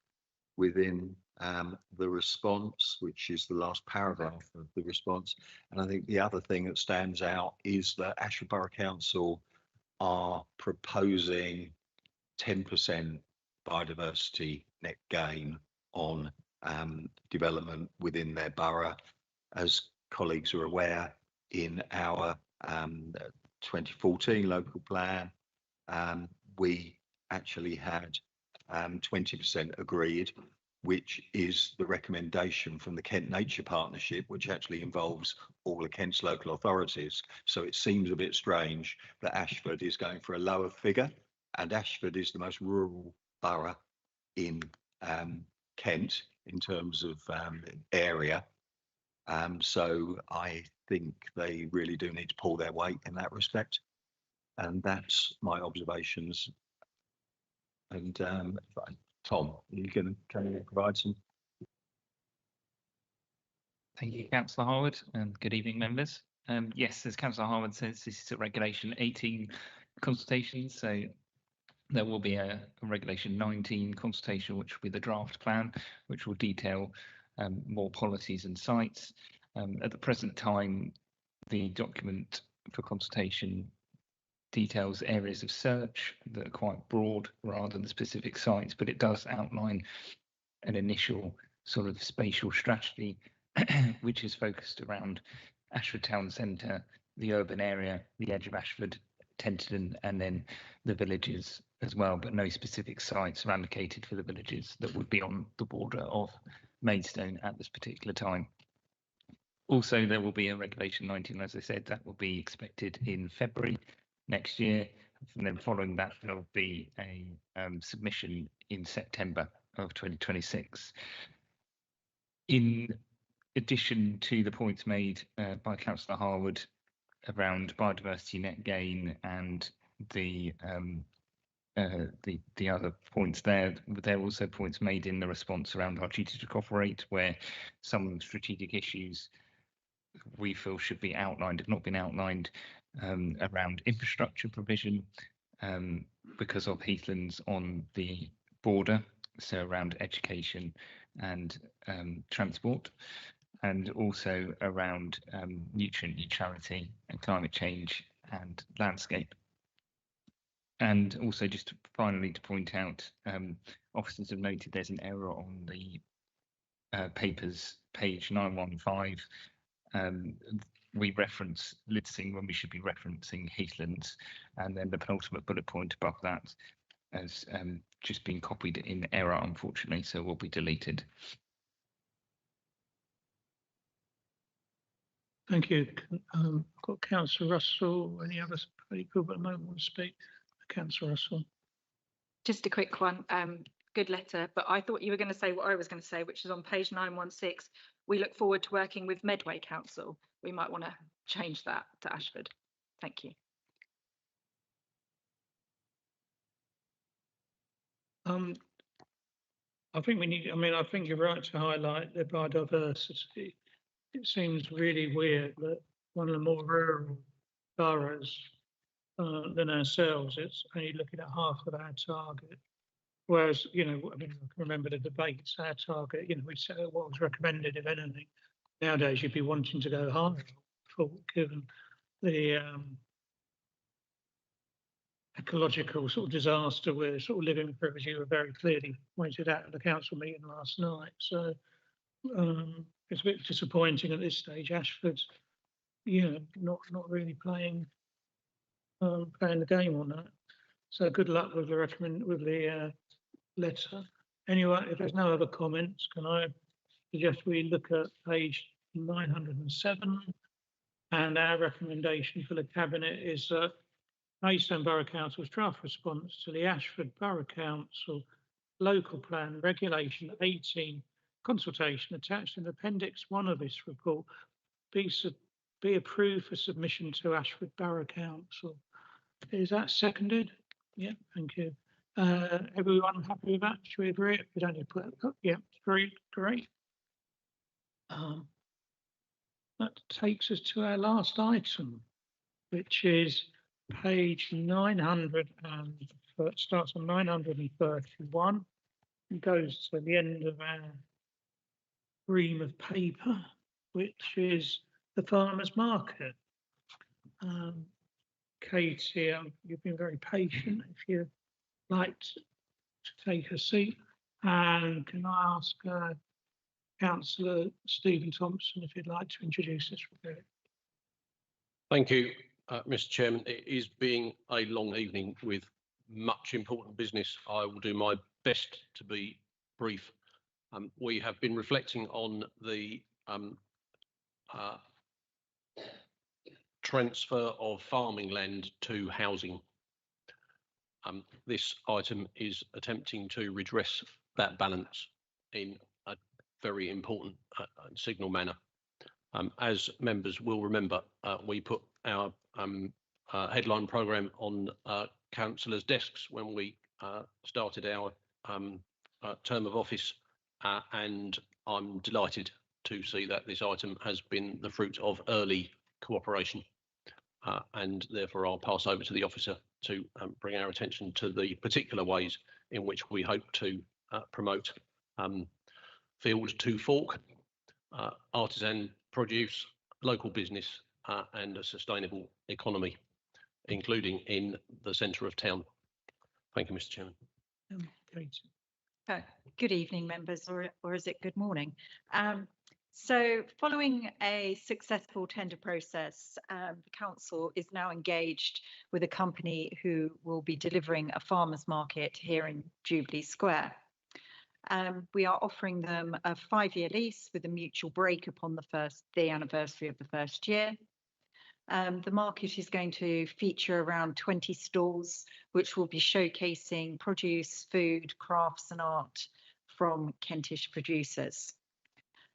within the response, which is the last paragraph of the response. And I think the other thing that stands out is that Ashford Borough Council are proposing 10% biodiversity net gain on development within their borough. As colleagues are aware, in our 2014 local plan, we actually had 20% agreed, which is the recommendation from the Kent Nature Partnership, which actually involves all of Kent's local authorities. So it seems a bit strange that Ashford is going for a lower figure, and Ashford is the most rural borough in Kent in terms of area. So I think they really do need to pull their weight in that respect. And that's my observations. And Tom, can you provide some? Thank you, Councillor Harwood, and good evening, members. Yes, as Councillor Harwood says, this is a Regulation 18 consultation, so there will be a Regulation 19 consultation, which will be the draft plan, which will detail more policies and sites. At the present time, the document for consultation details areas of search that are quite broad rather than specific sites, but it does outline an initial sort of spatial strategy, which is focused around Ashford Town Centre, the urban area, the edge of Ashford, Tenterden, and then the villages as well, but no specific sites are allocated for the villages that would be on the border of Maidstone at this particular time. Also, there will be a Regulation 19, as I said, that will be expected in February next year, and then following that there will be a submission in September of 2026. In addition to the points made by Councillor Harwood around biodiversity net gain and the other points there are also points made in the response around our duty to cooperate, where some strategic issues we feel should be outlined have not been outlined, around infrastructure provision because of heathlands on the border, so around education and transport, and also around nutrient neutrality and climate change and landscape. And also, just finally to point out, officers have noted there's an error on the papers, page 915. We reference Lidsing when we should be referencing Heathlands, and then the penultimate bullet point above that has just been copied in error, unfortunately, so will be deleted. Thank you. I've got Councillor Russell. Any other people at the moment want to speak? Councillor Russell. Just a quick one. Good letter, but I thought you were going to say what I was going to say, which is on page 916. We look forward to working with Medway Council. We might want to change that to Ashford. Thank you. I think we need, I think you're right to highlight the biodiversity. It seems really weird that one of the more rural boroughs than ourselves, it's only looking at half of our target. Whereas, I can remember the debates, our target, we set what was recommended, if anything. Nowadays, you'd be wanting to go higher, given the ecological sort of disaster we're sort of living through, as you were very clearly pointed out at the council meeting last night. So it's a bit disappointing at this stage. Ashford's, not really playing the game on that. So good luck with the letter. Anyway, if there's no other comments, can I suggest we look at page 907, and our recommendation for the Cabinet is that Maidstone Borough Council's draft response to the Ashford Borough Council Local Plan Regulation 18 consultation attached in Appendix 1 of this report be approved for submission to Ashford Borough Council. Is that seconded? Yeah, thank you. Everyone happy with that? Should we agree? If we don't need to put it up, yeah, great. That takes us to our last item, which is page 900, and it starts on 931 and goes to the end of our ream of paper, which is the farmers market. Katie, you've been very patient. If you'd like to take a seat, and can I ask Councillor Stephen Thompson if you'd like to introduce this report? Thank you, Mr. Chairman. It is being a long evening with much important business. I will do my best to be brief. We have been reflecting on the transfer of farming land to housing. This item is attempting to redress that balance in a very important signal manner. As members will remember, we put our headline programme on councillors' desks when we started our term of office, and I'm delighted to see that this item has been the fruit of early cooperation, and therefore I'll pass over to the officer to bring our attention to the particular ways in which we hope to promote field to fork, artisan produce, local business, and a sustainable economy, including in the centre of town. Thank you, Mr. Chairman. Good evening, members, or is it good morning? So following a successful tender process, the council is now engaged with a company who will be delivering a farmers market here in Jubilee Square. We are offering them a 5-year lease with a mutual break upon the anniversary of the first year. The market is going to feature around 20 stalls, which will be showcasing produce, food, crafts and art from Kentish producers.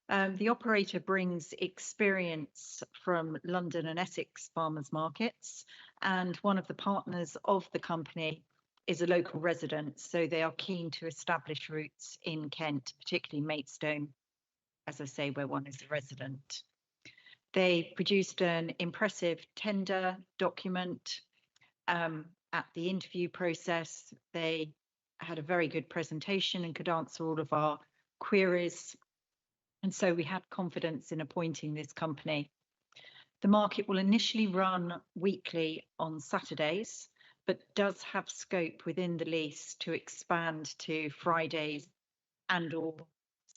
The operator brings experience from London and Essex farmers markets, and one of the partners of the company is a local resident, so they are keen to establish roots in Kent, particularly Maidstone, as I say, where one is a resident. They produced an impressive tender document. At the interview process, they had a very good presentation and could answer all of our queries. And so we had confidence in appointing this company. The market will initially run weekly on Saturdays, but does have scope within the lease to expand to Fridays and or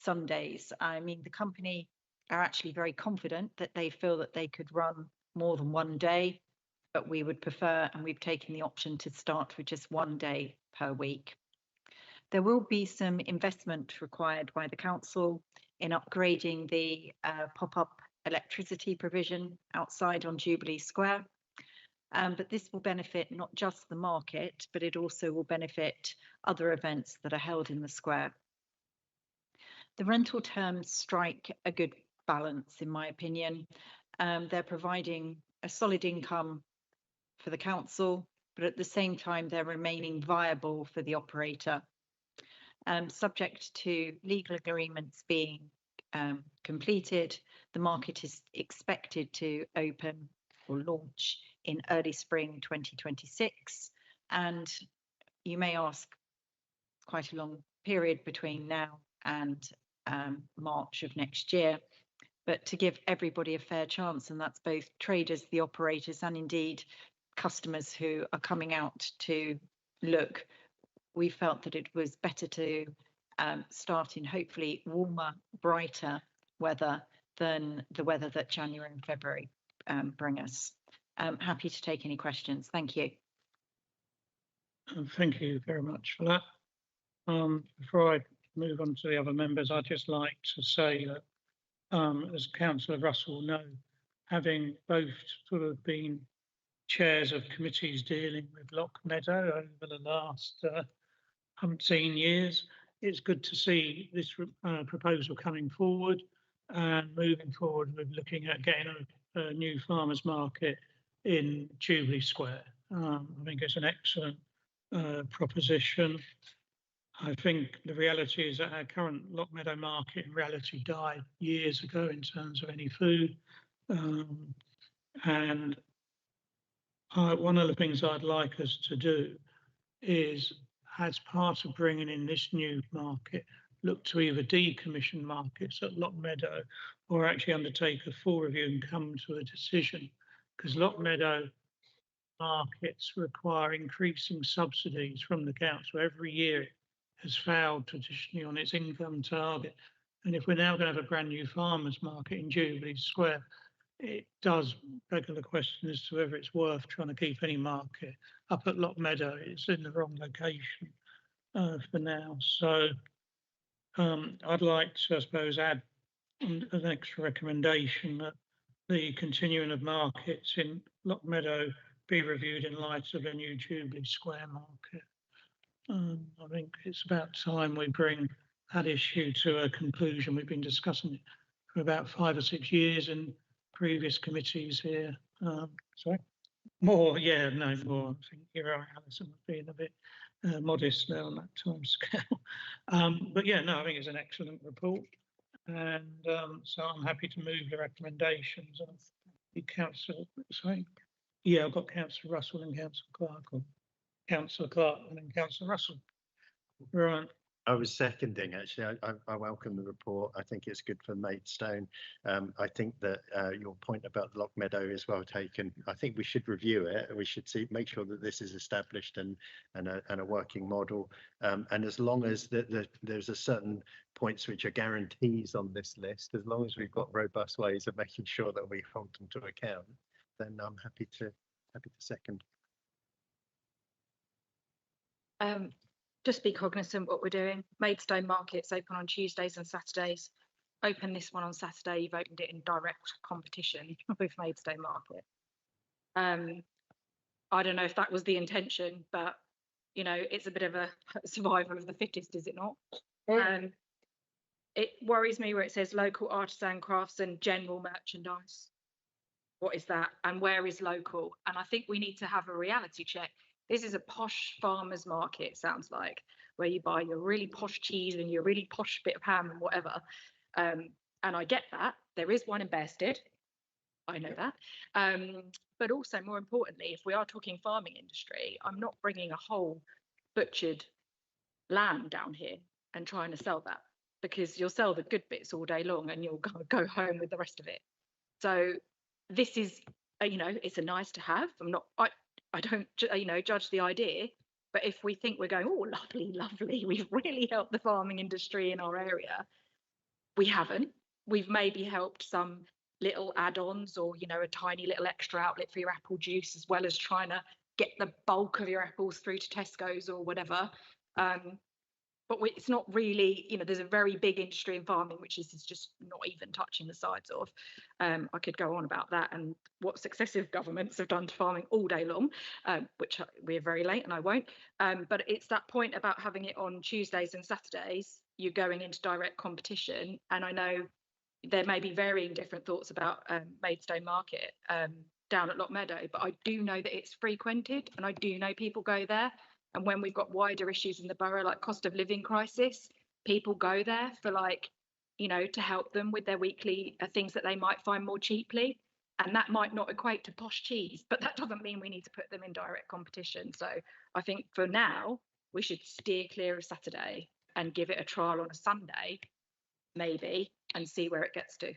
Sundays. I mean, the company are actually very confident that they feel that they could run more than one day, but we would prefer, and we've taken the option to start with just one day per week. There will be some investment required by the council in upgrading the pop-up electricity provision outside on Jubilee Square. But this will benefit not just the market, but it also will benefit other events that are held in the square. The rental terms strike a good balance, in my opinion. They're providing a solid income for the council, but at the same time, they're remaining viable for the operator. Subject to legal agreements being completed, the market is expected to open or launch in early spring 2026. And you may ask, quite a long period between now and March of next year, but to give everybody a fair chance, and that's both traders, the operators, and indeed customers who are coming out to look, we felt that it was better to start in hopefully warmer, brighter weather than the weather that January and February bring us. Happy to take any questions. Thank you. Thank you very much for that. Before I move on to the other members, I'd just like to say that, as Councillor Russell will know, having both sort of been chairs of committees dealing with Loch Meadow over the last 17 years, it's good to see this proposal coming forward and moving forward with looking at getting a new farmers market in Jubilee Square. I think it's an excellent proposition. I think the reality is that our current Loch Meadow market in reality died years ago in terms of any food. And one of the things I'd like us to do is, as part of bringing in this new market, look to either decommission markets at Loch Meadow or actually undertake a full review and come to a decision, because Loch Meadow markets require increasing subsidies from the council. Every year it has failed traditionally on its income target. And if we're now going to have a brand new farmers market in Jubilee Square, it does beg the question as to whether it's worth trying to keep any market up at Loch Meadow. It's in the wrong location for now. So I'd like to, I suppose, add an extra recommendation that the continuing of markets in Loch Meadow be reviewed in light of a new Jubilee Square market. I think it's about time we bring that issue to a conclusion. We've been discussing it for about 5 or 6 years in previous committees here. Sorry? More, yeah, no more. I think you're right, Alison, being a bit modest there on that time scale. But yeah, no, I think it's an excellent report. And so I'm happy to move the recommendations of the council. Sorry? Yeah, I've got Councillor Russell and Councillor Clark, or Councillor Clark and then Councillor Russell. Right. I was seconding, actually. I welcome the report. I think it's good for Maidstone. I think that your point about Loch Meadow is well taken. I think we should review it. We should make sure that this is established and a working model. And as long as there's a certain points which are guarantees on this list, as long as we've got robust ways of making sure that we hold them to account, then I'm happy to second. Just be cognizant what we're doing. Maidstone Market's open on Tuesdays and Saturdays. Open this one on Saturday. You've opened it in direct competition with Maidstone Market. I don't know if that was the intention, but you know, it's a bit of a survival of the fittest, is it not? It worries me where it says local artisan crafts and general merchandise. What is that? And where is local? And I think we need to have a reality check. This is a posh farmers market, it sounds like, where you buy your really posh cheese and your really posh bit of ham and whatever. And I get that. There is one in Bearsted. I know that. But also, more importantly, if we are talking farming industry, I'm not bringing a whole butchered lamb down here and trying to sell that, because you'll sell the good bits all day long and you'll go home with the rest of it. So this is, you know, it's a nice to have. I don't, you know, judge the idea, but if we think we're going, oh, lovely, we've really helped the farming industry in our area, we haven't. We've maybe helped some little add-ons or, you know, a tiny little extra outlet for your apple juice, as well as trying to get the bulk of your apples through to Tesco's or whatever. but it's not really, there's a very big industry in farming, which is just not even touching the sides of. I could go on about that and what successive governments have done to farming all day long, which we're very late and I won't. But it's that point about having it on Tuesdays and Saturdays, you're going into direct competition. And I know there may be varying different thoughts about Maidstone Market down at Lock Meadow, but I do know that it's frequented and I do know people go there. And when we've got wider issues in the borough, like cost of living crisis, people go there for to help them with their weekly things that they might find more cheaply. And that might not equate to posh cheese, but that doesn't mean we need to put them in direct competition. So I think for now, we should steer clear of Saturday and give it a trial on a Sunday, maybe, and see where it gets to.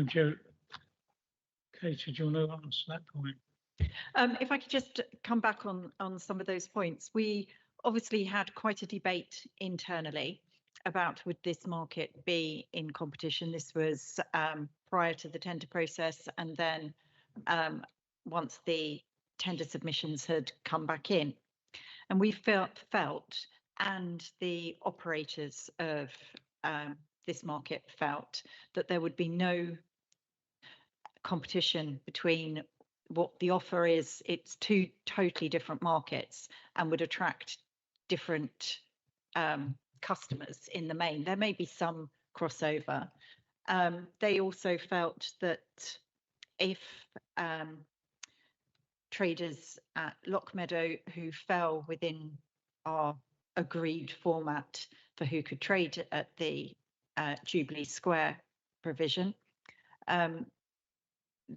Joe, Katie, do you want to answer that point? If I could just come back on some of those points. We obviously had quite a debate internally about would this market be in competition. This was prior to the tender process, and then once the tender submissions had come back in. And we felt and the operators of this market felt that there would be no competition between what the offer is. It's two totally different markets and would attract different customers in the main. There may be some crossover. They also felt that if traders at Lock Meadow who fell within our agreed format for who could trade at the Jubilee Square provision,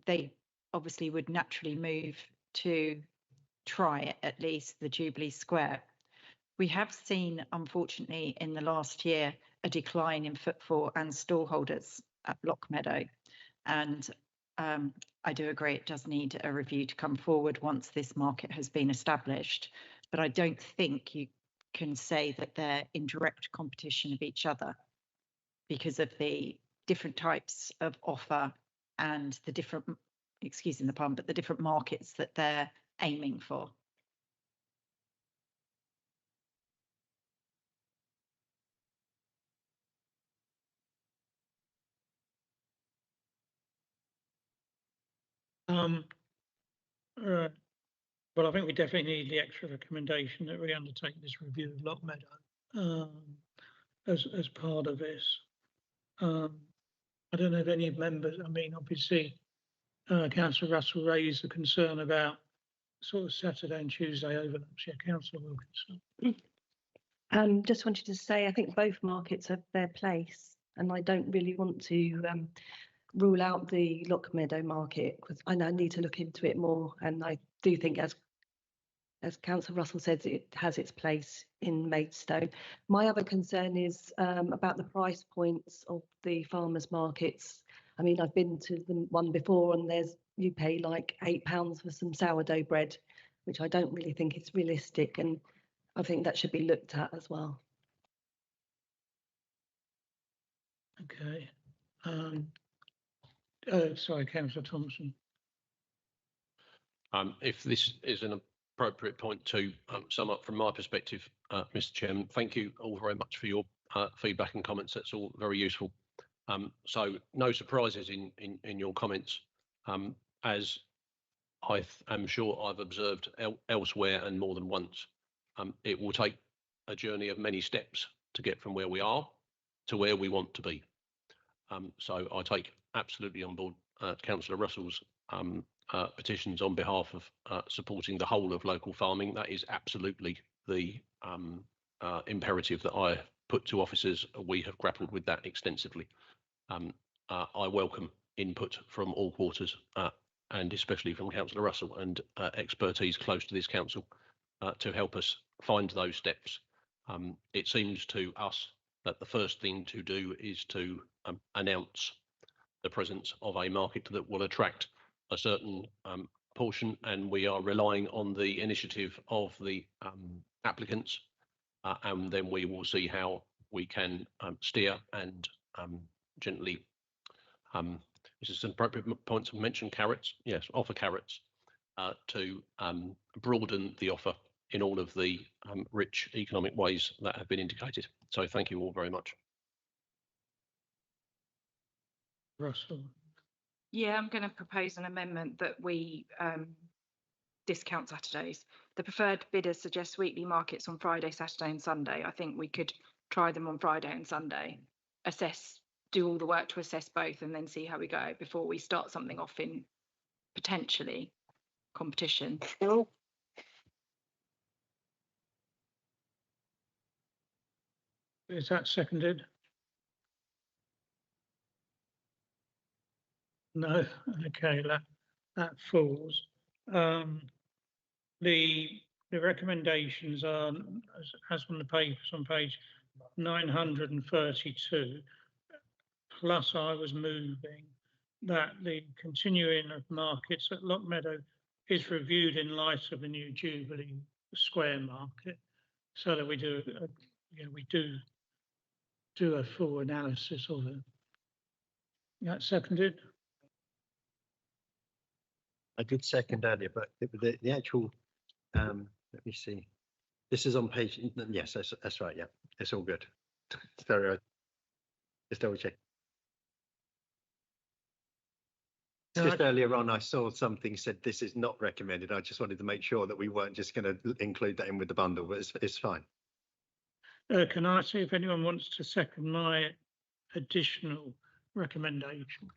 they obviously would naturally move to try at least the Jubilee Square. We have seen, unfortunately, in the last year, a decline in footfall and stallholders at Lock Meadow. And I do agree it does need a review to come forward once this market has been established. But I don't think you can say that they're in direct competition of each other because of the different types of offer and the different, excusing the pun, but the different markets that they're aiming for. Well, I think we definitely need the extra recommendation that we undertake this review of Lock Meadow as part of this. I don't know if any members, obviously, Councillor Russell raised the concern about sort of Saturday and Tuesday overlaps. Yeah, Councillor Wilkinson. Just wanted to say, I think both markets have their place, and I don't really want to rule out the Lock Meadow market because I need to look into it more. And I do think, as Councillor Russell says, it has its place in Maidstone. My other concern is about the price points of the farmers' markets. I've been to the one before, and you pay like £8 for some sourdough bread, which I don't really think is realistic, and I think that should be looked at as well. Okay. Sorry, Councillor Thompson. If this is an appropriate point to sum up from my perspective, Mr. Chairman, thank you all very much for your feedback and comments. That's all very useful. So no surprises in your comments, as I am sure I've observed elsewhere and more than once. It will take a journey of many steps to get from where we are to where we want to be. So I take absolutely on board Councillor Russell's petitions on behalf of supporting the whole of local farming. That is absolutely the imperative that I put to officers. We have grappled with that extensively. I welcome input from all quarters, and especially from Councillor Russell and expertise close to this council to help us find those steps. It seems to us that the first thing to do is to announce the presence of a market that will attract a certain portion, and we are relying on the initiative of the applicants, and then we will see how we can steer and gently, this is an appropriate point to mention carrots, yes, offer carrots to broaden the offer in all of the rich economic ways that have been indicated. So thank you all very much. Russell. Yeah, I'm going to propose an amendment that we discount Saturdays. The preferred bidder suggests weekly markets on Friday, Saturday and Sunday. I think we could try them on Friday and Sunday, do all the work to assess both and then see how we go before we start something off in potentially competition. Is that seconded? No, okay, that falls. The recommendations are, as on the papers on page 932, plus I was moving that the continuing of markets at Lock Meadow is reviewed in light of the new Jubilee Square market, so that we do a full analysis of it. That's seconded. I did second earlier, but the actual, let me see. This is on page, yes, that's right, yeah, it's all good. Sorry, just double check. Just earlier on, I saw something said this is not recommended. I just wanted to make sure that we weren't just going to include that in with the bundle, but it's fine. Can I see if anyone wants to second my additional recommendation?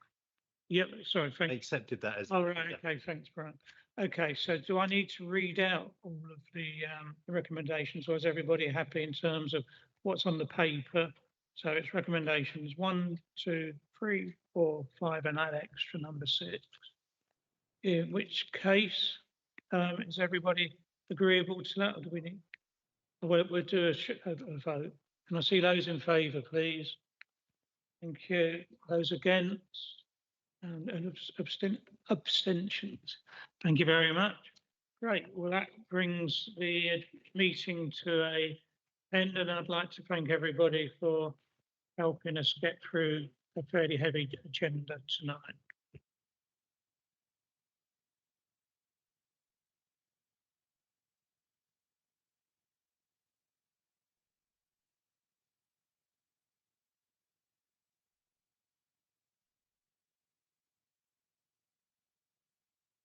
Yep, sorry, thanks. I accepted that as. All right, okay, thanks, Brian. Okay, so do I need to read out all of the recommendations, or is everybody happy in terms of what's on the paper? So it's recommendations 1, 2, 3, 4, 5, and that extra number 6. In which case, is everybody agreeable to that, or do we need? We'll do a vote. Can I see those in favour, please? Thank you. Those against? And abstentions. Thank you very much. Great. Well, that brings the meeting to an end, and I'd like to thank everybody for helping us get through a fairly heavy agenda tonight.